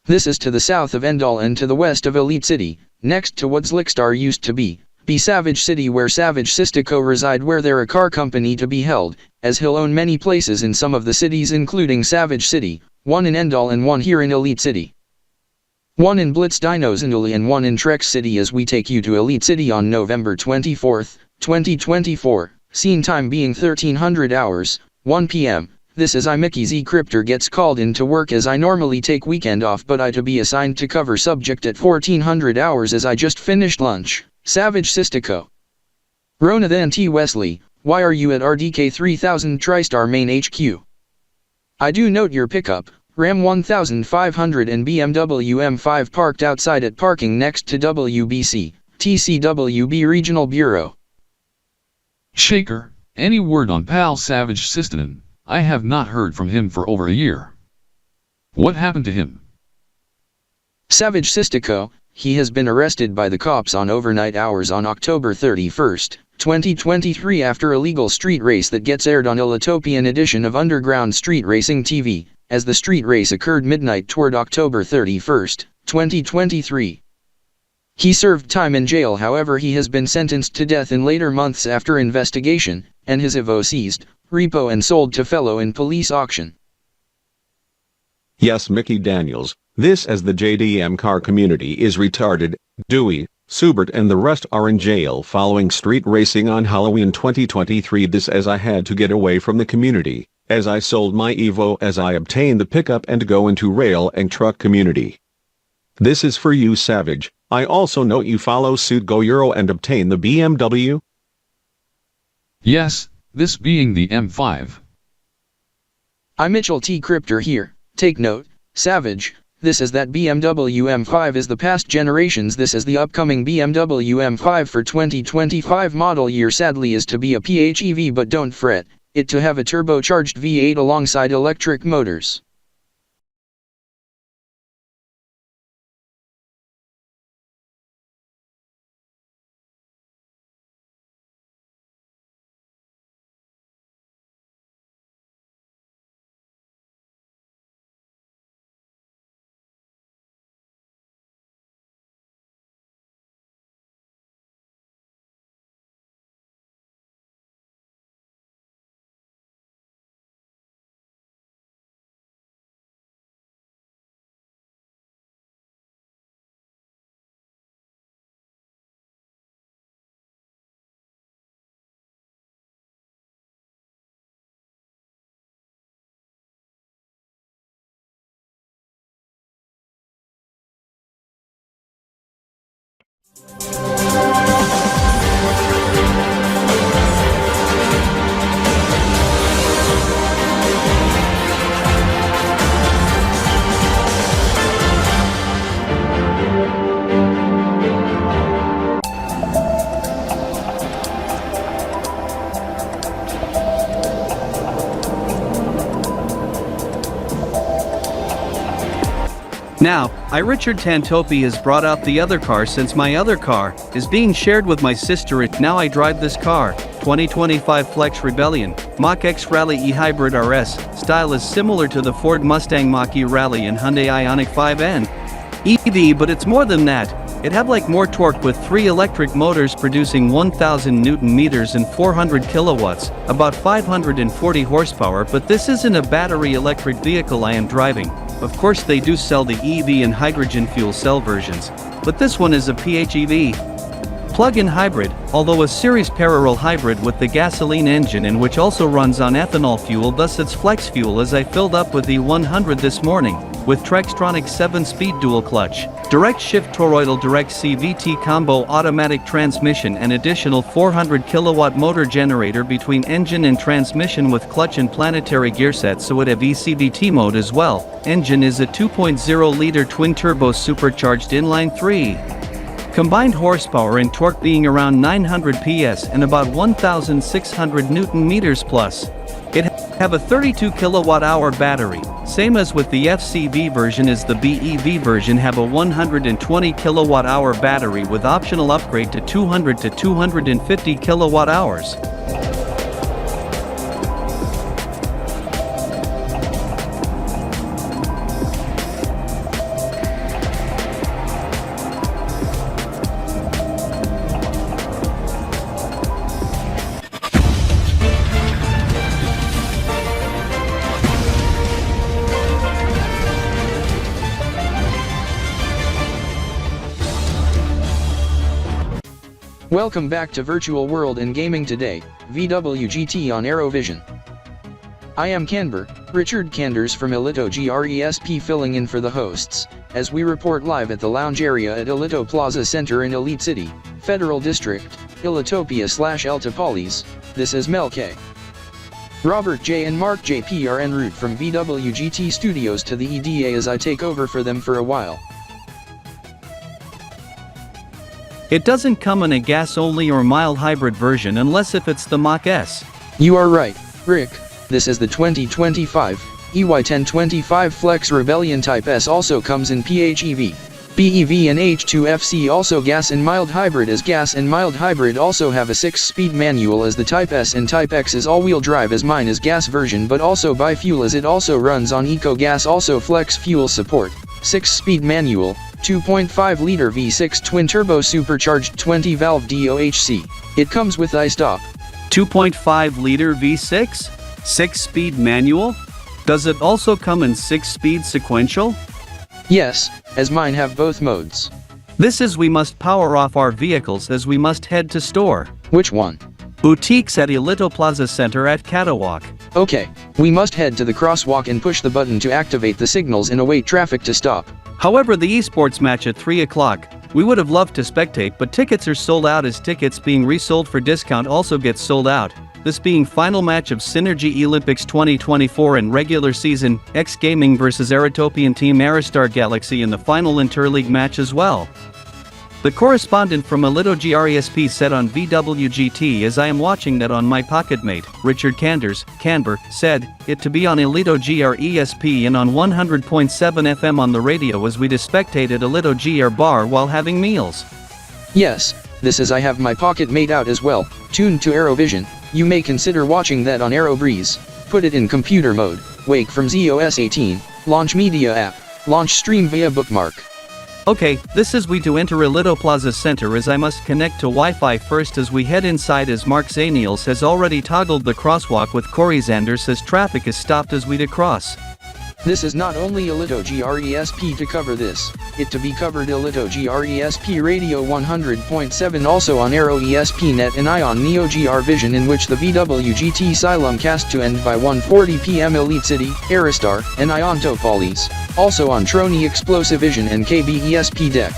This is to the south of Endall and to the west of Elite City, next to what Zlickstar used to be Savage City, where Savage Sistico reside, where there a car company to be held, as he'll own many places in some of the cities including Savage City, one in Endall and one here in Elite City. One in Blitz Dinos Induli and one in Trex City as we take you to Elite City on November 24th, 2024, scene time being 1300 hours, 1 p.m. This is I Mickey Z Cryptor gets called in to work as I normally take weekend off, but I to be assigned to cover subject at 1400 hours as I just finished lunch. Savage Sistico. Rona then T. Wesley, why are you at RDK 3000 TriStar main HQ? I do note your pickup, Ram 1500 and BMW M5 parked outside at parking next to WBC, TCWB Regional Bureau. Shaker, any word on pal Savage Sistinon? I have not heard from him for over a year. What happened to him? Savage Sistico, he has been arrested by the cops on overnight hours on October 31st, 2023 after illegal street race that gets aired on Elitopian edition of Underground Street Racing TV, as the street race occurred midnight toward October 31st, 2023. He served time in jail, however he has been sentenced to death in later months after investigation, and his Evo seized, repo and sold to fellow in police auction. Yes, Mickey Daniels, this as the JDM car community is retarded. Dewey, Subert and the rest are in jail following street racing on Halloween 2023. This as I had to get away from the community, as I sold my Evo as I obtained the pickup and go into rail and truck community. This is for you, Savage. I also note you follow suit Go Euro and obtain the BMW? Yes, this being the M5. I'm Mitchell T. Crypter here. Take note, Savage. This is that BMW M5 is the past generations. This is the upcoming BMW M5 for 2025 model year. Sadly is to be a PHEV, but don't fret, it to have a turbocharged V8 alongside electric motors. Now, Richard Tantopi has brought out the other car since my other car is being shared with my sister. Now I drive this car, 2025 Flex Rebellion, Mach-X Rally E-Hybrid RS. Style is similar to the Ford Mustang Mach-E Rally and Hyundai Ioniq 5N EV, but it's more than that. It have like more torque with 3 electric motors producing 1000 Newton meters and 400 kilowatts, about 540 horsepower. But this isn't a battery electric vehicle I am driving. Of course they do sell the EV and hydrogen fuel cell versions, but this one is a PHEV. Plug-in hybrid, although a series parallel hybrid with the gasoline engine and which also runs on ethanol fuel, thus it's flex fuel, as I filled up with the 100 this morning, with Trextronic 7-speed dual clutch, direct shift toroidal direct CVT combo automatic transmission and additional 400 kilowatt motor generator between engine and transmission with clutch and planetary gear set, so it have ECVT mode as well. Engine is a 2.0 liter twin turbo supercharged inline 3. Combined horsepower and torque being around 900 PS and about 1,600 Newton meters plus. It have a 32 kilowatt hour battery, same as with the FCV version. As the BEV version have a 120 kilowatt hour battery with optional upgrade to 200 to 250 kilowatt hours. Welcome back to Virtual World and Gaming today, VWGT on Aerovision. I am Kanbor, Richard Kanders from ElitoGRESP, filling in for the hosts, as we report live at the lounge area at Elito Plaza Center in Elite City, Federal District, Elitopia/Eltopolis. This is Mel K. Robert J and Mark J.P. are en route from VWGT Studios to the EDA as I take over for them for a while. It doesn't come in a gas-only or mild hybrid version unless if it's the Mach-S. You are right, Rick. This is the 2025 EY1025 Flex Rebellion Type S. Also comes in PHEV, BEV and H2FC. Also gas and mild hybrid. As gas and mild hybrid also have a 6-speed manual as the Type S, and Type X is all-wheel drive as mine is gas version but also bi-fuel as it also runs on eco-gas. Also flex fuel support, 6-speed manual, 2.5 liter V6 twin-turbo supercharged 20-valve DOHC. It comes with iStop. 2.5 liter V6? 6-speed manual? Does it also come in 6-speed sequential? Yes, as mine have both modes. This is we must power off our vehicles as we must head to store. Which one? Boutiques at Elito Plaza Center at Catawalk. Okay, we must head to the crosswalk and push the button to activate the signals and await traffic to stop. However, the esports match at 3 o'clock, we would have loved to spectate, but tickets are sold out as tickets being resold for discount also gets sold out. This being final match of SynerG Olympics 2024 and regular season, X Gaming vs Aerotopian Team Aristar Galaxy in the final interleague match as well. The correspondent from ElitoGRESP said on VWGT as I am watching that on my pocketmate, Richard Kanbor, said, it to be on ElitoGRESP and on 100.7 FM on the radio as we spectate at ElitoGR bar while having meals. Yes, this is I have my pocketmate out as well, tuned to Aerovision. You may consider watching that on AeroBreeze. Put it in computer mode, wake from ZOS 18, launch media app, launch stream via bookmark. Okay, this is we to enter Elito Plaza Center as I must connect to Wi-Fi first as we head inside as Mark Zaniels has already toggled the crosswalk with Corey Zander says traffic is stopped as we to cross. This is not only ElitoGRESP to cover this, it to be covered ElitoGRESP Radio 100.7 also on Aero ESP Net and Ion Neo GR Vision in which the VWGT Xylem cast to end by 1:40 PM Elite City, Aristar, and Ion Topolis, also on Trony Explosive Vision and KBESP Deck.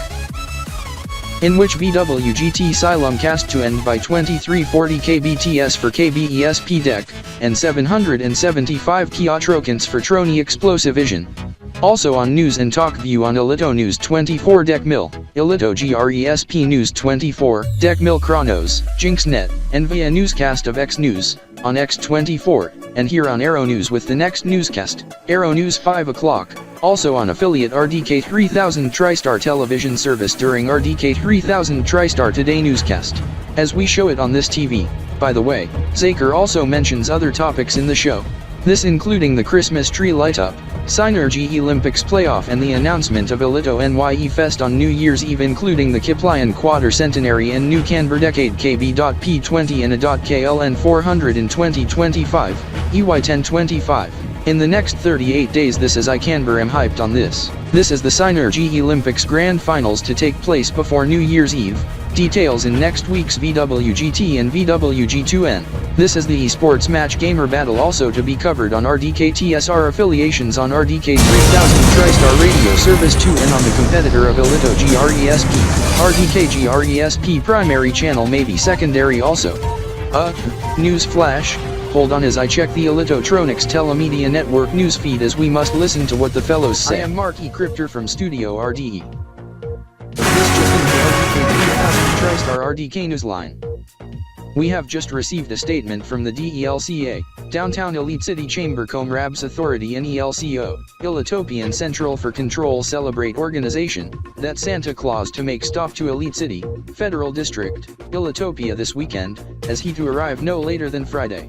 In which VWGT Xylem cast to end by 2340 kbts for KBESP Deck, and 775 Kiotrokins for Trony Explosive Vision. Also on News and Talk View on Elito News 24 Deck Mill, Elito GRESP News 24, Deck Mill Chronos, JinxNet, and via newscast of X News, on X24, and here on Aero News with the next newscast, Aero News 5 o'clock, also on affiliate RDK 3000 TriStar television service during RDK 3000 TriStar Today newscast. As we show it on this TV. By the way, Zaker also mentions other topics in the show. This including the Christmas tree light up, SynerG Olympics playoff and the announcement of ElitoNYE Fest on New Year's Eve including the Kiplian Quadr Centenary and new Kanbor Kb.P 20 and a .KLN 400 in 2025, EY 1025. In the next 38 days this is I Kanbor am hyped on this. This is the SynerG Olympics Grand Finals to take place before New Year's Eve. Details in next week's VWGT and VWG2N. This is the esports match gamer battle also to be covered on RDKTSR affiliations on RDK 3000 TriStar radio service 2 and on the competitor of Elito GRESP. RDK GRESP primary channel may be secondary also. News flash. Hold on as I check the ElitoTronics Telemedia Network newsfeed as we must listen to what the fellows say. I am Mark E. Crypter from Studio RDE. This just in the RDK 3000 TriStar RDK Newsline. We have just received a statement from the DELCA, Downtown Elite City Chamber Comrabs Authority and ELCO, Elitopian Central for Control Celebrate Organization, that Santa Claus to make stop to Elite City, Federal District, Elitopia this weekend, as he to arrive no later than Friday,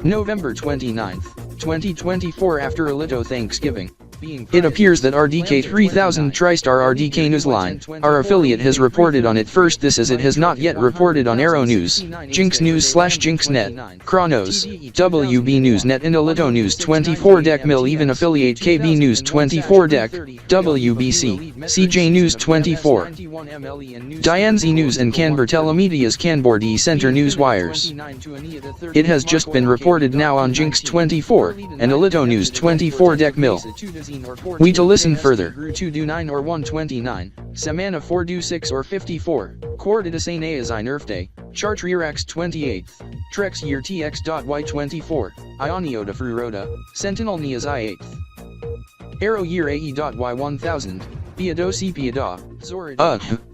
November 29th, 2024 after Elito Thanksgiving. It appears that RDK 3000 TriStar RDK Newsline, our affiliate has reported on it first this as it has not yet reported on Aero News, Jinx News / JinxNet, Chronos, WB Newsnet and Elito News 24 Deck Mill even affiliate KB News 24 Deck, WBC, CJ News 24, Dianzi News and Kanbor Telemedia's Kanbor D Center News Wires. It has just been reported now on Jinx 24, and Elito News 24 Deck Mill. We to listen further. 229 or 129, Samana 426 or 54, Quartidasane Azai Nerf Day, Chartrirax 28th, Trex Year Tx.Y 24, Ionio Fruroda, Sentinel Niazai 8th, Aero Year AE.Y 1000, Piado Piada, Zorid.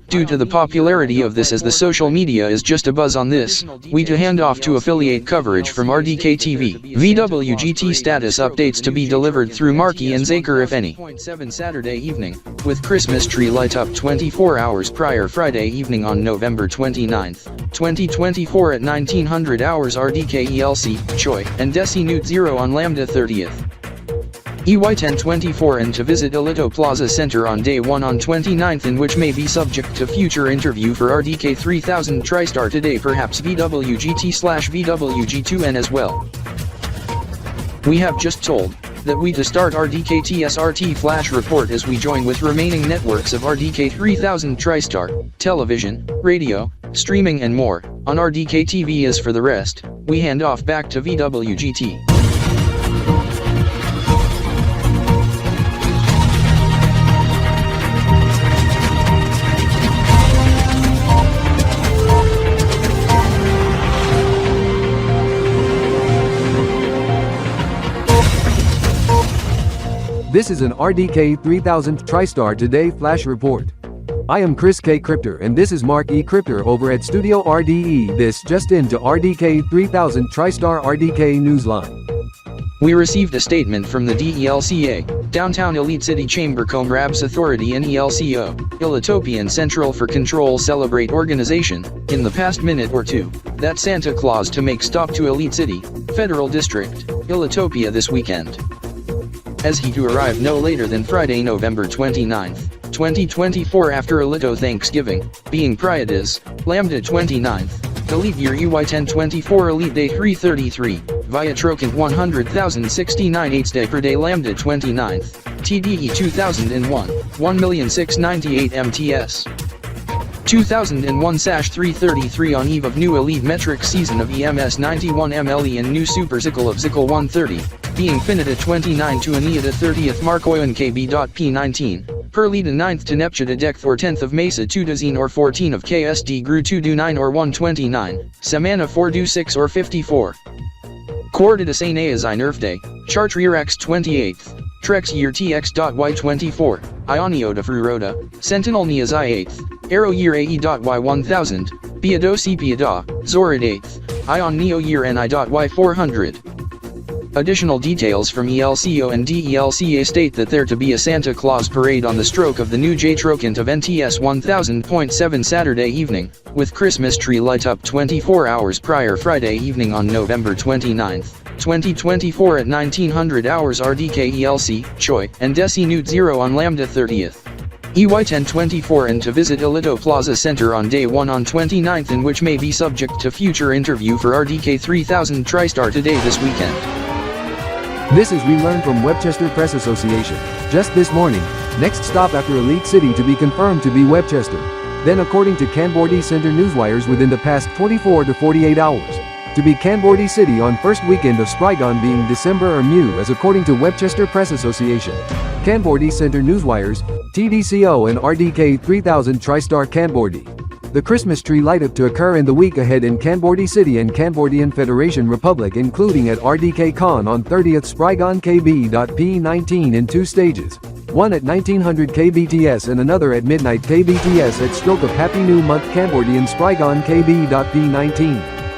Due to the popularity of this as the social media is just a buzz on this, we to hand off to affiliate coverage from RDK TV. VWGT status updates to be delivered through Marky and Zaker if any. 7 Saturday evening, with Christmas tree light up 24 hours prior Friday evening on November 29th, 2024 at 1900 hours RDK ELC, Choi, and Desi Newt 0 on Lambda 30th. EY 1024 and to visit Elito Plaza Center on day 1 on 29th in which may be subject to future interview for RDK 3000 TriStar today perhaps VWGT / VWG2N as well. We have just told, that we to start RDKTSRT flash report as we join with remaining networks of RDK 3000 TriStar, television, radio, streaming and more, on RDK TV. As for the rest, we hand off back to VWGT. This is an RDK 3000 TriStar Today Flash Report. I am Chris K. Crypter and this is Mark E. Crypter over at Studio RDE. This just into RDK 3000 TriStar RDK Newsline. We received a statement from the DELCA, Downtown Elite City Chamber Comrabs Authority and ELCO, Elitopian Central for Control Celebrate Organization, in the past minute or two, that Santa Claus to make stop to Elite City, Federal District, Elitopia this weekend. As he to arrive no later than Friday, November 29th, 2024 after Elito Thanksgiving, being Priadas, Lambda 29th, Elite Year EY 1024 Elite Day 333, via Trocant 100,069 8 Day per day Lambda 29th, TDE 2001, 1,698 MTS. 2001-333 on eve of new Elite Metric season of EMS 91 MLE and new Super Zickle of Zickle 130, being Finita 29 to Aniata 30th Marcoion Kb.P 19, per Lita 9th to Neptune Dec or 10th of Mesa 2 Dozine or 14 of KSD Gru 2 Do 9 or 129, Samana 4 Do 6 or 54. Quarta de Sane Nerf Day, Chartrier X 28th, Trex Year Tx.Y 24, Ionio de Fruroda, Sentinel Nias I 8th, Aero Year AE.Y 1000, Biado Piada, Zorid 8th, Ion Neo Year NI.Y 400. Additional details from ELCO and DELCA state that there to be a Santa Claus parade on the stroke of the new J Trocant of NTS 1000.7 Saturday evening, with Christmas tree light up 24 hours prior Friday evening on November 29th, 2024 at 1900 hours RDK ELC, Choi, and Desi Newt 0 on Lambda 30th. EY 1024 and to visit Elito Plaza Center on day 1 on 29th, in which may be subject to future interview for RDK 3000 TriStar Today this weekend. This is we learned from Webchester Press Association, just this morning, next stop after Elite City to be confirmed to be Webchester. Then according to Kanbor-D Center Newswires within the past 24 to 48 hours, to be Kanbor-D City on first weekend of Sprygon being December or Mu as according to Webchester Press Association. Kanbor-D Center Newswires, TDCO and RDK 3000 TriStar Kanbor-D. The Christmas tree light-up to occur in the week ahead in Kanbor-D City and Kanbordian Federation Republic, including at RDK-Kan on 30th Sprygon Kb.P 19 in 2 stages. One at 1900 KBTS and another at midnight KBTS at stroke of Happy New Month Kanbordian Sprygon Kb.P 19.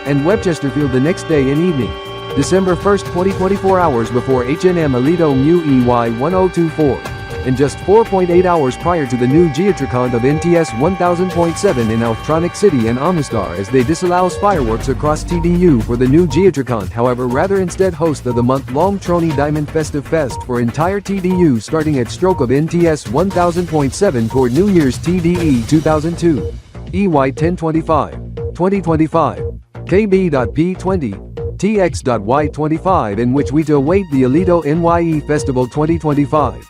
And Webchesterfield the next day and evening, December 1st 2024 hours before HNM ElitoNYE 1024. And just 4.8 hours prior to the new Geotricon of NTS 1000.7 in Alftronic City and Amistar as they disallows fireworks across TDU for the new Geotricon, however rather instead host of the month-long Trony Diamond Festive Fest for entire TDU starting at stroke of NTS 1000.7 toward New Year's TDE 2002. EY 1025, 2025, Kb.P 20, Tx.Y 25 in which we to await the ElitoNYE Festival 2025.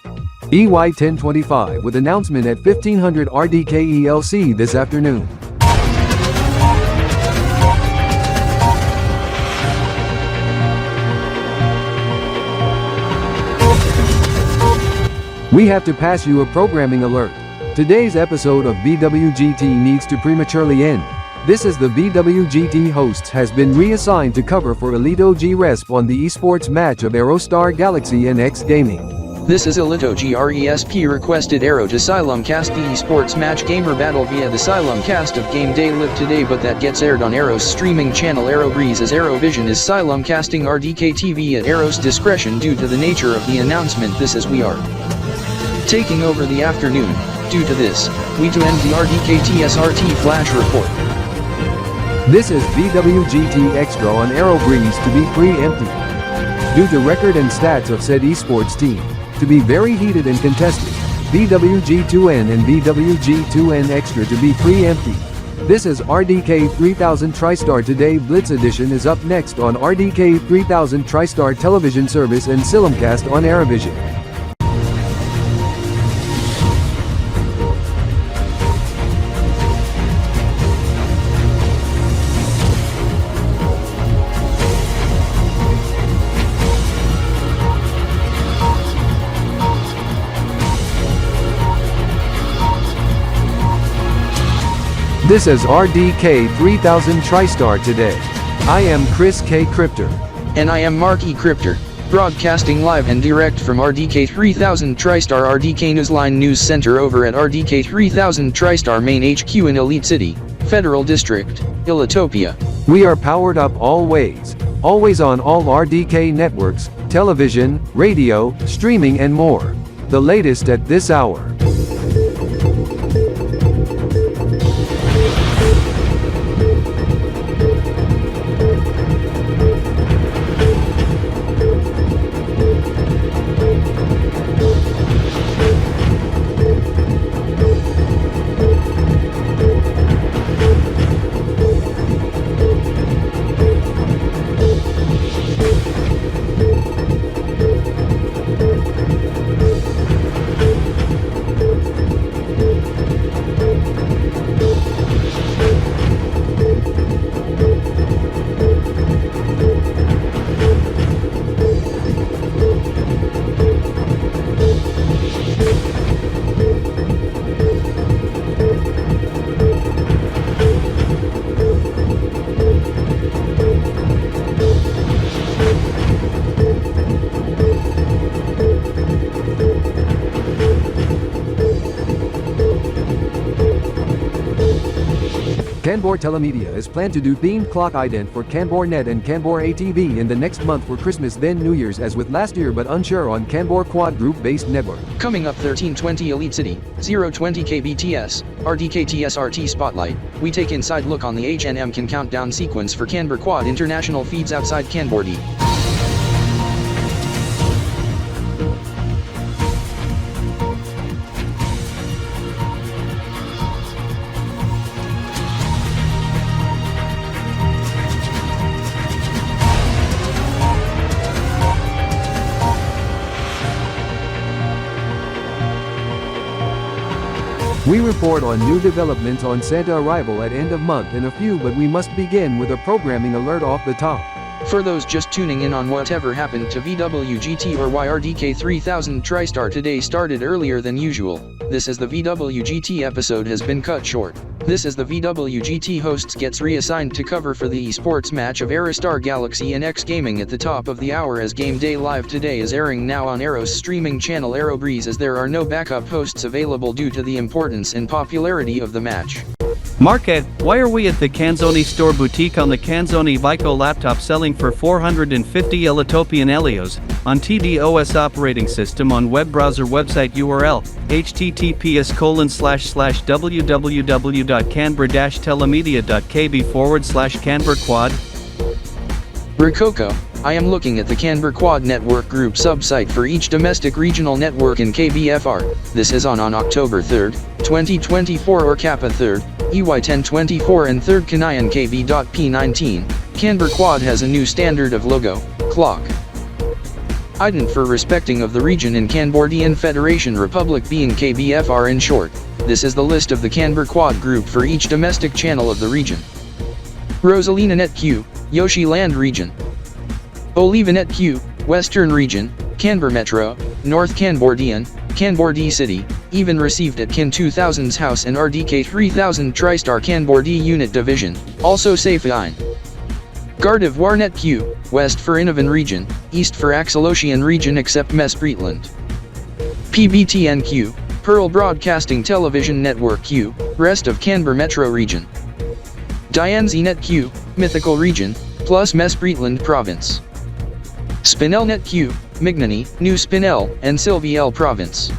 EY 1025 with announcement at 1500 RDK ELC this afternoon. We have to pass you a programming alert. Today's episode of BWGT needs to prematurely end. This is the BWGT hosts has been reassigned to cover for ElitoGRESP on the esports match of Aerostar Galaxy and X Gaming. This is ElitoGRESP requested Aero to Silumcast the esports match gamer battle via the Silumcast of Game Day Live today, but that gets aired on Aero's streaming channel Aerobreeze as Aerovision is Silumcasting RDK TV at Aero's discretion due to the nature of the announcement. This is we are taking over the afternoon. Due to this, we to end the RDKTSRT flash report. This is BWGT Extra on Aerobreeze to be pre-empty. Due to record and stats of said esports team, to be very heated and contested, BWG2N and BWG2N Extra to be pre-empty. This is RDK 3000 TriStar Today Blitz Edition is up next on RDK 3000 TriStar Television Service and Simulcast on Aerovision. This is RDK 3000 TriStar Today. I am Chris K. Crypter. And I am Mark E. Crypter, broadcasting live and direct from RDK 3000 TriStar RDK Newsline News Center over at RDK 3000 TriStar Main HQ in Elite City, Federal District, Elitopia. We are powered up always on all RDK networks, television, radio, streaming and more. The latest at this hour. Kanbor Telemedia is planned to do themed clock ident for Kanbor.net and Kanbor ATV in the next month for Christmas then New Year's as with last year but unsure on Kanbor-Quad group-based network. Coming up 1320 Elite City, 020 KBTS, RDKTSRT Spotlight, we take inside look on the HNM-Kan countdown sequence for Kanbor-Quad international feeds outside Kanbor-D. We report on new developments on Santa arrival at end of month in a few, but we must begin with a programming alert off the top. For those just tuning in on whatever happened to VWGT or why RDK 3000 TriStar Today started earlier than usual, this is the VWGT episode has been cut short. This is the VWGT hosts gets reassigned to cover for the esports match of Aerostar Galaxy and X Gaming at the top of the hour as Game Day Live Today is airing now on Aero's streaming channel AeroBreeze as there are no backup hosts available due to the importance and popularity of the match. Market, why are we at the Kanzoni store boutique on the Kanzoni Vico laptop selling for 450 Elitopian Elios, on TDOS operating system on web browser website URL, https://www.kanbor-telemedia.kb/Kanbor-Quad? Rococo, I am looking at the Kanbor-Quad network group subsite for each domestic regional network in KBFR. This is on October 3rd, 2024 or Kappa 3rd, EY 1024 and 3rd Marcoion Kb.P 19. Kanbor-Quad has a new standard of logo, clock ident for respecting of the region in Kanbor-Dian Federation Republic being KBFR in short. This is the list of the Kanbor-Quad group for each domestic channel of the region. Rosalina Net Q, Yoshi Land region. Olivanet Q, Western region, Kanbor Metro, North Kanbor-Dian, Kanbor-D City, even received at Kin 2000's house and RDK 3000 TriStar Kanbor-D unit division, also Safe-Ein. Garde Warnet Q, West for Innovan region, East for Axelosian region except Mesbreitland. PBTN Q, Pearl Broadcasting Television Network Q, rest of Kanbor Metro region. Dianzi-Net Q, Mythical region, plus Mesbreitland province. Spinelnet Q, Mignani, New Spinel, and Silviel province.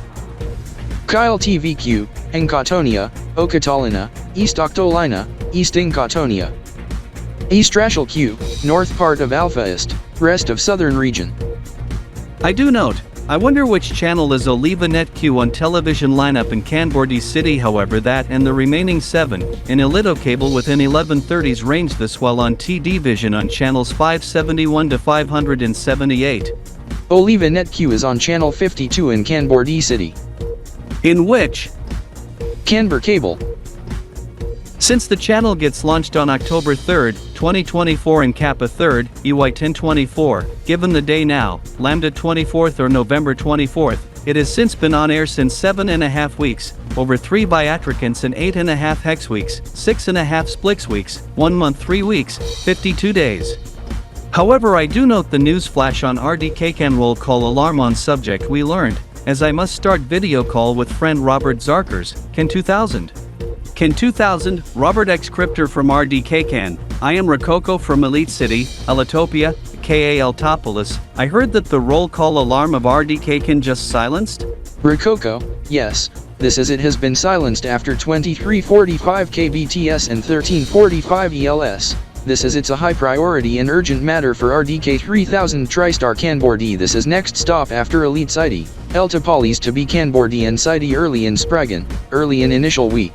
Kyle TV Q, Enkatonia, Okatalina, East Octolina, East Enkatonia. Eastrashal Q, north part of Alpha East, rest of southern region. I do note, I wonder which channel is Oliva.net Q on television lineup in Kanbor City. However, that and the remaining 7 in Elito cable within 1130s range, this while on TD Vision on channels 571 to 578. Oliva.net Q is on channel 52 in Kanbor City. In which Kanbor cable. Since the channel gets launched on October 3rd, 2024 and Kappa 3rd, EY 1024, given the day now, Lambda 24th or November 24th, it has since been on air since 7.5 weeks, over 3 biatricants and 8.5 hex weeks, 6.5 splix weeks, 1 month 3 weeks, 52 days. However, I do note the news flash on RDK-Kan roll call alarm on subject we learned, as I must start video call with friend Robert Zarkers, Ken 2000. Ken 2000, Robert X Crypter from RDK-Kan. I am Rococo from Elite City, Elitopia, KAL Topolis. I heard that the roll call alarm of RDK-Kan just silenced? Rococo, yes, this as it has been silenced after 2345 KBTS and 1345 ELS. This is it's a high priority and urgent matter for RDK 3000 TriStar Kanbor D. This is next stop after Elite City, Eltopolis to be Kanbor D and City early in Spragan, early in initial week.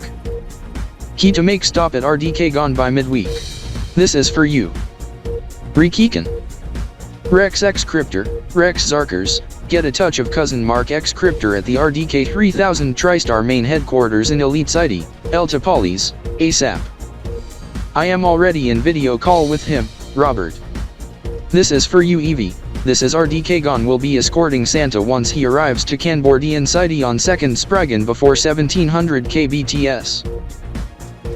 Key to make stop at RDK-Kan by midweek. This is for you. Rikikan. Rex X Crypter, Rex Zarkers, get a touch of cousin Mark X Crypter at the RDK 3000 TriStar main headquarters in Elite City, Eltopolis, ASAP. I am already in video call with him, Robert. This is for you Evie. This is RDK-Kan will be escorting Santa once he arrives to Kanbor D City on 2nd Spragan before 1700 KBTS.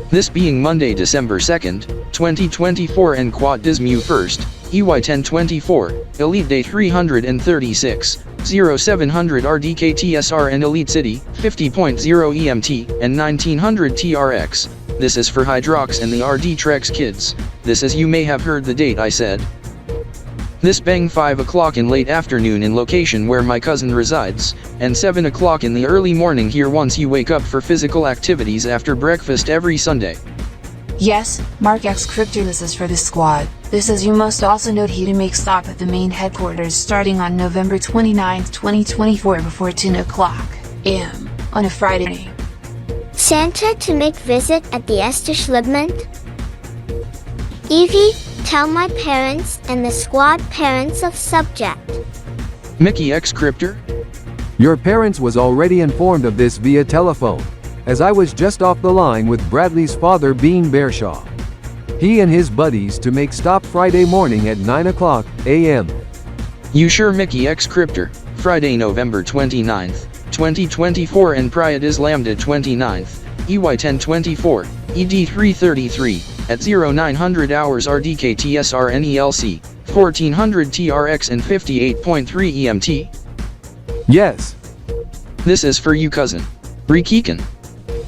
This being Monday, December 2nd, 2024 and Quad Dismu 1st, EY 1024, Elite Day 336, 0700 RDKTSR and Elite City, 50.0 EMT, and 1900 TRX. This is for Hydrox and the RDTrexKidz. This is you may have heard the date I said. This bang 5 o'clock in late afternoon in location where my cousin resides, and 7 o'clock in the early morning here once you wake up for physical activities after breakfast every Sunday. Yes, Mark X Crypter, this is for the squad. This is you must also note he to make stop at the main headquarters starting on November 29th, 2024 before 10 o'clock am on a Friday. Santa to make visit at the establishment. Evie, tell my parents and the squad parents of subject. Mickey X Crypter? Your parents was already informed of this via telephone, as I was just off the line with Bradley's father being Bearshaw. He and his buddies to make stop Friday morning at 9 o'clock a.m. You sure Mickey X Crypter, Friday November 29th, 2024 and Priad is Lambda 29th, EY 1024, ED 333. At 0900 hours RDKTSR NELC, 1400 TRX and 58.3 EMT? Yes. This is for you cousin. Rikikan.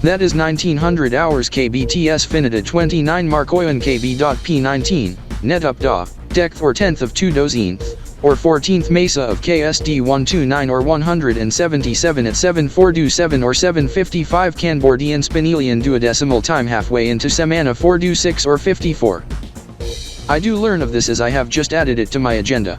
That is 1900 hours KBTS Finita 29 Marcoion Kb.P 19, net up da, decth or 10th of 2 dozeenth, or 14th mesa of KSD 129 or 177 at 7:427 or 7:55 Kanbor-Speinelian Duodekimal time halfway into semana 426 or 54. I do learn of this as I have just added it to my agenda.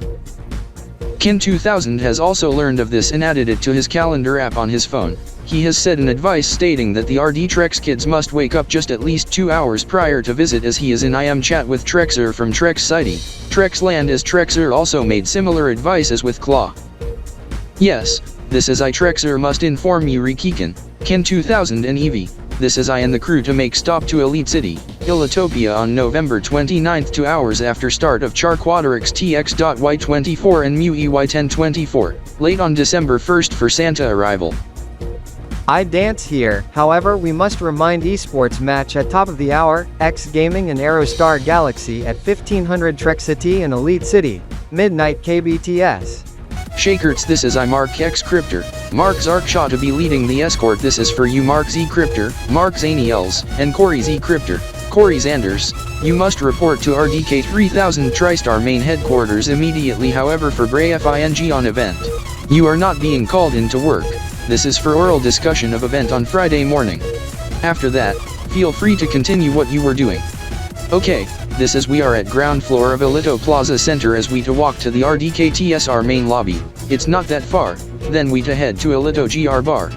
Ken 2000 has also learned of this and added it to his calendar app on his phone. He has said an advice stating that the RDTrexKidz must wake up just at least 2 hours prior to visit as he is in IM chat with Trexer from Trex City, Trexland as Trexer also made similar advice as with Claw. Yes, this is I Trexer must inform you Rikikan, Ken 2000 and Evie, this is I and the crew to make stop to Elite City, Elitopia on November 29th 2 hours after start of Charquaderix Tx.Y 24 and Mu EY 1024, late on December 1st for Santa arrival. I dance here, however we must remind esports match at top of the hour, X Gaming and Aerostar Galaxy at 1500 Trex City and Elite City, midnight KBTS. Shakerts this is I Mark X Crypter, Mark Zarkshaw to be leading the escort this is for you Mark Z Crypter, Mark Zaniels, and Corey Z Crypter, Corey Zanders, you must report to RDK 3000 TriStar main headquarters immediately however for Bray FING on event. You are not being called into work. This is for oral discussion of event on Friday morning. After that, feel free to continue what you were doing. Okay, This is we are at ground floor of Elito Plaza Center as we to walk to the RDKTSR main lobby. It's not that far, then we to head to Elito GR bar.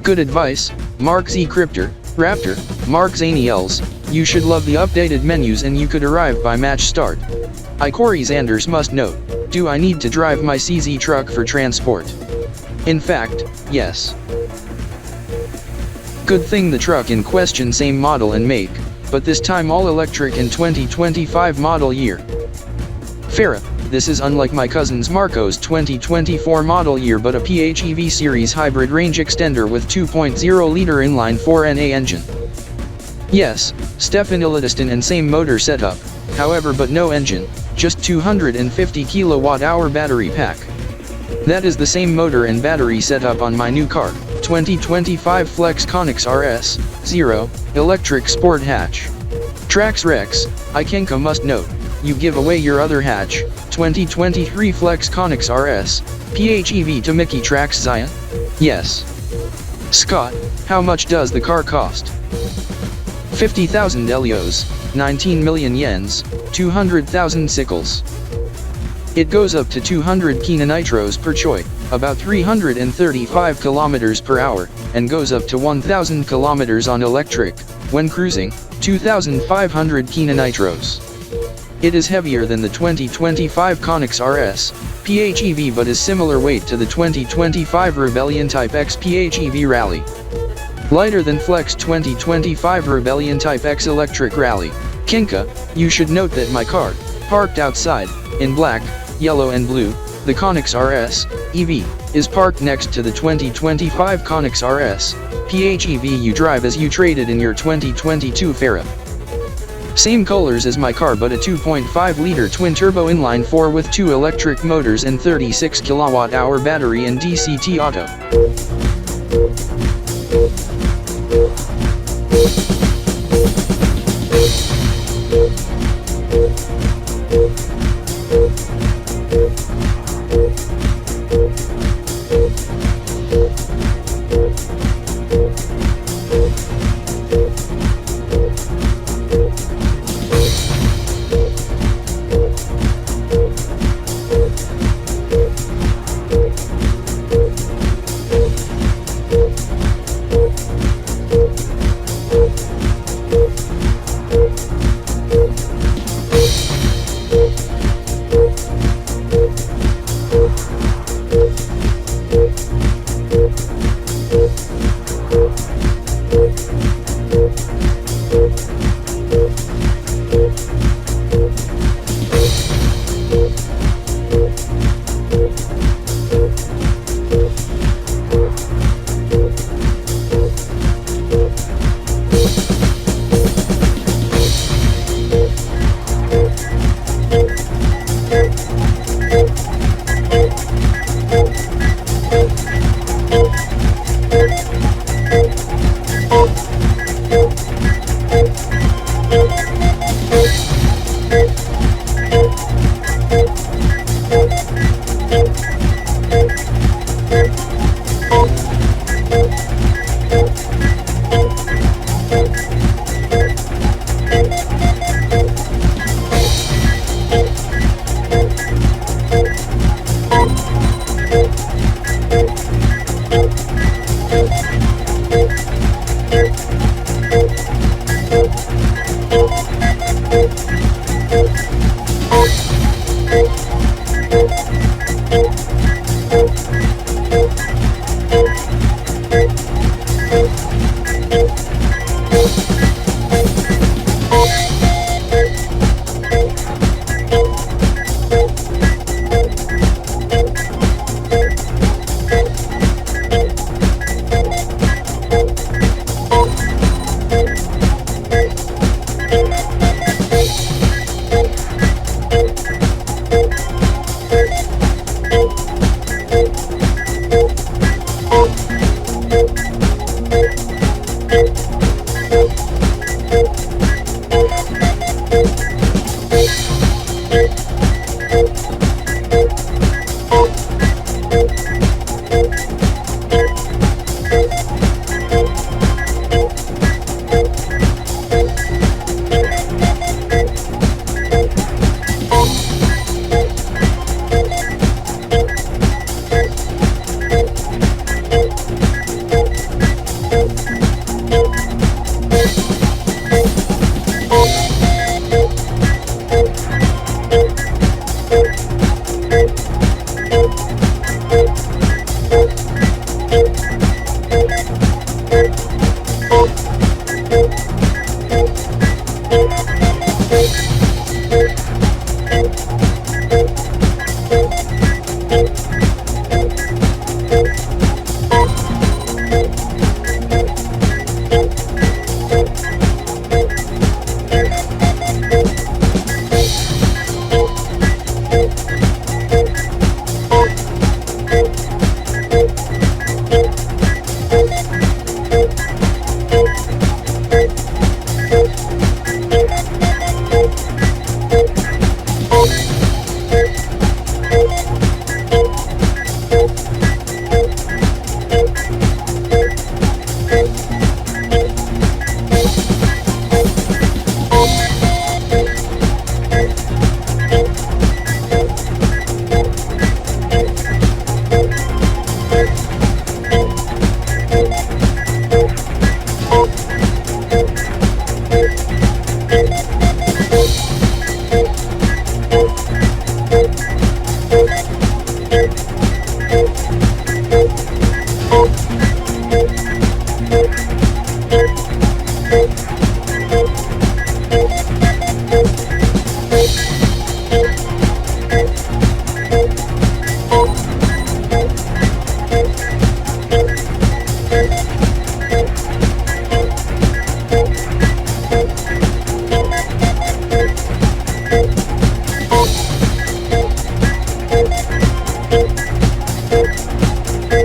Good advice, Mark Z Crypter, Raptor, Mark Zaniels, you should love the updated menus and you could arrive by match start. I Corey Zanders must note, do I need to drive my CZ truck for transport? In fact, yes. Good thing the truck in question same model and make, but this time all electric in 2025 model year. Farah, this is unlike my cousin's Marco's 2024 model year but a PHEV series hybrid range extender with 2.0-liter inline 4NA engine. Yes, Stefan Illitiston and same motor setup, however but no engine, just 250 kWh battery pack. That is the same motor and battery setup on my new car, 2025 Flex Conix RS, 0, electric sport hatch. Trax Rex, I Kenka must note, you give away your other hatch, 2023 Flex Conix RS, PHEV to Mickey Trax Zion? Yes. Scott, how much does the car cost? 50,000 Elios, 19 million yens, 200,000 sickles. It goes up to 200 kN per choi, about 335 kilometers per hour, and goes up to 1,000 kilometers on electric, when cruising, 2,500 kN. It is heavier than the 2025 Conix RS, PHEV but is similar weight to the 2025 Rebellion Type X PHEV Rally. Lighter than Flex 2025 Rebellion Type X Electric Rally. Kenka, you should note that my car, parked outside, in black, yellow and blue, the Conix RS, EV, is parked next to the 2025 Conix RS, PHEV you drive as you traded in your 2022 Farah. Same colors as my car but a 2.5-liter twin-turbo inline 4 with 2 electric motors and 36 kWh battery and DCT auto. RDK-Kan